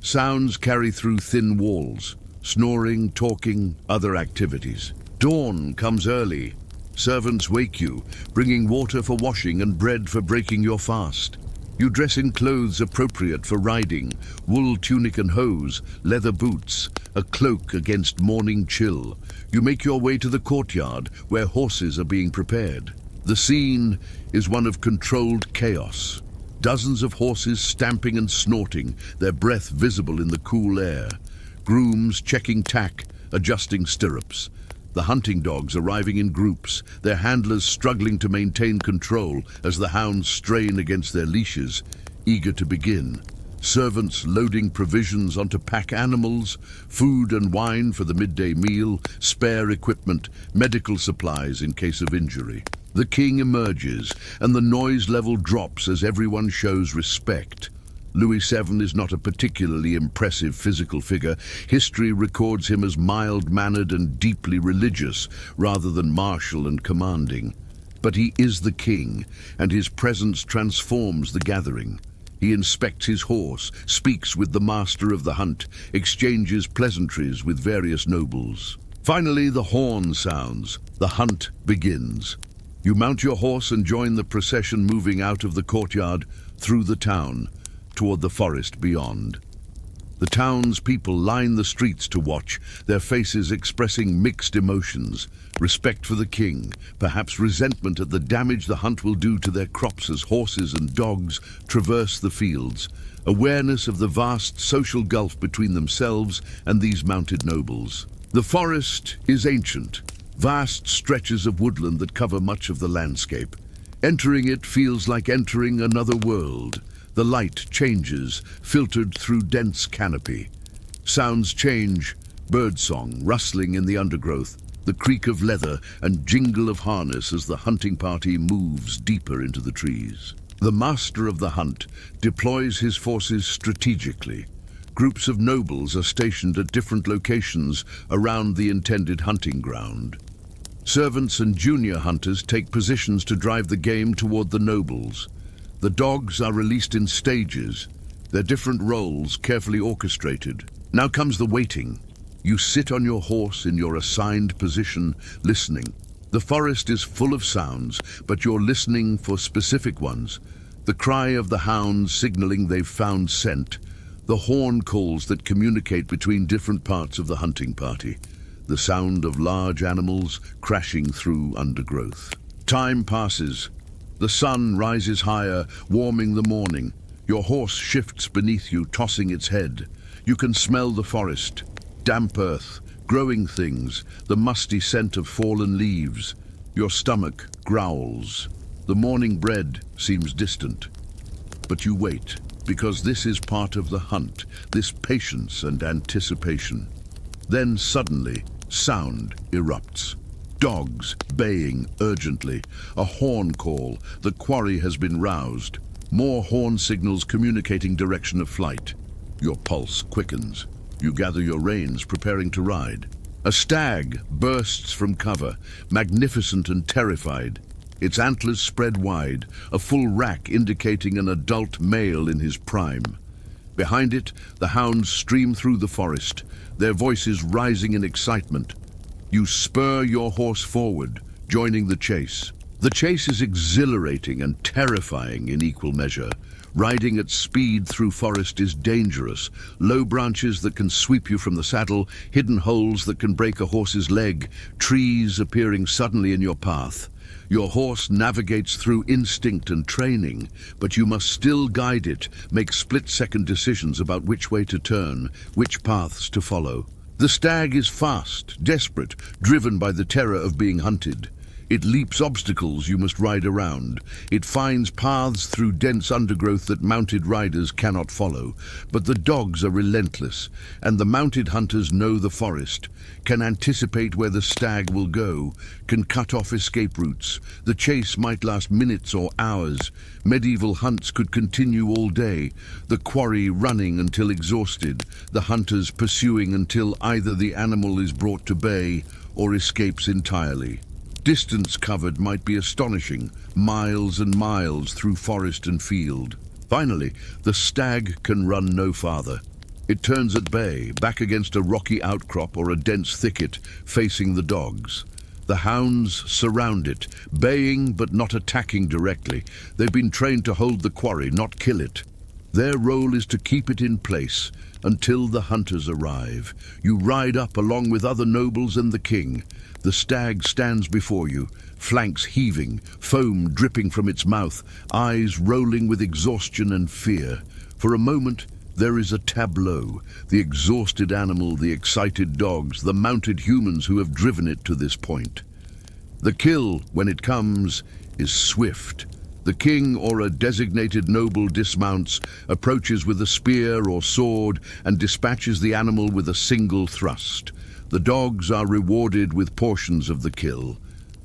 Sounds carry through thin walls. Snoring, talking, other activities. Dawn comes early. Servants wake you, bringing water for washing and bread for breaking your fast. You dress in clothes appropriate for riding, wool tunic and hose, leather boots, a cloak against morning chill. You make your way to the courtyard, where horses are being prepared. The scene is one of controlled chaos. Dozens of horses stamping and snorting, their breath visible in the cool air. Grooms checking tack, adjusting stirrups. The hunting dogs arriving in groups, their handlers struggling to maintain control as the hounds strain against their leashes, eager to begin. Servants loading provisions onto pack animals, food and wine for the midday meal, spare equipment, medical supplies in case of injury. The king emerges, and the noise level drops as everyone shows respect. Louis VII is not a particularly impressive physical figure. History records him as mild-mannered and deeply religious, rather than martial and commanding. But he is the king, and his presence transforms the gathering. He inspects his horse, speaks with the master of the hunt, exchanges pleasantries with various nobles. Finally, the horn sounds. The hunt begins. You mount your horse and join the procession moving out of the courtyard, through the town, toward the forest beyond. The town's people line the streets to watch, their faces expressing mixed emotions. Respect for the king, perhaps resentment at the damage the hunt will do to their crops as horses and dogs traverse the fields. Awareness of the vast social gulf between themselves and these mounted nobles. The forest is ancient, vast stretches of woodland that cover much of the landscape. Entering it feels like entering another world. The light changes, filtered through dense canopy. Sounds change, birdsong, rustling in the undergrowth, the creak of leather and jingle of harness as the hunting party moves deeper into the trees. The master of the hunt deploys his forces strategically. Groups of nobles are stationed at different locations around the intended hunting ground. Servants and junior hunters take positions to drive the game toward the nobles. The dogs are released in stages, their different roles carefully orchestrated. Now comes the waiting. You sit on your horse in your assigned position, listening. The forest is full of sounds, but you're listening for specific ones. The cry of the hounds signaling they've found scent. The horn calls that communicate between different parts of the hunting party. The sound of large animals crashing through undergrowth. Time passes. The sun rises higher, warming the morning. Your horse shifts beneath you, tossing its head. You can smell the forest, damp earth, growing things, the musty scent of fallen leaves. Your stomach growls. The morning bread seems distant. But you wait, because this is part of the hunt, this patience and anticipation. Then suddenly, sound erupts. Dogs baying urgently. A horn call. The quarry has been roused. More horn signals communicating direction of flight. Your pulse quickens. You gather your reins, preparing to ride. A stag bursts from cover, magnificent and terrified. Its antlers spread wide, a full rack indicating an adult male in his prime. Behind it, the hounds stream through the forest, their voices rising in excitement. You spur your horse forward, joining the chase. The chase is exhilarating and terrifying in equal measure. Riding at speed through forest is dangerous. Low branches that can sweep you from the saddle, hidden holes that can break a horse's leg, trees appearing suddenly in your path. Your horse navigates through instinct and training, but you must still guide it, make split-second decisions about which way to turn, which paths to follow. The stag is fast, desperate, driven by the terror of being hunted. It leaps obstacles you must ride around. It finds paths through dense undergrowth that mounted riders cannot follow. But the dogs are relentless, and the mounted hunters know the forest, can anticipate where the stag will go, can cut off escape routes. The chase might last minutes or hours. Medieval hunts could continue all day, the quarry running until exhausted, the hunters pursuing until either the animal is brought to bay or escapes entirely. Distance covered might be astonishing, miles and miles through forest and field. Finally, the stag can run no farther. It turns at bay, back against a rocky outcrop or a dense thicket, facing the dogs. The hounds surround it, baying but not attacking directly. They've been trained to hold the quarry, not kill it. Their role is to keep it in place until the hunters arrive. You ride up along with other nobles and the king. The stag stands before you, flanks heaving, foam dripping from its mouth, eyes rolling with exhaustion and fear. For a moment, there is a tableau. The exhausted animal, the excited dogs, the mounted humans who have driven it to this point. The kill, when it comes, is swift. The king or a designated noble dismounts, approaches with a spear or sword, and dispatches the animal with a single thrust. The dogs are rewarded with portions of the kill.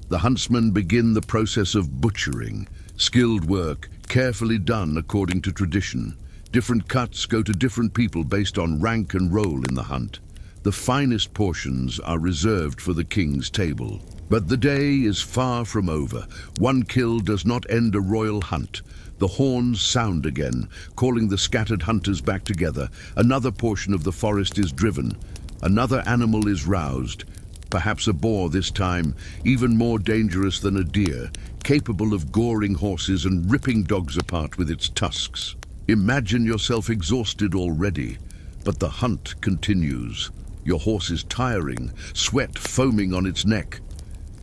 The huntsmen begin the process of butchering, skilled work, carefully done according to tradition. Different cuts go to different people based on rank and role in the hunt. The finest portions are reserved for the king's table. But the day is far from over. One kill does not end a royal hunt. The horns sound again, calling the scattered hunters back together. Another portion of the forest is driven. Another animal is roused. Perhaps a boar this time, even more dangerous than a deer, capable of goring horses and ripping dogs apart with its tusks. Imagine yourself exhausted already, but the hunt continues. Your horse is tiring, sweat foaming on its neck.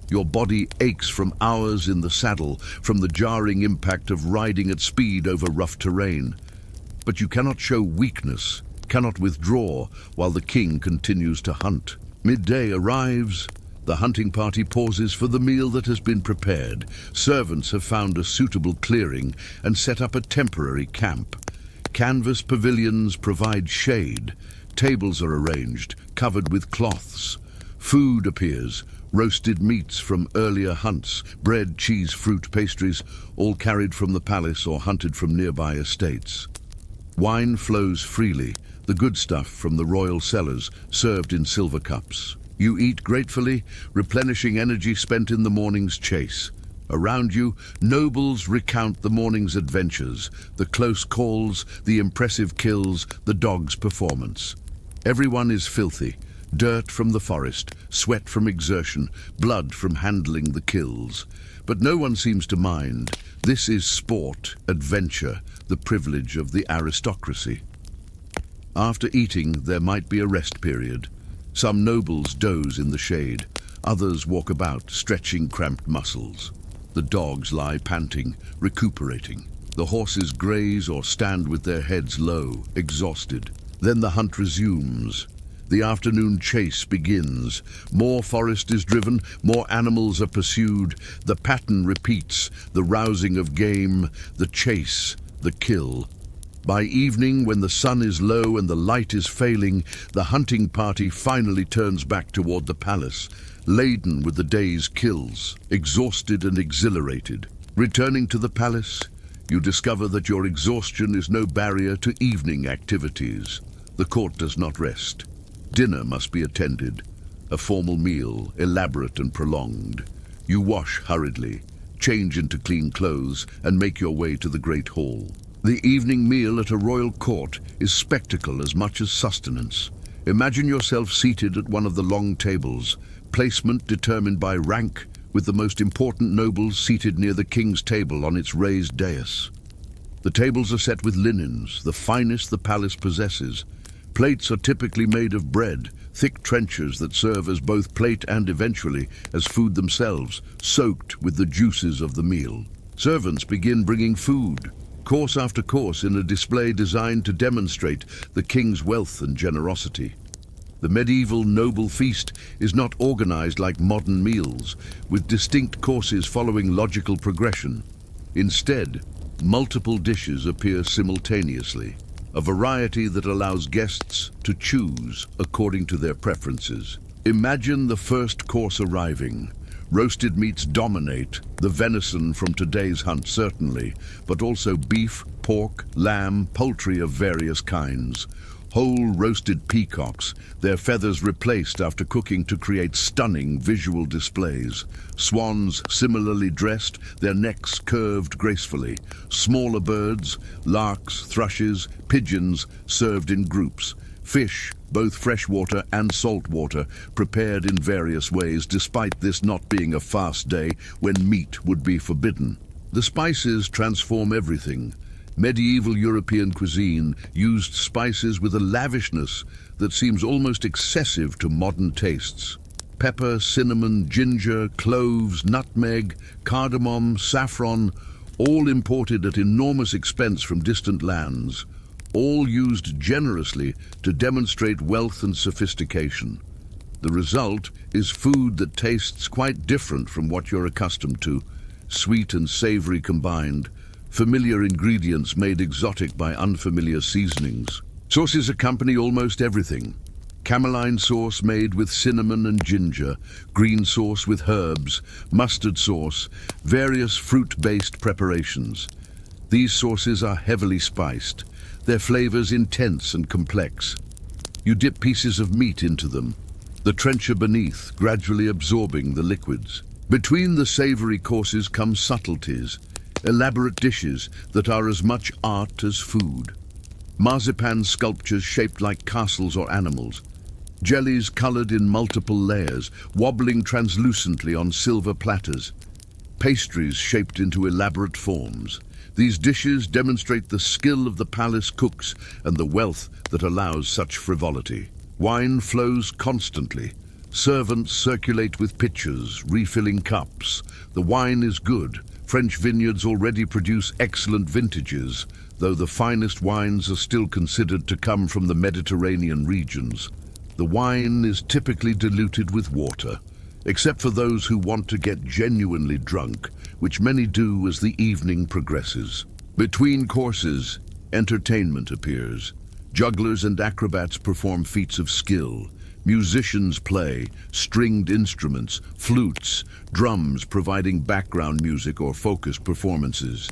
Your body aches from hours in the saddle, from the jarring impact of riding at speed over rough terrain. But you cannot show weakness, cannot withdraw, while the king continues to hunt. Midday arrives. The hunting party pauses for the meal that has been prepared. Servants have found a suitable clearing and set up a temporary camp. Canvas pavilions provide shade. Tables are arranged, covered with cloths. Food appears, roasted meats from earlier hunts, bread, cheese, fruit, pastries, all carried from the palace or hunted from nearby estates. Wine flows freely, the good stuff from the royal cellars, served in silver cups. You eat gratefully, replenishing energy spent in the morning's chase. Around you, nobles recount the morning's adventures, the close calls, the impressive kills, the dog's performance. Everyone is filthy. Dirt from the forest, sweat from exertion, blood from handling the kills. But no one seems to mind. This is sport, adventure, the privilege of the aristocracy. After eating, there might be a rest period. Some nobles doze in the shade. Others walk about, stretching cramped muscles. The dogs lie panting, recuperating. The horses graze or stand with their heads low, exhausted. Then the hunt resumes. The afternoon chase begins. More forest is driven, more animals are pursued. The pattern repeats, the rousing of game, the chase, the kill. By evening, when the sun is low and the light is failing, the hunting party finally turns back toward the palace, laden with the day's kills, exhausted and exhilarated. Returning to the palace, you discover that your exhaustion is no barrier to evening activities. The court does not rest. Dinner must be attended, a formal meal, elaborate and prolonged. You wash hurriedly, change into clean clothes, and make your way to the great hall. The evening meal at a royal court is spectacle as much as sustenance. Imagine yourself seated at one of the long tables, placement determined by rank, with the most important nobles seated near the king's table on its raised dais. The tables are set with linens, the finest the palace possesses. Plates are typically made of bread, thick trenchers that serve as both plate and eventually as food themselves, soaked with the juices of the meal. Servants begin bringing food, course after course, in a display designed to demonstrate the king's wealth and generosity. The medieval noble feast is not organized like modern meals, with distinct courses following logical progression. Instead, multiple dishes appear simultaneously, a variety that allows guests to choose according to their preferences. Imagine the first course arriving. Roasted meats dominate, the venison from today's hunt certainly, but also beef, pork, lamb, poultry of various kinds. Whole roasted peacocks, their feathers replaced after cooking to create stunning visual displays. Swans similarly dressed, their necks curved gracefully. Smaller birds, larks, thrushes, pigeons served in groups. Fish, both freshwater and saltwater, prepared in various ways, despite this not being a fast day when meat would be forbidden. The spices transform everything. Medieval European cuisine used spices with a lavishness that seems almost excessive to modern tastes. Pepper, cinnamon, ginger, cloves, nutmeg, cardamom, saffron, all imported at enormous expense from distant lands, all used generously to demonstrate wealth and sophistication. The result is food that tastes quite different from what you're accustomed to, sweet and savory combined, familiar ingredients made exotic by unfamiliar seasonings. Sauces accompany almost everything. Cameline sauce made with cinnamon and ginger, green sauce with herbs, mustard sauce, various fruit-based preparations. These sauces are heavily spiced, their flavors intense and complex. You dip pieces of meat into them, the trencher beneath gradually absorbing the liquids. Between the savory courses come subtleties, elaborate dishes that are as much art as food. Marzipan sculptures shaped like castles or animals. Jellies colored in multiple layers, wobbling translucently on silver platters. Pastries shaped into elaborate forms. These dishes demonstrate the skill of the palace cooks and the wealth that allows such frivolity. Wine flows constantly. Servants circulate with pitchers, refilling cups. The wine is good. French vineyards already produce excellent vintages, though the finest wines are still considered to come from the Mediterranean regions. The wine is typically diluted with water, except for those who want to get genuinely drunk, which many do as the evening progresses. Between courses, entertainment appears. Jugglers and acrobats perform feats of skill. Musicians play, stringed instruments, flutes, drums providing background music or focused performances.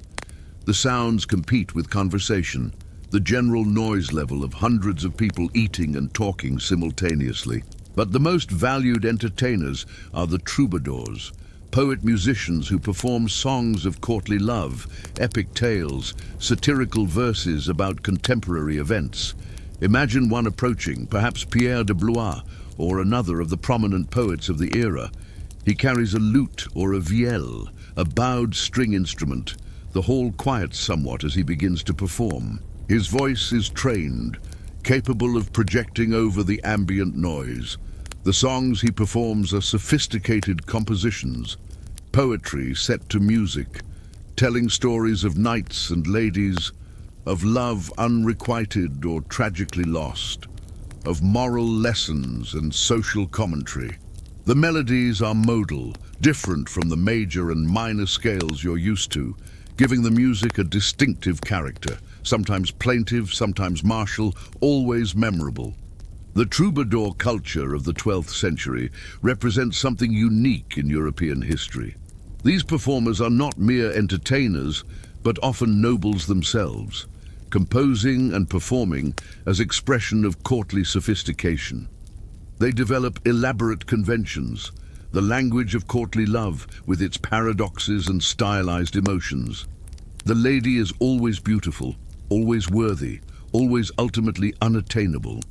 The sounds compete with conversation. the general noise level of hundreds of people eating and talking simultaneously. But the most valued entertainers are the troubadours, poet-musicians who perform songs of courtly love, epic tales, satirical verses about contemporary events. Imagine one approaching, perhaps Pierre de Blois, or another of the prominent poets of the era. He carries a lute or a vielle, a bowed string instrument. The hall quiets somewhat as he begins to perform. His voice is trained, capable of projecting over the ambient noise. The songs he performs are sophisticated compositions, poetry set to music, telling stories of knights and ladies, of love unrequited or tragically lost, of moral lessons and social commentary. The melodies are modal, different from the major and minor scales you're used to, giving the music a distinctive character, sometimes plaintive, sometimes martial, always memorable. The troubadour culture of the 12th century represents something unique in European history. These performers are not mere entertainers, but often nobles themselves, composing and performing as expression of courtly sophistication. They develop elaborate conventions, the language of courtly love with its paradoxes and stylized emotions. The lady is always beautiful, always worthy, always ultimately unattainable.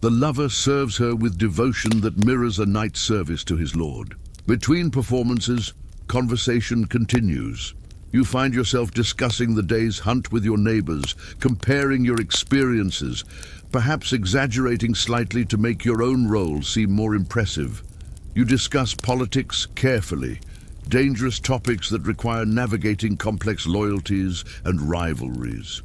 The lover serves her with devotion that mirrors a knight's service to his lord. Between performances, conversation continues. You find yourself discussing the day's hunt with your neighbors, comparing your experiences, perhaps exaggerating slightly to make your own role seem more impressive. You discuss politics carefully, dangerous topics that require navigating complex loyalties and rivalries.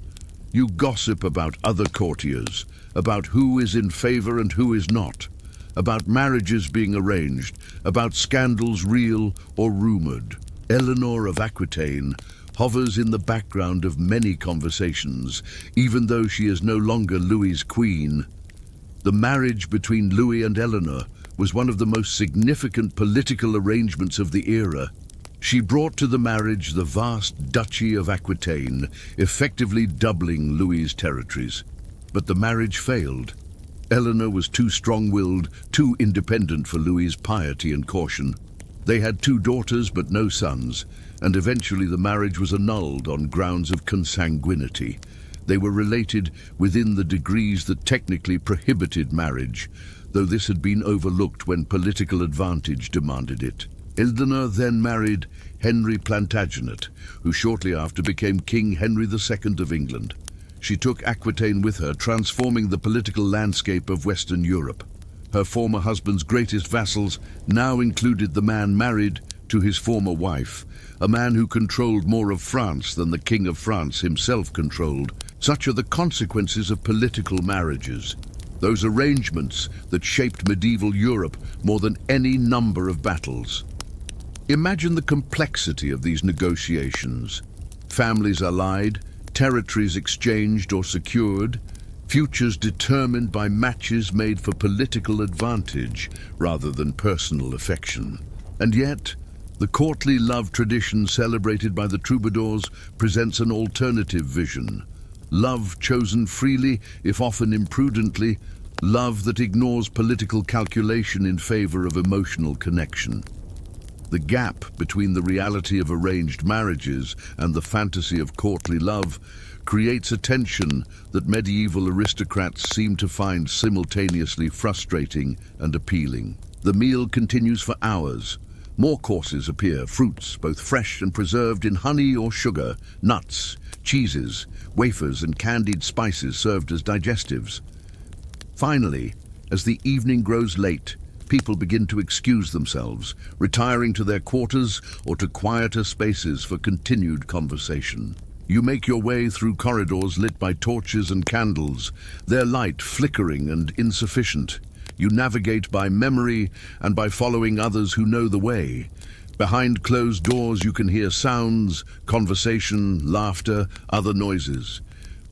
You gossip about other courtiers, about who is in favor and who is not, about marriages being arranged, about scandals real or rumored. Eleanor of Aquitaine hovers in the background of many conversations, even though she is no longer Louis's queen. The marriage between Louis and Eleanor was one of the most significant political arrangements of the era. She brought to the marriage the vast Duchy of Aquitaine, effectively doubling Louis's territories. But the marriage failed. Eleanor was too strong-willed, too independent for Louis's piety and caution. They had 2 daughters but no sons, and eventually the marriage was annulled on grounds of consanguinity. They were related within the degrees that technically prohibited marriage, though this had been overlooked when political advantage demanded it. Eleanor then married Henry Plantagenet, who shortly after became King Henry II of England. She took Aquitaine with her, transforming the political landscape of Western Europe. Her former husband's greatest vassals now included the man married to his former wife, a man who controlled more of France than the King of France himself controlled. Such are the consequences of political marriages, those arrangements that shaped medieval Europe more than any number of battles. Imagine the complexity of these negotiations. Families allied, territories exchanged or secured, futures determined by matches made for political advantage rather than personal affection. And yet, the courtly love tradition celebrated by the troubadours presents an alternative vision. Love chosen freely, if often imprudently, love that ignores political calculation in favor of emotional connection. The gap between the reality of arranged marriages and the fantasy of courtly love creates a tension that medieval aristocrats seem to find simultaneously frustrating and appealing. The meal continues for hours. More courses appear, fruits, both fresh and preserved in honey or sugar, nuts, cheeses, wafers and candied spices served as digestives. Finally, as the evening grows late, people begin to excuse themselves, retiring to their quarters or to quieter spaces for continued conversation. You make your way through corridors lit by torches and candles, their light flickering and insufficient. You navigate by memory and by following others who know the way. Behind closed doors you can hear sounds, conversation, laughter, other noises.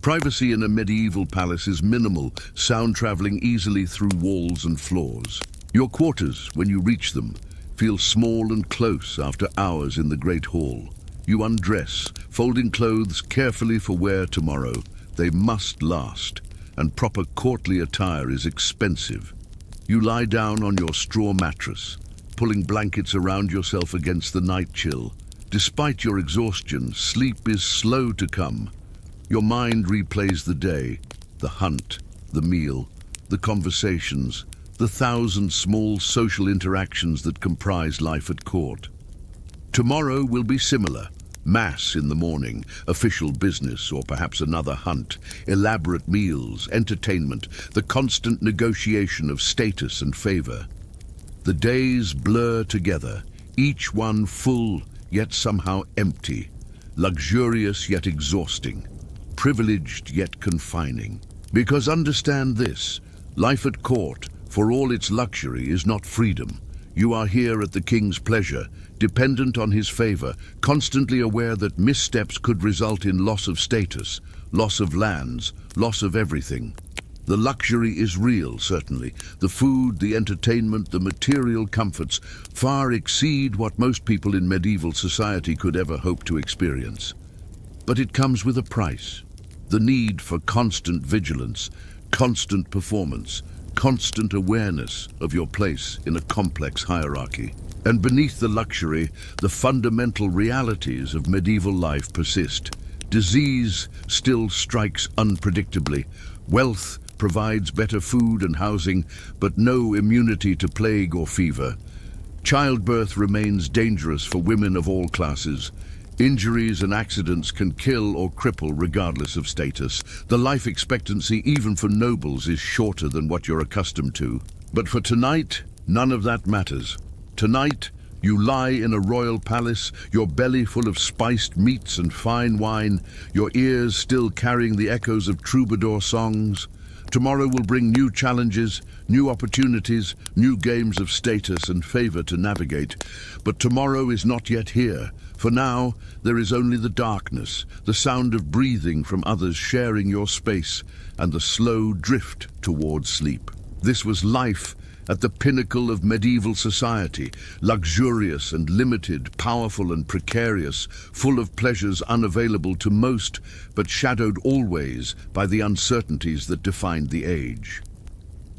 Privacy in a medieval palace is minimal, sound traveling easily through walls and floors. Your quarters, when you reach them, feel small and close after hours in the great hall. You undress, folding clothes carefully for wear tomorrow, They must last, and proper courtly attire is expensive. You lie down on your straw mattress, pulling blankets around yourself against the night chill. Despite your exhaustion, sleep is slow to come. Your mind replays the day, the hunt, the meal, the conversations, the thousand small social interactions that comprise life at court. Tomorrow will be similar. Mass in the morning, official business, or perhaps another hunt, elaborate meals, entertainment, the constant negotiation of status and favor. The days blur together, each one full yet somehow empty, luxurious yet exhausting, privileged yet confining. Because understand this, life at court, for all its luxury, is not freedom. You are here at the king's pleasure, dependent on his favor, constantly aware that missteps could result in loss of status, loss of lands, loss of everything. The luxury is real, certainly. The food, the entertainment, the material comforts far exceed what most people in medieval society could ever hope to experience. But it comes with a price. The need for constant vigilance, constant performance, constant awareness of your place in a complex hierarchy. And beneath the luxury, the fundamental realities of medieval life persist. Disease still strikes unpredictably. Wealth provides better food and housing, but no immunity to plague or fever. Childbirth remains dangerous for women of all classes. Injuries and accidents can kill or cripple regardless of status. The life expectancy, even for nobles, is shorter than what you're accustomed to. But for tonight, none of that matters. Tonight, you lie in a royal palace, your belly full of spiced meats and fine wine, your ears still carrying the echoes of troubadour songs. Tomorrow will bring new challenges, new opportunities, new games of status and favor to navigate. But tomorrow is not yet here. For now, there is only the darkness, the sound of breathing from others sharing your space, and the slow drift towards sleep. This was life at the pinnacle of medieval society, luxurious and limited, powerful and precarious, full of pleasures unavailable to most, but shadowed always by the uncertainties that defined the age.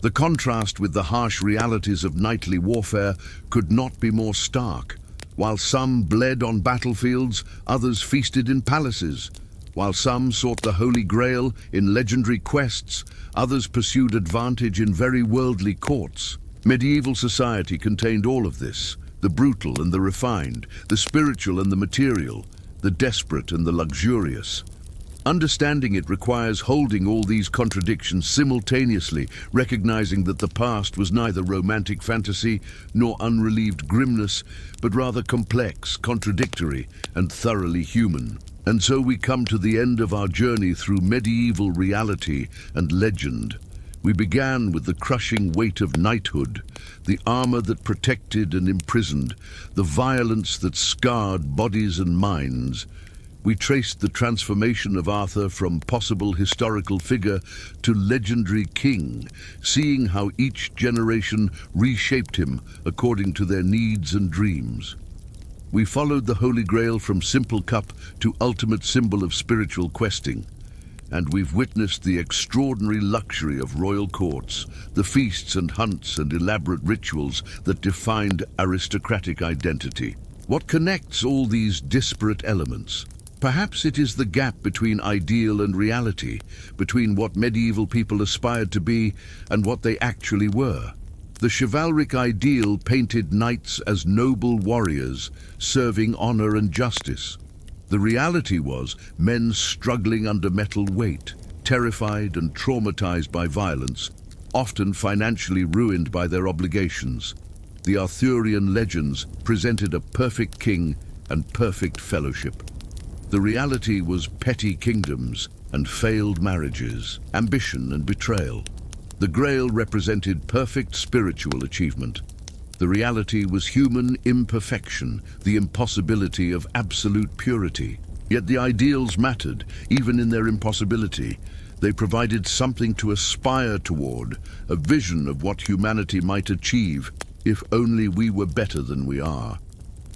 The contrast with the harsh realities of knightly warfare could not be more stark. While some bled on battlefields, others feasted in palaces. While some sought the Holy Grail in legendary quests, others pursued advantage in very worldly courts. Medieval society contained all of this, the brutal and the refined, the spiritual and the material, the desperate and the luxurious. Understanding it requires holding all these contradictions simultaneously, recognizing that the past was neither romantic fantasy nor unrelieved grimness, but rather complex, contradictory, and thoroughly human. And so we come to the end of our journey through medieval reality and legend. We began with the crushing weight of knighthood, the armor that protected and imprisoned, the violence that scarred bodies and minds. We traced the transformation of Arthur from possible historical figure to legendary king, seeing how each generation reshaped him according to their needs and dreams. We followed the Holy Grail from simple cup to ultimate symbol of spiritual questing. And we've witnessed the extraordinary luxury of royal courts, the feasts and hunts and elaborate rituals that defined aristocratic identity. What connects all these disparate elements? Perhaps it is the gap between ideal and reality, between what medieval people aspired to be and what they actually were. The chivalric ideal painted knights as noble warriors, serving honor and justice. The reality was men struggling under mental weight, terrified and traumatized by violence, often financially ruined by their obligations. The Arthurian legends presented a perfect king and perfect fellowship. The reality was petty kingdoms and failed marriages, ambition and betrayal. The Grail represented perfect spiritual achievement. The reality was human imperfection, the impossibility of absolute purity. Yet the ideals mattered, even in their impossibility. They provided something to aspire toward, a vision of what humanity might achieve if only we were better than we are.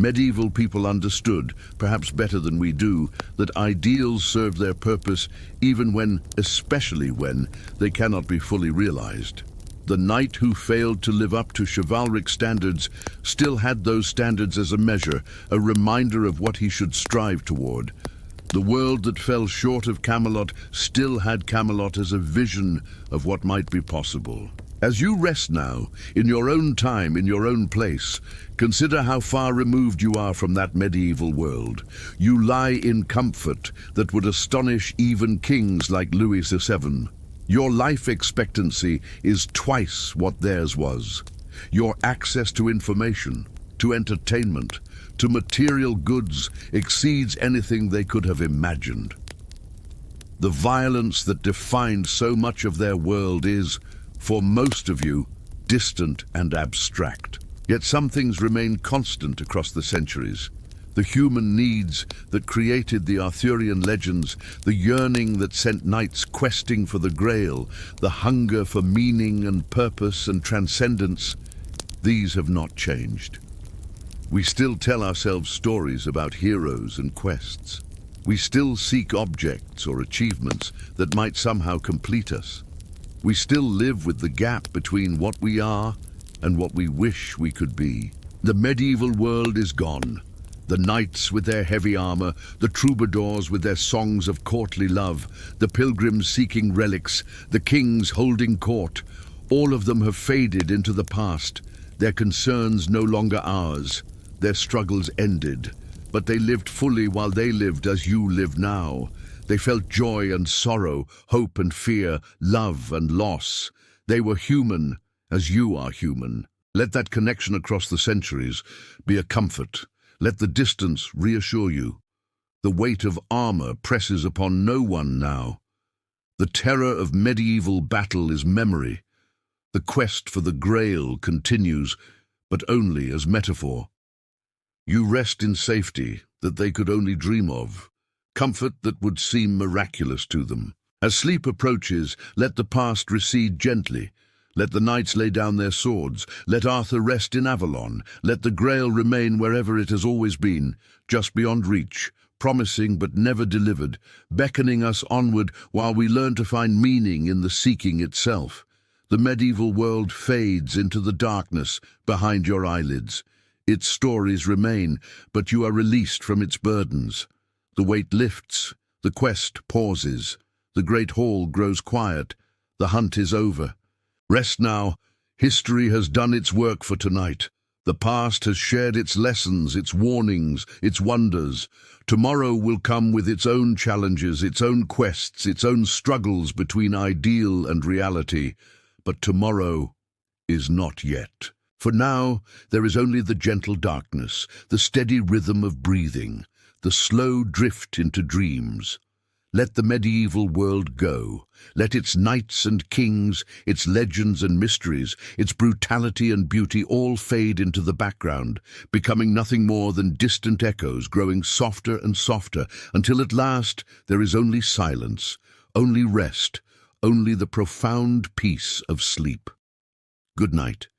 Medieval people understood, perhaps better than we do, that ideals serve their purpose even when, especially when, they cannot be fully realized. The knight who failed to live up to chivalric standards still had those standards as a measure, a reminder of what he should strive toward. The world that fell short of Camelot still had Camelot as a vision of what might be possible. As you rest now, in your own time, in your own place, consider how far removed you are from that medieval world. You lie in comfort that would astonish even kings like Louis VII. Your life expectancy is twice what theirs was. Your access to information, to entertainment, to material goods exceeds anything they could have imagined. The violence that defined so much of their world is, for most of you, distant and abstract. Yet some things remain constant across the centuries. The human needs that created the Arthurian legends, the yearning that sent knights questing for the Grail, the hunger for meaning and purpose and transcendence, these have not changed. We still tell ourselves stories about heroes and quests. We still seek objects or achievements that might somehow complete us. We still live with the gap between what we are and what we wish we could be. The medieval world is gone. The knights with their heavy armor, the troubadours with their songs of courtly love, the pilgrims seeking relics, the kings holding court, all of them have faded into the past, their concerns no longer ours, their struggles ended. But they lived fully while they lived as you live now. They felt joy and sorrow, hope and fear, love and loss. They were human as you are human. Let that connection across the centuries be a comfort. Let the distance reassure you. The weight of armor presses upon no one now. The terror of medieval battle is memory. The quest for the Grail continues, but only as metaphor. You rest in safety that they could only dream of, comfort that would seem miraculous to them. As sleep approaches, let the past recede gently. Let the knights lay down their swords. Let Arthur rest in Avalon. Let the Grail remain wherever it has always been, just beyond reach, promising but never delivered, beckoning us onward while we learn to find meaning in the seeking itself. The medieval world fades into the darkness behind your eyelids. Its stories remain, but you are released from its burdens. The weight lifts, the quest pauses, the great hall grows quiet, the hunt is over. Rest now. History has done its work for tonight. The past has shared its lessons, its warnings, its wonders. Tomorrow will come with its own challenges, its own quests, its own struggles between ideal and reality. But tomorrow is not yet. For now, there is only the gentle darkness, the steady rhythm of breathing, the slow drift into dreams. Let the medieval world go. Let its knights and kings, its legends and mysteries, its brutality and beauty all fade into the background, becoming nothing more than distant echoes growing softer and softer, until at last there is only silence, only rest, only the profound peace of sleep. Good night.